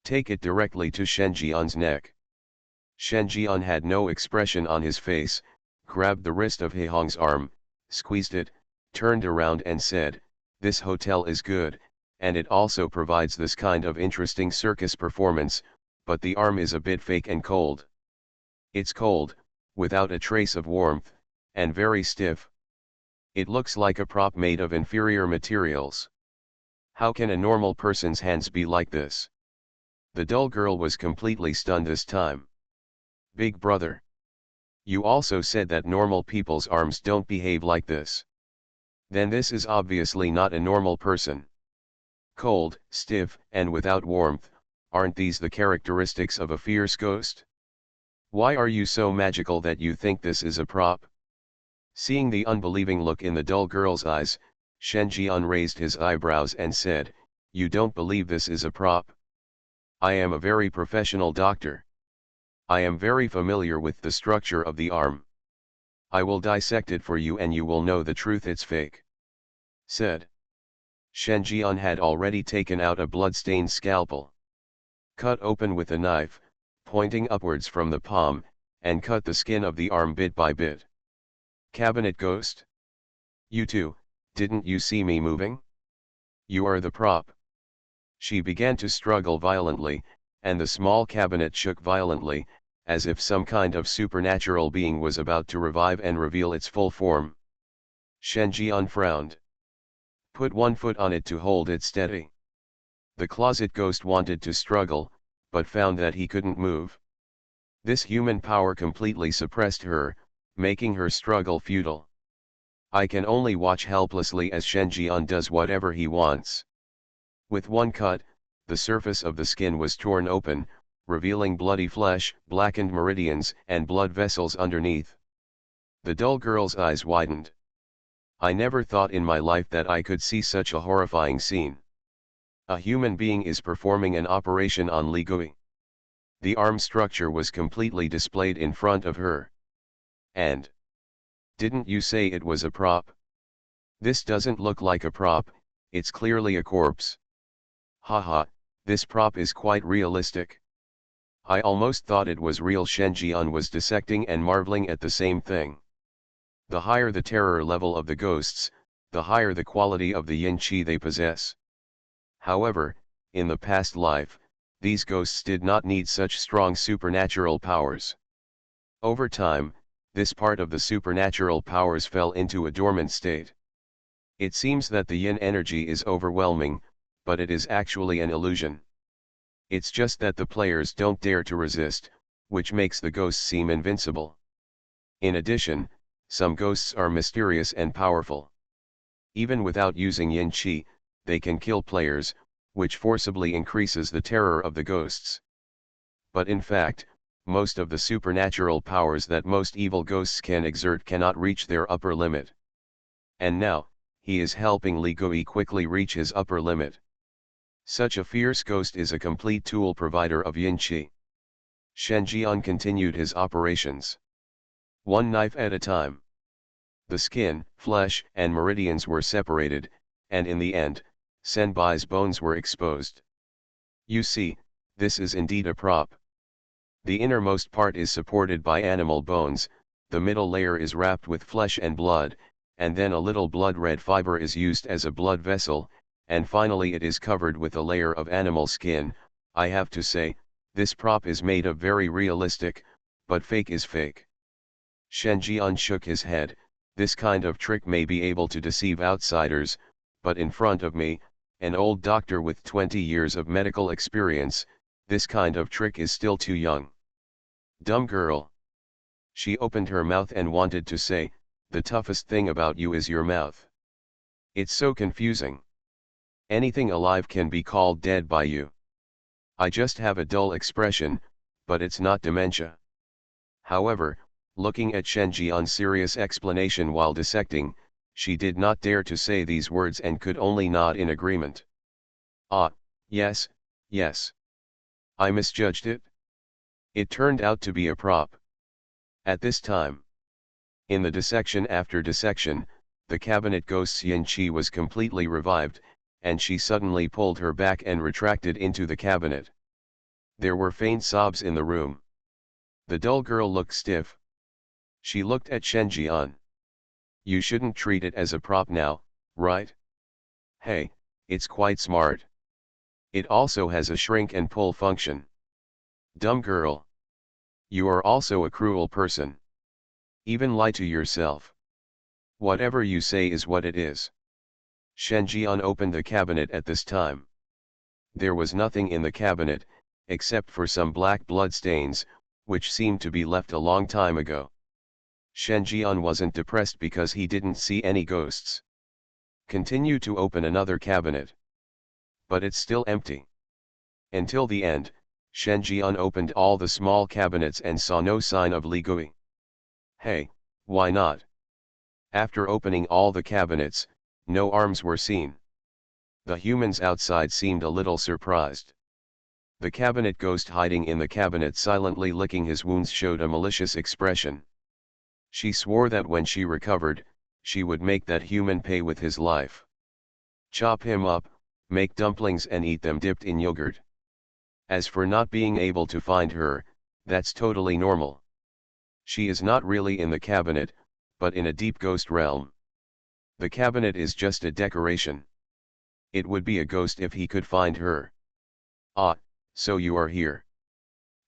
Take it directly to Shen Jian's neck. Shen Jian had no expression on his face, grabbed the wrist of He Hong's arm, squeezed it, turned around and said, "This hotel is good, and it also provides this kind of interesting circus performance, but the arm is a bit fake and cold. It's cold, without a trace of warmth, and very stiff. It looks like a prop made of inferior materials. How can a normal person's hands be like this?" The dull girl was completely stunned this time. Big brother. You also said that normal people's arms don't behave like this. Then this is obviously not a normal person. Cold, stiff, and without warmth, aren't these the characteristics of a fierce ghost? Why are you so magical that you think this is a prop? Seeing the unbelieving look in the dull girl's eyes, Shen Jian raised his eyebrows and said, "You don't believe this is a prop? I am a very professional doctor. I am very familiar with the structure of the arm. I will dissect it for you and you will know the truth it's fake," said. Shen Jian had already taken out a blood-stained scalpel. Cut open with a knife, pointing upwards from the palm, and cut the skin of the arm bit by bit. Cabinet ghost? You too, didn't you see me moving? You are the prop. She began to struggle violently, and the small cabinet shook violently, as if some kind of supernatural being was about to revive and reveal its full form. Shen Jian frowned. Put one foot on it to hold it steady. The closet ghost wanted to struggle, but found that he couldn't move. This human power completely suppressed her, making her struggle futile. I can only watch helplessly as Shen Jian does whatever he wants. With one cut, the surface of the skin was torn open, revealing bloody flesh, blackened meridians, and blood vessels underneath. The dull girl's eyes widened. I never thought in my life that I could see such a horrifying scene. A human being is performing an operation on Li Gui. The arm structure was completely displayed in front of her. And didn't you say it was a prop? This doesn't look like a prop, it's clearly a corpse. Haha, this prop is quite realistic. I almost thought it was real. Shen Jian was dissecting and marveling at the same thing. The higher the terror level of the ghosts, the higher the quality of the yin qi they possess. However, in the past life, these ghosts did not need such strong supernatural powers. Over time, this part of the supernatural powers fell into a dormant state. It seems that the yin energy is overwhelming, but it is actually an illusion. It's just that the players don't dare to resist, which makes the ghosts seem invincible. In addition, some ghosts are mysterious and powerful. Even without using yin qi, they can kill players, which forcibly increases the terror of the ghosts. But in fact, most of the supernatural powers that most evil ghosts can exert cannot reach their upper limit. And now, he is helping Li Gui quickly reach his upper limit. Such a fierce ghost is a complete tool provider of yin qi. Shen Jian continued his operations. One knife at a time. The skin, flesh, and meridians were separated, and in the end, Senbai's bones were exposed. You see, this is indeed a prop. The innermost part is supported by animal bones, the middle layer is wrapped with flesh and blood, and then a little blood-red fiber is used as a blood vessel, and finally it is covered with a layer of animal skin. I have to say, this prop is made of very realistic, but fake is fake. Shen Jian shook his head. This kind of trick may be able to deceive outsiders, but in front of me, an old doctor with 20 years of medical experience, this kind of trick is still too young. Dumb girl. She opened her mouth and wanted to say, the toughest thing about you is your mouth. It's so confusing. Anything alive can be called dead by you. I just have a dull expression, but it's not dementia. However, looking at Shen Jian's serious explanation while dissecting, she did not dare to say these words and could only nod in agreement. Ah, yes, yes. I misjudged it. It turned out to be a prop. At this time, in the dissection after dissection, the cabinet ghost's yin qi was completely revived, and she suddenly pulled her back and retracted into the cabinet. There were faint sobs in the room. The dull girl looked stiff. She looked at Shen Jian. You shouldn't treat it as a prop now, right? Hey, it's quite smart. It also has a shrink and pull function. Dumb girl. You are also a cruel person. Even lie to yourself. Whatever you say is what it is. Shen Jian opened the cabinet at this time. There was nothing in the cabinet, except for some black blood stains, which seemed to be left a long time ago. Shen Jian wasn't depressed because he didn't see any ghosts. Continue to open another cabinet. But it's still empty. Until the end, Shen Jian opened all the small cabinets and saw no sign of Li Gui. Hey, why not? After opening all the cabinets, no arms were seen. The humans outside seemed a little surprised. The cabinet ghost hiding in the cabinet silently licking his wounds showed a malicious expression. She swore that when she recovered, she would make that human pay with his life. Chop him up, make dumplings and eat them dipped in yogurt. As for not being able to find her, that's totally normal. She is not really in the cabinet, but in a deep ghost realm. The cabinet is just a decoration. It would be a ghost if he could find her. Ah, so you are here.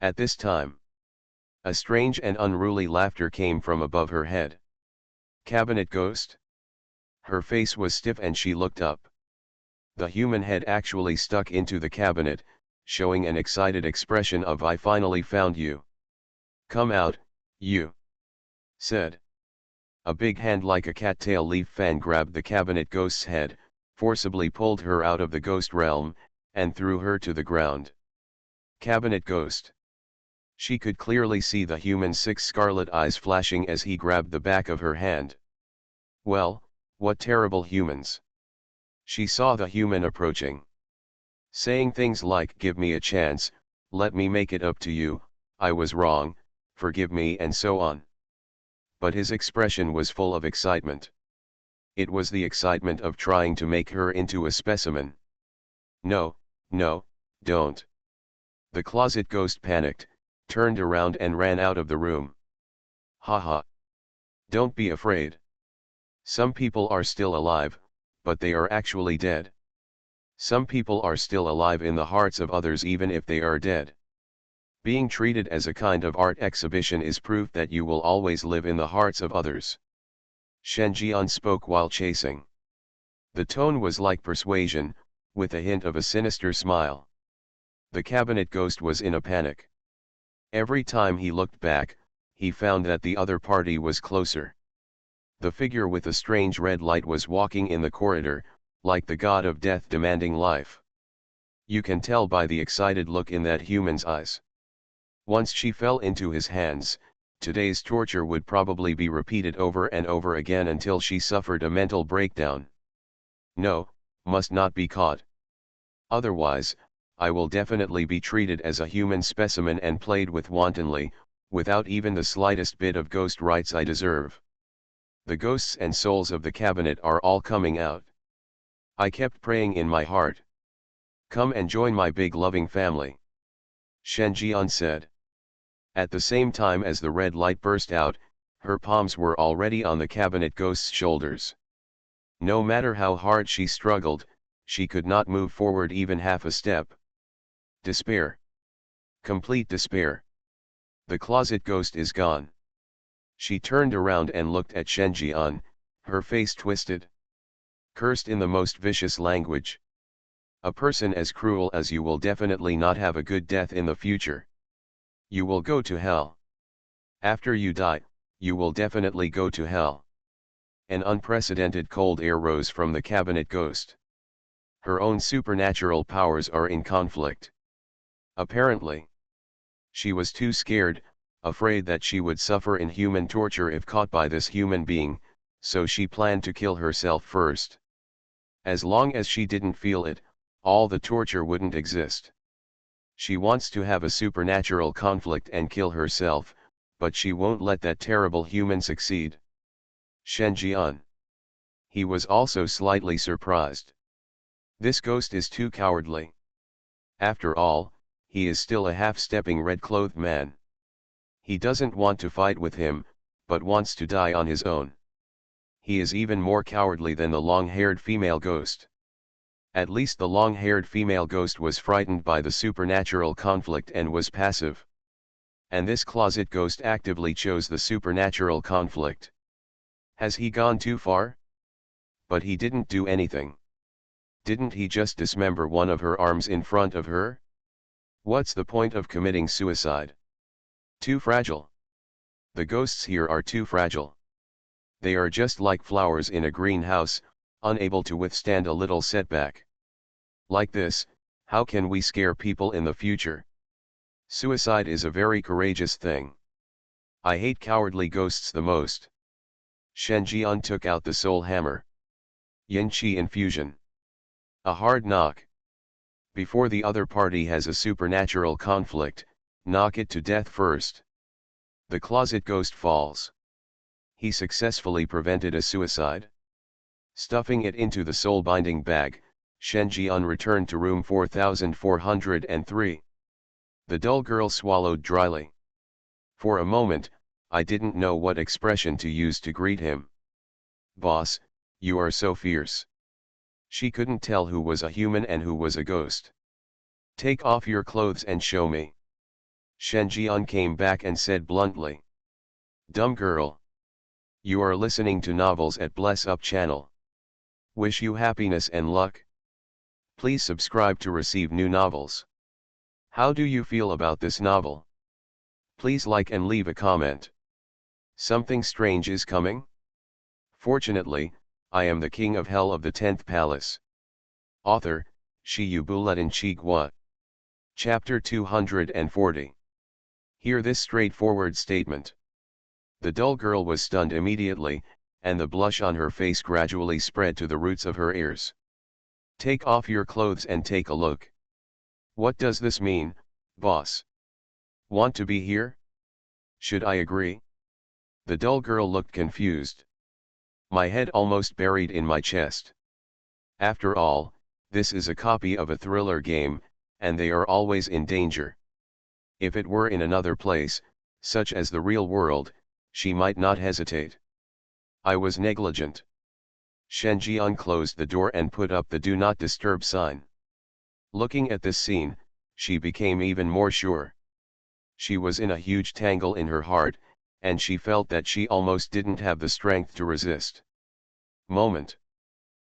At this time, a strange and unruly laughter came from above her head. Cabinet ghost? Her face was stiff and she looked up. The human head actually stuck into the cabinet, showing an excited expression of "I finally found you. Come out, you," said. A big hand like a cattail leaf fan grabbed the cabinet ghost's head, forcibly pulled her out of the ghost realm, and threw her to the ground. Cabinet ghost. She could clearly see the human's 6 scarlet eyes flashing as he grabbed the back of her hand. Well, what terrible humans. She saw the human approaching, saying things like, "Give me a chance, let me make it up to you, I was wrong, forgive me," and so on. But his expression was full of excitement. It was the excitement of trying to make her into a specimen. "No, no, don't." The closet ghost panicked, turned around and ran out of the room. "Ha ha. Don't be afraid. Some people are still alive, but they are actually dead. Some people are still alive in the hearts of others even if they are dead. Being treated as a kind of art exhibition is proof that you will always live in the hearts of others." Shen Jian spoke while chasing. The tone was like persuasion, with a hint of a sinister smile. The cabinet ghost was in a panic. Every time he looked back, he found that the other party was closer. The figure with a strange red light was walking in the corridor, like the god of death demanding life. You can tell by the excited look in that human's eyes. Once she fell into his hands, today's torture would probably be repeated over and over again until she suffered a mental breakdown. No, must not be caught. Otherwise, I will definitely be treated as a human specimen and played with wantonly, without even the slightest bit of ghost rights I deserve. The ghosts and souls of the cabinet are all coming out. I kept praying in my heart. Come and join my big loving family. Shen Jian said. At the same time as the red light burst out, her palms were already on the cabinet ghost's shoulders. No matter how hard she struggled, she could not move forward even half a step. Despair. Complete despair. The closet ghost is gone. She turned around and looked at Shen Jian, her face twisted. Cursed in the most vicious language. A person as cruel as you will definitely not have a good death in the future. You will go to hell. After you die, you will definitely go to hell. An unprecedented cold air rose from the cabinet ghost. Her own supernatural powers are in conflict. Apparently. She was too scared, afraid that she would suffer inhuman torture if caught by this human being, so she planned to kill herself first. As long as she didn't feel it, all the torture wouldn't exist. She wants to have a supernatural conflict and kill herself, but she won't let that terrible human succeed. Shen Jian. He was also slightly surprised. This ghost is too cowardly. After all, he is still a half-stepping red-clothed man. He doesn't want to fight with him, but wants to die on his own. He is even more cowardly than the long-haired female ghost. At least the long-haired female ghost was frightened by the supernatural conflict and was passive. And this closet ghost actively chose the supernatural conflict. Has he gone too far? But he didn't do anything. Didn't he just dismember one of her arms in front of her? What's the point of committing suicide? Too fragile. The ghosts here are too fragile. They are just like flowers in a greenhouse, unable to withstand a little setback. Like this, how can we scare people in the future? Suicide is a very courageous thing. I hate cowardly ghosts the most. Shen Jian took out the soul hammer. Yin Qi infusion. A hard knock. Before the other party has a supernatural conflict, knock it to death first. The closet ghost falls. He successfully prevented a suicide. Stuffing it into the soul-binding bag, Shen Jian returned to room 4403. The dull girl swallowed dryly. For a moment, I didn't know what expression to use to greet him. Boss, you are so fierce. She couldn't tell who was a human and who was a ghost. Take off your clothes and show me. Shen Jian came back and said bluntly. Dumb girl. You are listening to novels at Bless Up channel. Wish you happiness and luck. Please subscribe to receive new novels. How do you feel about this novel? Please like and leave a comment. Something strange is coming? Fortunately, I am the king of hell of the 10th palace. Author, Shi Yubuletin Chigua. Chapter 240. Hear this straightforward statement. The dull girl was stunned immediately, and the blush on her face gradually spread to the roots of her ears. Take off your clothes and take a look. What does this mean, boss? Want to be here? Should I agree? The dull girl looked confused. My head almost buried in my chest. After all, this is a copy of a thriller game, and they are always in danger. If it were in another place, such as the real world, she might not hesitate. I was negligent. Shen Jian closed the door and put up the Do Not Disturb sign. Looking at this scene, she became even more sure. She was in a huge tangle in her heart, and she felt that she almost didn't have the strength to resist. Moment.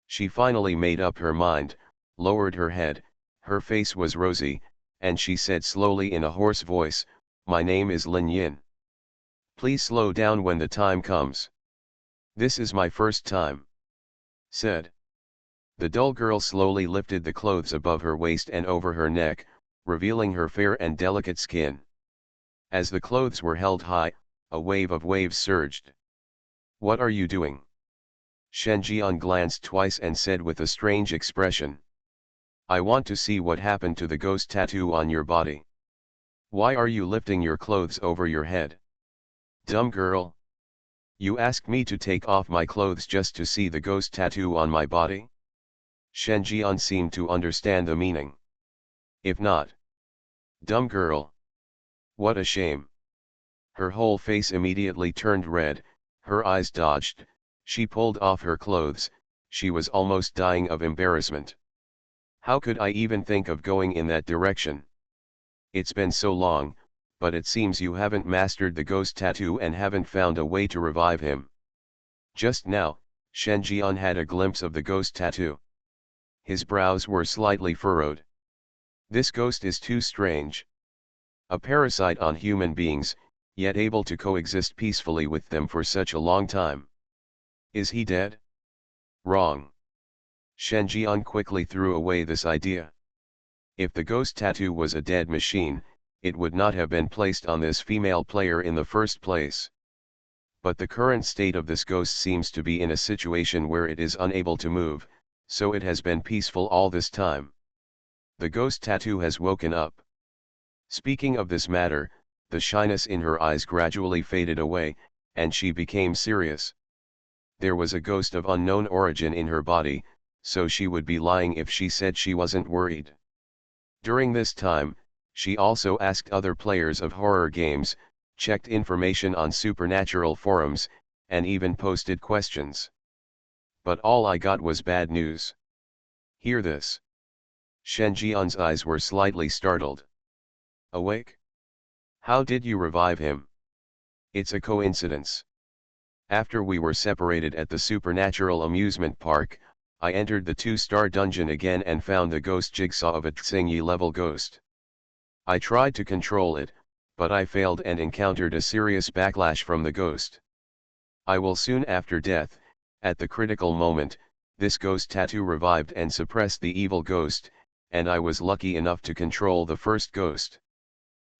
She finally made up her mind, lowered her head, her face was rosy, and she said slowly in a hoarse voice, My name is Lin Yin. Please slow down when the time comes. This is my first time. Said. The dull girl slowly lifted the clothes above her waist and over her neck, revealing her fair and delicate skin. As the clothes were held high, a wave of waves surged. What are you doing? Shen Jian glanced twice and said with a strange expression. I want to see what happened to the ghost tattoo on your body. Why are you lifting your clothes over your head? Dumb girl. You asked me to take off my clothes just to see the ghost tattoo on my body? Shen Jian seemed to understand the meaning. If not. Dumb girl. What a shame. Her whole face immediately turned red, her eyes dodged, she pulled off her clothes, she was almost dying of embarrassment. How could I even think of going in that direction? It's been so long, but it seems you haven't mastered the ghost tattoo and haven't found a way to revive him. Just now, Shen Jian had a glimpse of the ghost tattoo. His brows were slightly furrowed. This ghost is too strange. A parasite on human beings, yet able to coexist peacefully with them for such a long time. Is he dead? Wrong. Shen Jian quickly threw away this idea. If the ghost tattoo was a dead machine, it would not have been placed on this female player in the first place. But the current state of this ghost seems to be in a situation where it is unable to move, so it has been peaceful all this time. The ghost tattoo has woken up. Speaking of this matter, the shyness in her eyes gradually faded away, and she became serious. There was a ghost of unknown origin in her body, so she would be lying if she said she wasn't worried. During this time, she also asked other players of horror games, checked information on supernatural forums, and even posted questions. But all I got was bad news. Hear this. Shen Jian's eyes were slightly startled. Awake? How did you revive him? It's a coincidence. After we were separated at the supernatural amusement park, I entered the 2-star dungeon again and found the ghost jigsaw of a Tsingyi level ghost. I tried to control it, but I failed and encountered a serious backlash from the ghost. I will soon after death, at the critical moment, this ghost tattoo revived and suppressed the evil ghost, and I was lucky enough to control the first ghost.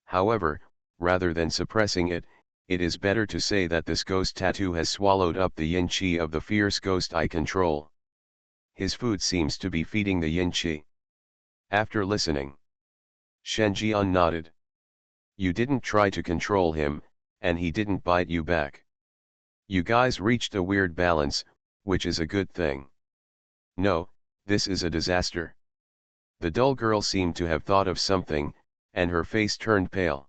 However, rather than suppressing it, it is better to say that this ghost tattoo has swallowed up the yin qi of the fierce ghost I control. His food seems to be feeding the yin qi. After listening, Shen Jian nodded. You didn't try to control him, and he didn't bite you back. You guys reached a weird balance, which is a good thing. No, this is a disaster. The dull girl seemed to have thought of something, and her face turned pale.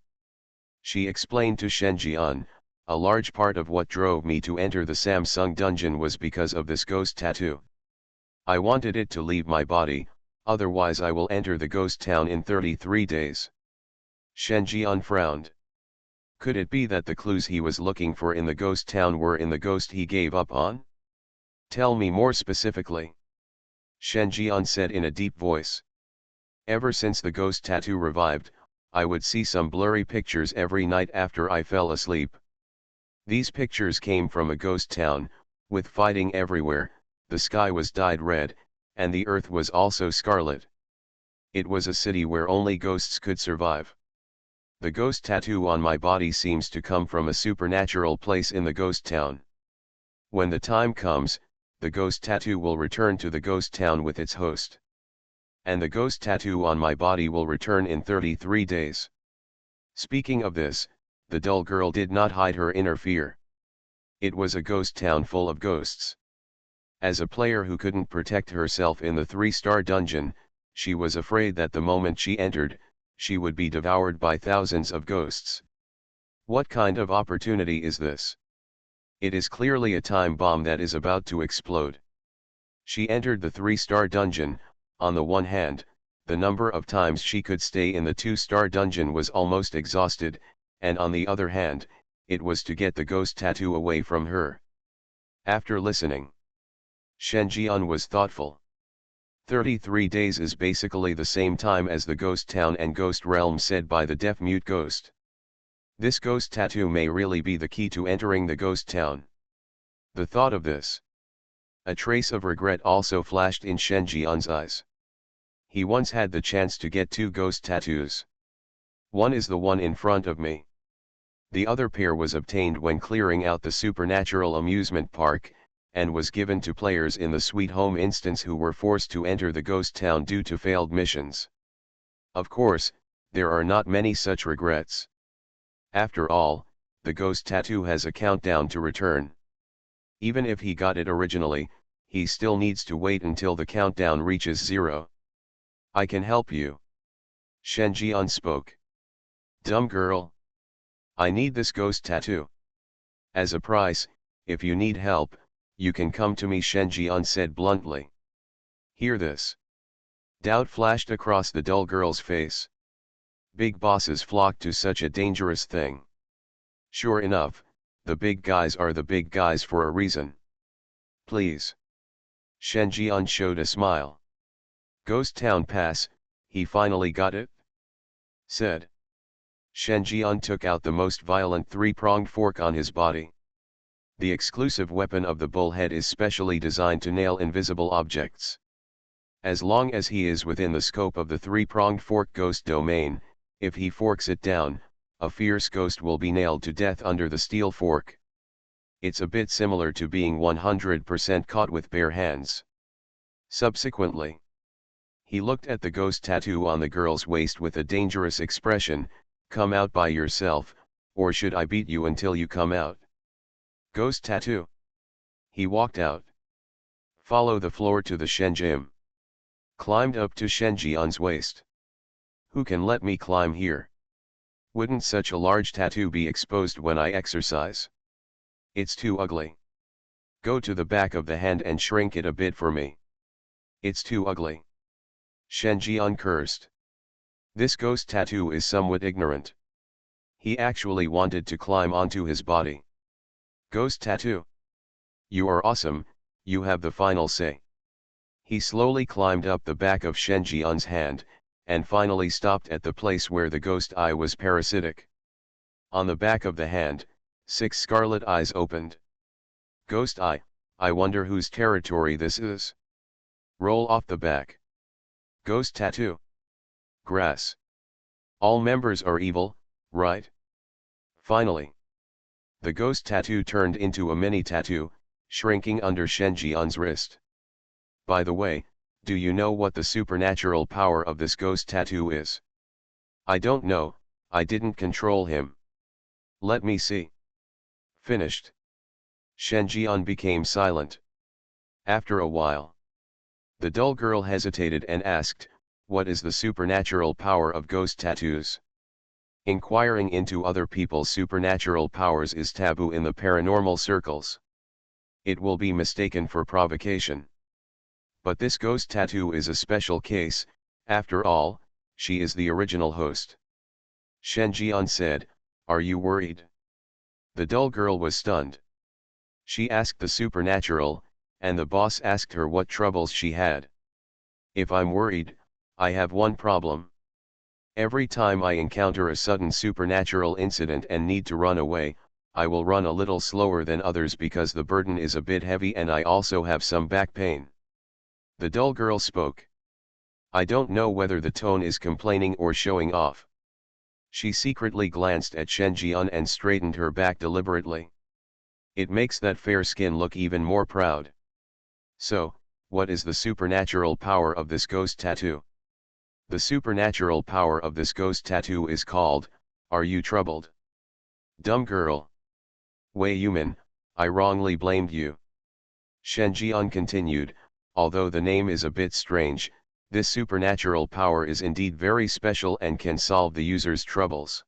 She explained to Shen Jian, a large part of what drove me to enter the Samsung dungeon was because of this ghost tattoo. I wanted it to leave my body, otherwise I will enter the ghost town in 33 days. Shen Jian frowned. Could it be that the clues he was looking for in the ghost town were in the ghost he gave up on? Tell me more specifically. Shen Jian said in a deep voice. Ever since the ghost tattoo revived, I would see some blurry pictures every night after I fell asleep. These pictures came from a ghost town, with fighting everywhere, the sky was dyed red, and the earth was also scarlet. It was a city where only ghosts could survive. The ghost tattoo on my body seems to come from a supernatural place in the ghost town. When the time comes, the ghost tattoo will return to the ghost town with its host. And the ghost tattoo on my body will return in 33 days. Speaking of this, the dull girl did not hide her inner fear. It was a ghost town full of ghosts. As a player who couldn't protect herself in the 3-star dungeon, she was afraid that the moment she entered, she would be devoured by thousands of ghosts. What kind of opportunity is this? It is clearly a time bomb that is about to explode. She entered the 3-star dungeon. On the one hand, the number of times she could stay in the 2-star dungeon was almost exhausted, and on the other hand, it was to get the ghost tattoo away from her. After listening, Shen Jian was thoughtful. 33 days is basically the same time as the ghost town and ghost realm said by the deaf-mute ghost. This ghost tattoo may really be the key to entering the ghost town. The thought of this. A trace of regret also flashed in Shen Jian's eyes. He once had the chance to get 2 ghost tattoos. One is the one in front of me. The other pair was obtained when clearing out the supernatural amusement park, and was given to players in the Sweet Home instance who were forced to enter the ghost town due to failed missions. Of course, there are not many such regrets. After all, the ghost tattoo has a countdown to return. Even if he got it originally, he still needs to wait until the countdown reaches 0. I can help you. Shen Jian spoke. Dumb girl. I need this ghost tattoo. As a price, if you need help, you can come to me, Shen Jian said bluntly. Hear this. Doubt flashed across the dull girl's face. Big bosses flock to such a dangerous thing. Sure enough, the big guys are the big guys for a reason. Please. Shen Jian showed a smile. Ghost Town Pass, he finally got it? Said. Shen Jian took out the most violent 3-pronged fork on his body. The exclusive weapon of the bullhead is specially designed to nail invisible objects. As long as he is within the scope of the 3-pronged fork ghost domain, if he forks it down, a fierce ghost will be nailed to death under the steel fork. It's a bit similar to being 100% caught with bare hands. Subsequently, he looked at the ghost tattoo on the girl's waist with a dangerous expression. Come out by yourself, or should I beat you until you come out? Ghost tattoo. He walked out. Follow the floor to the Shen Gym. Climbed up to Shen Jian's waist. Who can let me climb here? Wouldn't such a large tattoo be exposed when I exercise? It's too ugly. Go to the back of the hand and shrink it a bit for me. It's too ugly. Shen Jian cursed. This ghost tattoo is somewhat ignorant. He actually wanted to climb onto his body. Ghost tattoo. You are awesome, you have the final say. He slowly climbed up the back of Shen Jian's hand, and finally stopped at the place where the ghost eye was parasitic. On the back of the hand, 6 scarlet eyes opened. Ghost eye, I wonder whose territory this is. Roll off the back. Ghost tattoo. Grass. All members are evil, right? Finally. The ghost tattoo turned into a mini tattoo, shrinking under Shen Jian's wrist. By the way, do you know what the supernatural power of this ghost tattoo is? I don't know, I didn't control him. Let me see. Finished. Shen Jian became silent. After a while, the dull girl hesitated and asked, what is the supernatural power of ghost tattoos? Inquiring into other people's supernatural powers is taboo in the paranormal circles. It will be mistaken for provocation. But this ghost tattoo is a special case, after all, she is the original host. Shen Jian said, "Are you worried?" The dull girl was stunned. She asked the supernatural, and the boss asked her what troubles she had. "If I'm worried, I have one problem. Every time I encounter a sudden supernatural incident and need to run away, I will run a little slower than others because the burden is a bit heavy and I also have some back pain." The dull girl spoke. I don't know whether the tone is complaining or showing off. She secretly glanced at Shen Jian and straightened her back deliberately. It makes that fair skin look even more proud. "So, what is the supernatural power of this ghost tattoo?" "The supernatural power of this ghost tattoo is called, Are You Troubled?" "Dumb girl. Wei Yuman, I wrongly blamed you." Shen Jian continued, "Although the name is a bit strange, this supernatural power is indeed very special and can solve the user's troubles.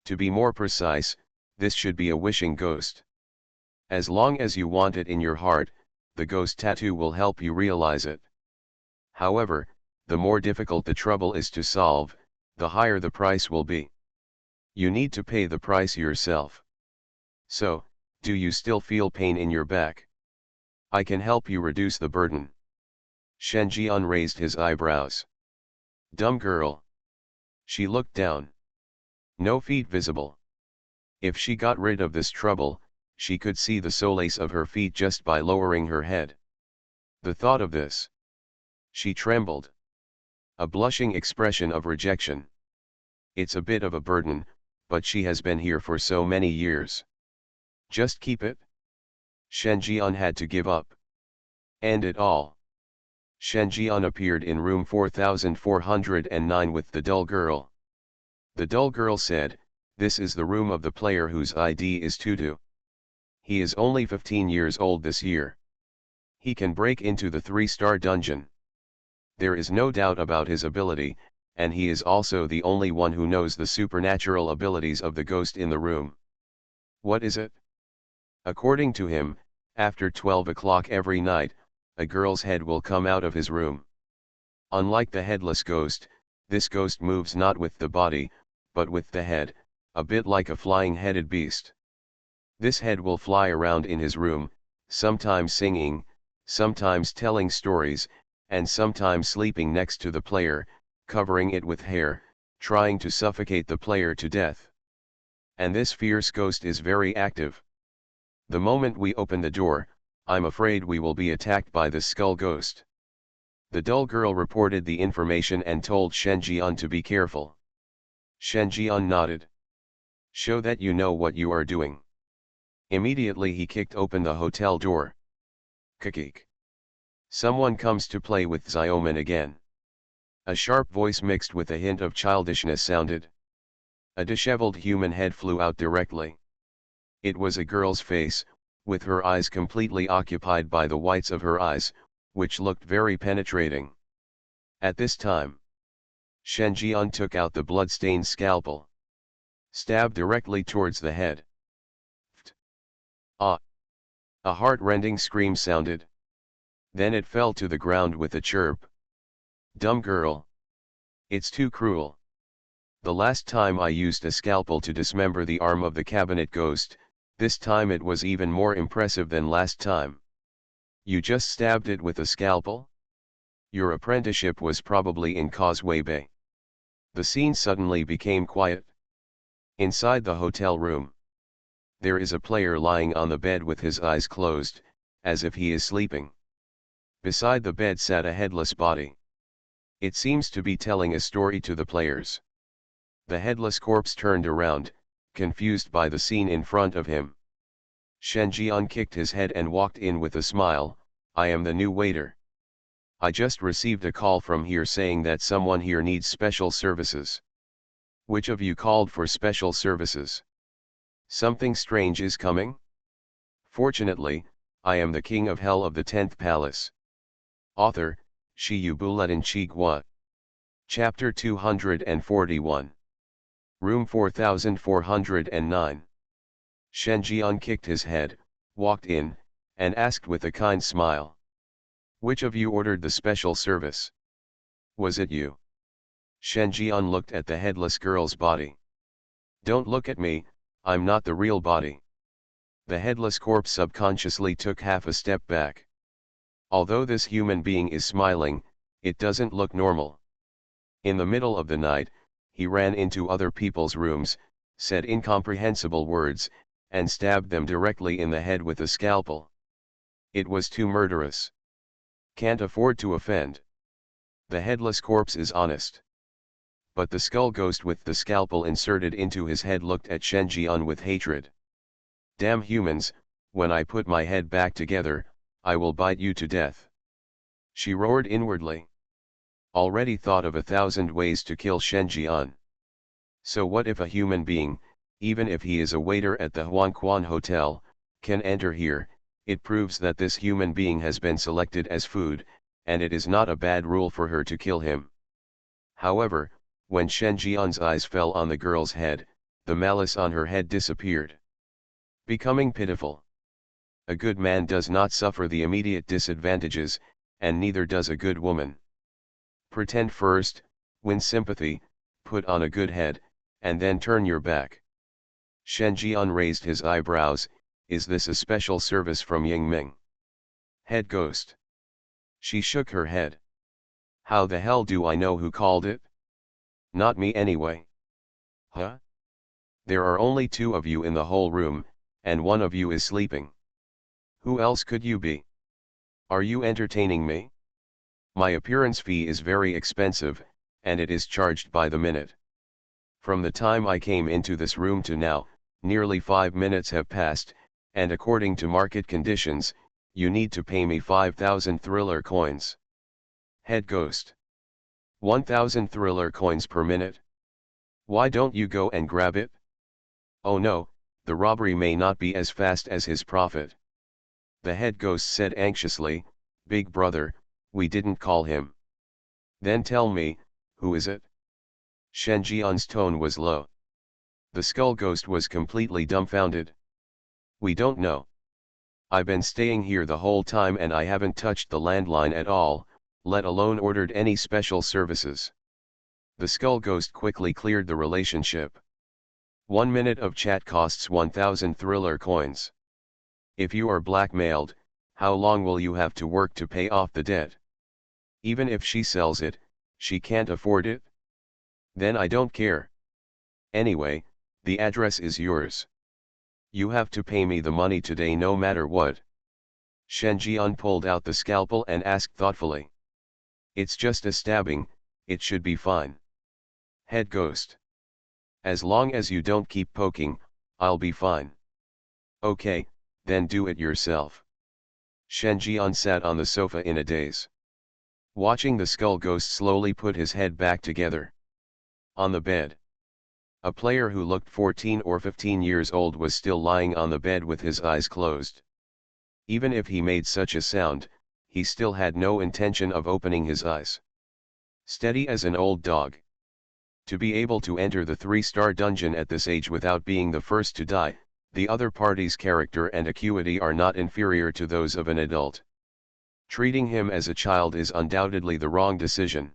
To be more precise, this should be a wishing ghost. As long as you want it in your heart, the ghost tattoo will help you realize it. However, the more difficult the trouble is to solve, the higher the price will be. You need to pay the price yourself. So, do you still feel pain in your back? I can help you reduce the burden." Shen Jian raised his eyebrows. "Dumb girl." She looked down. No feet visible. If she got rid of this trouble, she could see the soles of her feet just by lowering her head. The thought of this. She trembled. A blushing expression of rejection. It's a bit of a burden, but she has been here for so many years. Just keep it? Shen Jian had to give up. End it all. Shen Jian appeared in room 4409 with the dull girl. The dull girl said, "This is the room of the player whose ID is Tutu. He is only 15 years old this year. He can break into the 3-star dungeon. There is no doubt about his ability, and he is also the only one who knows the supernatural abilities of the ghost in the room." "What is it?" "According to him, after 12 o'clock every night, a girl's head will come out of his room. Unlike the headless ghost, this ghost moves not with the body, but with the head, a bit like a flying-headed beast. This head will fly around in his room, sometimes singing, sometimes telling stories, and sometimes sleeping next to the player, covering it with hair, trying to suffocate the player to death. And this fierce ghost is very active. The moment we open the door, I'm afraid we will be attacked by this skull ghost." The dull girl reported the information and told Shen Jian to be careful. Shen Jian nodded. "Show that you know what you are doing." Immediately he kicked open the hotel door. Kikik. Someone comes to play with Xiaoman again. A sharp voice mixed with a hint of childishness sounded. A disheveled human head flew out directly. It was a girl's face, with her eyes completely occupied by the whites of her eyes, which looked very penetrating. At this time, Shen Jian took out the blood-stained scalpel. Stabbed directly towards the head. Ft. Ah! A heart-rending scream sounded. Then it fell to the ground with a chirp. "Dumb girl. It's too cruel. The last time I used a scalpel to dismember the arm of the cabinet ghost, this time it was even more impressive than last time. You just stabbed it with a scalpel? Your apprenticeship was probably in Causeway Bay." The scene suddenly became quiet. Inside the hotel room, there is a player lying on the bed with his eyes closed, as if he is sleeping. Beside the bed sat a headless body. It seems to be telling a story to the players. The headless corpse turned around, confused by the scene in front of him. Shen Jian kicked his head and walked in with a smile. "I am the new waiter. I just received a call from here saying that someone here needs special services. Which of you called for special services? Something strange is coming? Fortunately, I am the king of hell of the 10th palace." Author, Shi Yu Bulletin Chi Gua. Chapter 241. Room 4409. Shen Jian kicked his head, walked in, and asked with a kind smile. Which of you ordered the special service? Was it you? Shen Jian looked at the headless girl's body. Don't look at me, I'm not the real body. The headless corpse subconsciously took half a step back. Although this human being is smiling, it doesn't look normal. In the middle of the night, he ran into other people's rooms, said incomprehensible words, and stabbed them directly in the head with a scalpel. It was too murderous. Can't afford to offend. The headless corpse is honest. But the skull ghost with the scalpel inserted into his head looked at Shen Jian with hatred. Damn humans, when I put my head back together, I will bite you to death. She roared inwardly. Already thought of 1,000 ways to kill Shen Jian. So what if a human being, even if he is a waiter at the Huangquan Hotel, can enter here? It proves that this human being has been selected as food, and it is not a bad rule for her to kill him. However, when Shen Jian's eyes fell on the girl's head, the malice on her head disappeared. Becoming pitiful. A good man does not suffer the immediate disadvantages, and neither does a good woman. Pretend first, win sympathy, put on a good head, and then turn your back. Shen Jian raised his eyebrows. Is this a special service from Ying Ming? Head ghost. She shook her head. How the hell do I know who called it? Not me anyway. Huh? There are only 2 of you in the whole room, and one of you is sleeping. Who else could you be? Are you entertaining me? My appearance fee is very expensive, and it is charged by the minute. From the time I came into this room to now, nearly 5 minutes have passed, and according to market conditions, you need to pay me 5,000 thriller coins. Head ghost. 1,000 thriller coins per minute? Why don't you go and grab it? Oh no, the robbery may not be as fast as his profit. The head ghost said anxiously, Big brother, we didn't call him. Then tell me, who is it? Shen Jian's tone was low. The skull ghost was completely dumbfounded. We don't know. I've been staying here the whole time and I haven't touched the landline at all, let alone ordered any special services. The skull ghost quickly cleared the relationship. 1 minute of chat costs 1,000 thriller coins. If you are blackmailed, how long will you have to work to pay off the debt? Even if she sells it, she can't afford it? Then I don't care. Anyway, the address is yours. You have to pay me the money today no matter what. Shen Jian pulled out the scalpel and asked thoughtfully. It's just a stabbing, it should be fine. Head ghost. As long as you don't keep poking, I'll be fine. Okay, then do it yourself. Shen Jian sat on the sofa in a daze. Watching the skull ghost slowly put his head back together. On the bed. A player who looked 14 or 15 years old was still lying on the bed with his eyes closed. Even if he made such a sound, he still had no intention of opening his eyes. Steady as an old dog. To be able to enter the 3-star dungeon at this age without being the first to die, the other party's character and acuity are not inferior to those of an adult. Treating him as a child is undoubtedly the wrong decision.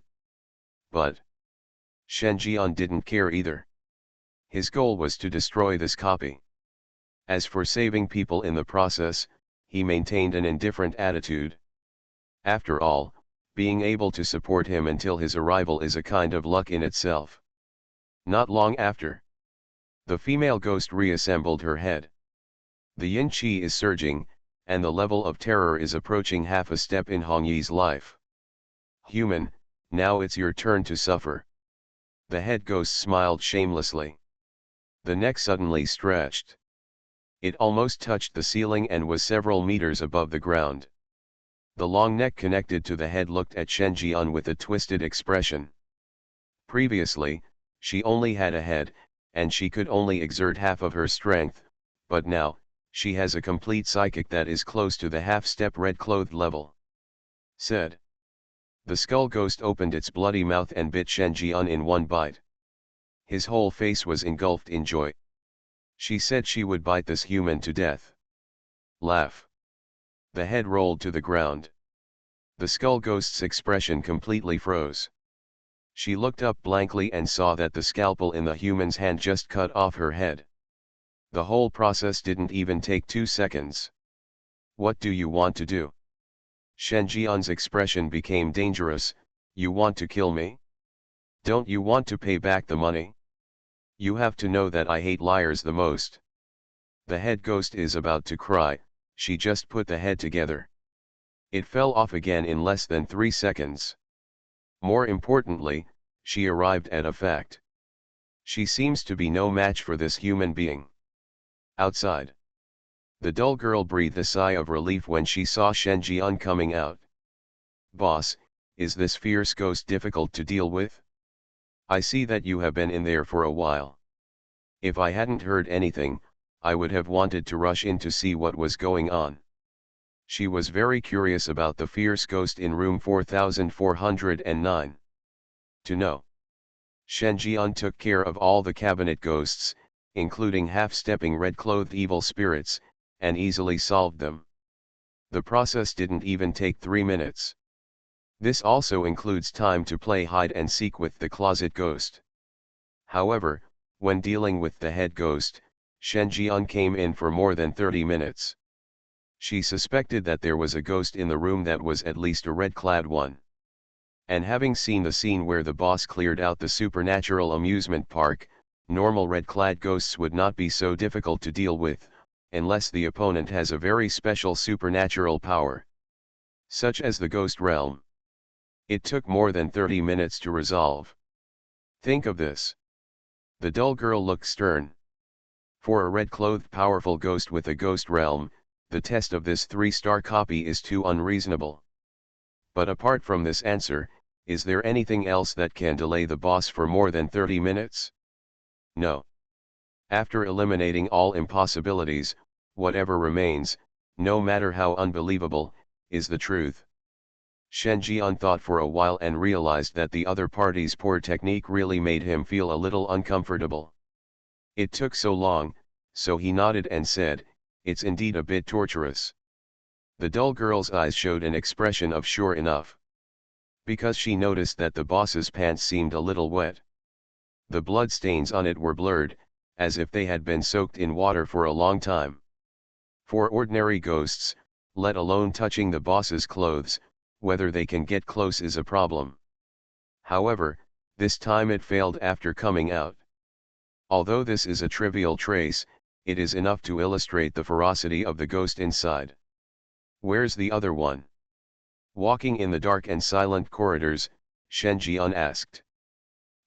But Shen Jian didn't care either. His goal was to destroy this copy. As for saving people in the process, he maintained an indifferent attitude. After all, being able to support him until his arrival is a kind of luck in itself. Not long after, the female ghost reassembled her head. The yin qi is surging, and the level of terror is approaching half a step in Hongyi's life. Human, now it's your turn to suffer. The head ghost smiled shamelessly. The neck suddenly stretched. It almost touched the ceiling and was several meters above the ground. The long neck connected to the head looked at Shen Jian with a twisted expression. Previously, she only had a head, and she could only exert half of her strength, but now, she has a complete psychic that is close to the half-step red-clothed level. Said. The skull ghost opened its bloody mouth and bit Shen Jian in one bite. His whole face was engulfed in joy. She said she would bite this human to death. Laugh. The head rolled to the ground. The skull ghost's expression completely froze. She looked up blankly and saw that the scalpel in the human's hand just cut off her head. The whole process didn't even take 2 seconds. What do you want to do? Shen Jian's expression became dangerous. You want to kill me? Don't you want to pay back the money? You have to know that I hate liars the most. The head ghost is about to cry. She just put the head together. It fell off again in less than 3 seconds. More importantly, she arrived at a fact. She seems to be no match for this human being. Outside, the dull girl breathed a sigh of relief when she saw Shen Jian coming out. Boss, is this fierce ghost difficult to deal with? I see that you have been in there for a while. If I hadn't heard anything, I would have wanted to rush in to see what was going on. She was very curious about the fierce ghost in room 4409. To know. Shen Jian took care of all the cabinet ghosts, including half-stepping red-clothed evil spirits, and easily solved them. The process didn't even take 3 minutes. This also includes time to play hide and seek with the closet ghost. However, when dealing with the head ghost, Shen Jian came in for more than 30 minutes. She suspected that there was a ghost in the room that was at least a red-clad one. And having seen the scene where the boss cleared out the supernatural amusement park, normal red-clad ghosts would not be so difficult to deal with, unless the opponent has a very special supernatural power, such as the ghost realm. It took more than 30 minutes to resolve. Think of this. The dull girl looked stern. For a red-clothed powerful ghost with a ghost realm, the test of this 3-star copy is too unreasonable. But apart from this answer, is there anything else that can delay the boss for more than 30 minutes? No. After eliminating all impossibilities, whatever remains, no matter how unbelievable, is the truth. Shen Jian thought for a while and realized that the other party's poor technique really made him feel a little uncomfortable. It took so long, so he nodded and said, "It's indeed a bit torturous." The dull girl's eyes showed an expression of sure enough. Because she noticed that the boss's pants seemed a little wet. The blood stains on it were blurred, as if they had been soaked in water for a long time. For ordinary ghosts, let alone touching the boss's clothes, whether they can get close is a problem. However, this time it failed after coming out. Although this is a trivial trace, it is enough to illustrate the ferocity of the ghost inside. Where's the other one? Walking in the dark and silent corridors, Shen Jian asked.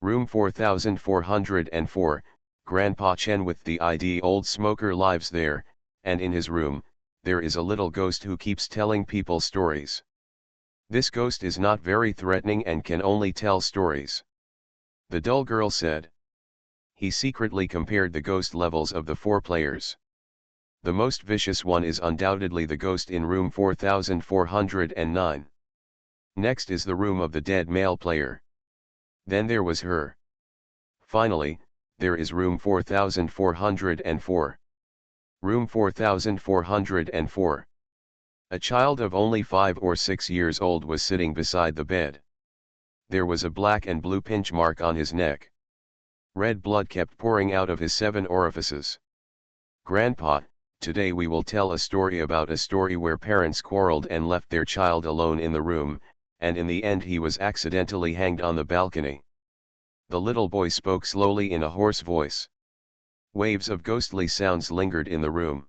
Room 4404, Grandpa Chen with the ID old smoker lives there, and in his room, there is a little ghost who keeps telling people stories. This ghost is not very threatening and can only tell stories. The dull girl said. He secretly compared the ghost levels of the 4 players. The most vicious one is undoubtedly the ghost in room 4409. Next is the room of the dead male player. Then there was her. Finally, there is room 4404. Room 4404. A child of only 5 or 6 years old was sitting beside the bed. There was a black and blue pinch mark on his neck. Red blood kept pouring out of his 7 orifices. Grandpa, today we will tell a story about a story where parents quarreled and left their child alone in the room, and in the end he was accidentally hanged on the balcony. The little boy spoke slowly in a hoarse voice. Waves of ghostly sounds lingered in the room.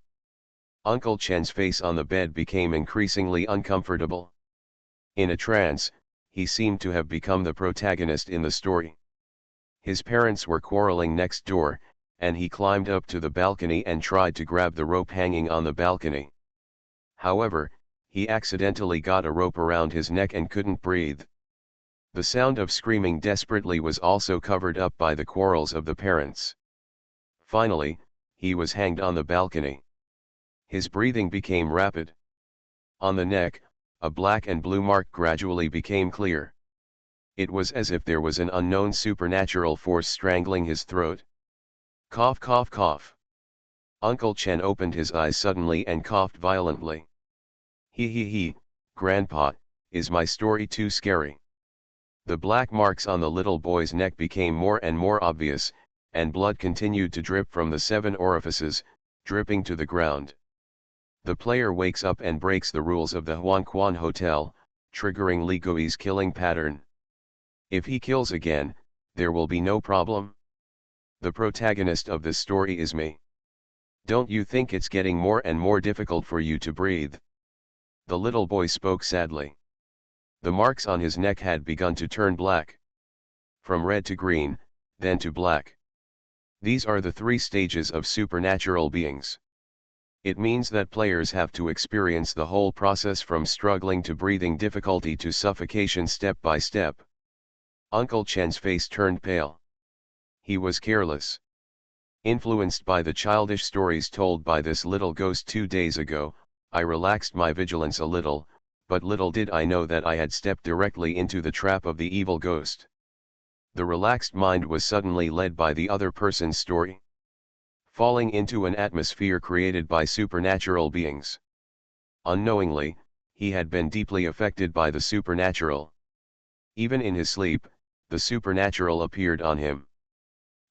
Uncle Chen's face on the bed became increasingly uncomfortable. In a trance, he seemed to have become the protagonist in the story. His parents were quarreling next door, and he climbed up to the balcony and tried to grab the rope hanging on the balcony. However, he accidentally got a rope around his neck and couldn't breathe. The sound of screaming desperately was also covered up by the quarrels of the parents. Finally, he was hanged on the balcony. His breathing became rapid. On the neck, a black and blue mark gradually became clear. It was as if there was an unknown supernatural force strangling his throat. Cough, cough, cough. Uncle Chen opened his eyes suddenly and coughed violently. He, Grandpa, Is my story too scary? The black marks on the little boy's neck became more and more obvious, and blood continued to drip from the 7 orifices, dripping to the ground. The player wakes up and breaks the rules of the Huan Quan Hotel, triggering Li Gui's killing pattern. If he kills again, there will be no problem. The protagonist of this story is me. Don't you think it's getting more and more difficult for you to breathe? The little boy spoke sadly. The marks on his neck had begun to turn black. From red to green, then to black. These are the 3 stages of supernatural beings. It means that players have to experience the whole process from struggling to breathing difficulty to suffocation step by step. Uncle Chen's face turned pale. He was careless. Influenced by the childish stories told by this little ghost 2 days ago, I relaxed my vigilance a little, but little did I know that I had stepped directly into the trap of the evil ghost. The relaxed mind was suddenly led by the other person's story, falling into an atmosphere created by supernatural beings. Unknowingly, he had been deeply affected by the supernatural. Even in his sleep, the supernatural appeared on him.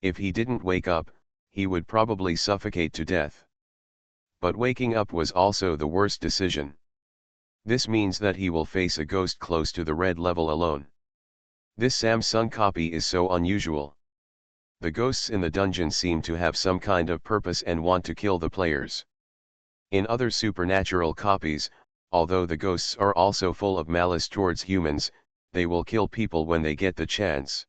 If he didn't wake up, he would probably suffocate to death. But waking up was also the worst decision. This means that he will face a ghost close to the red level alone. This Samsung copy is so unusual. The ghosts in the dungeon seem to have some kind of purpose and want to kill the players. In other supernatural copies, although the ghosts are also full of malice towards humans, they will kill people when they get the chance.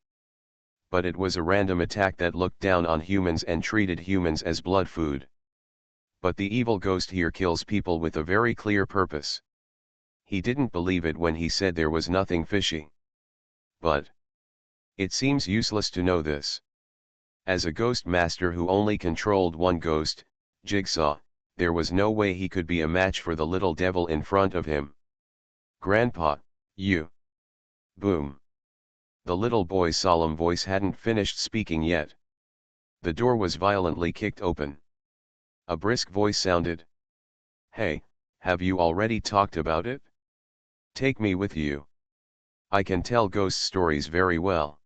But it was a random attack that looked down on humans and treated humans as blood food. But the evil ghost here kills people with a very clear purpose. He didn't believe it when he said there was nothing fishy. But it seems useless to know this. As a ghost master who only controlled one ghost, Jigsaw, there was no way he could be a match for the little devil in front of him. Grandpa, you. Boom. The little boy's solemn voice hadn't finished speaking yet. The door was violently kicked open. A brisk voice sounded. Hey, have you already talked about it? Take me with you. I can tell ghost stories very well.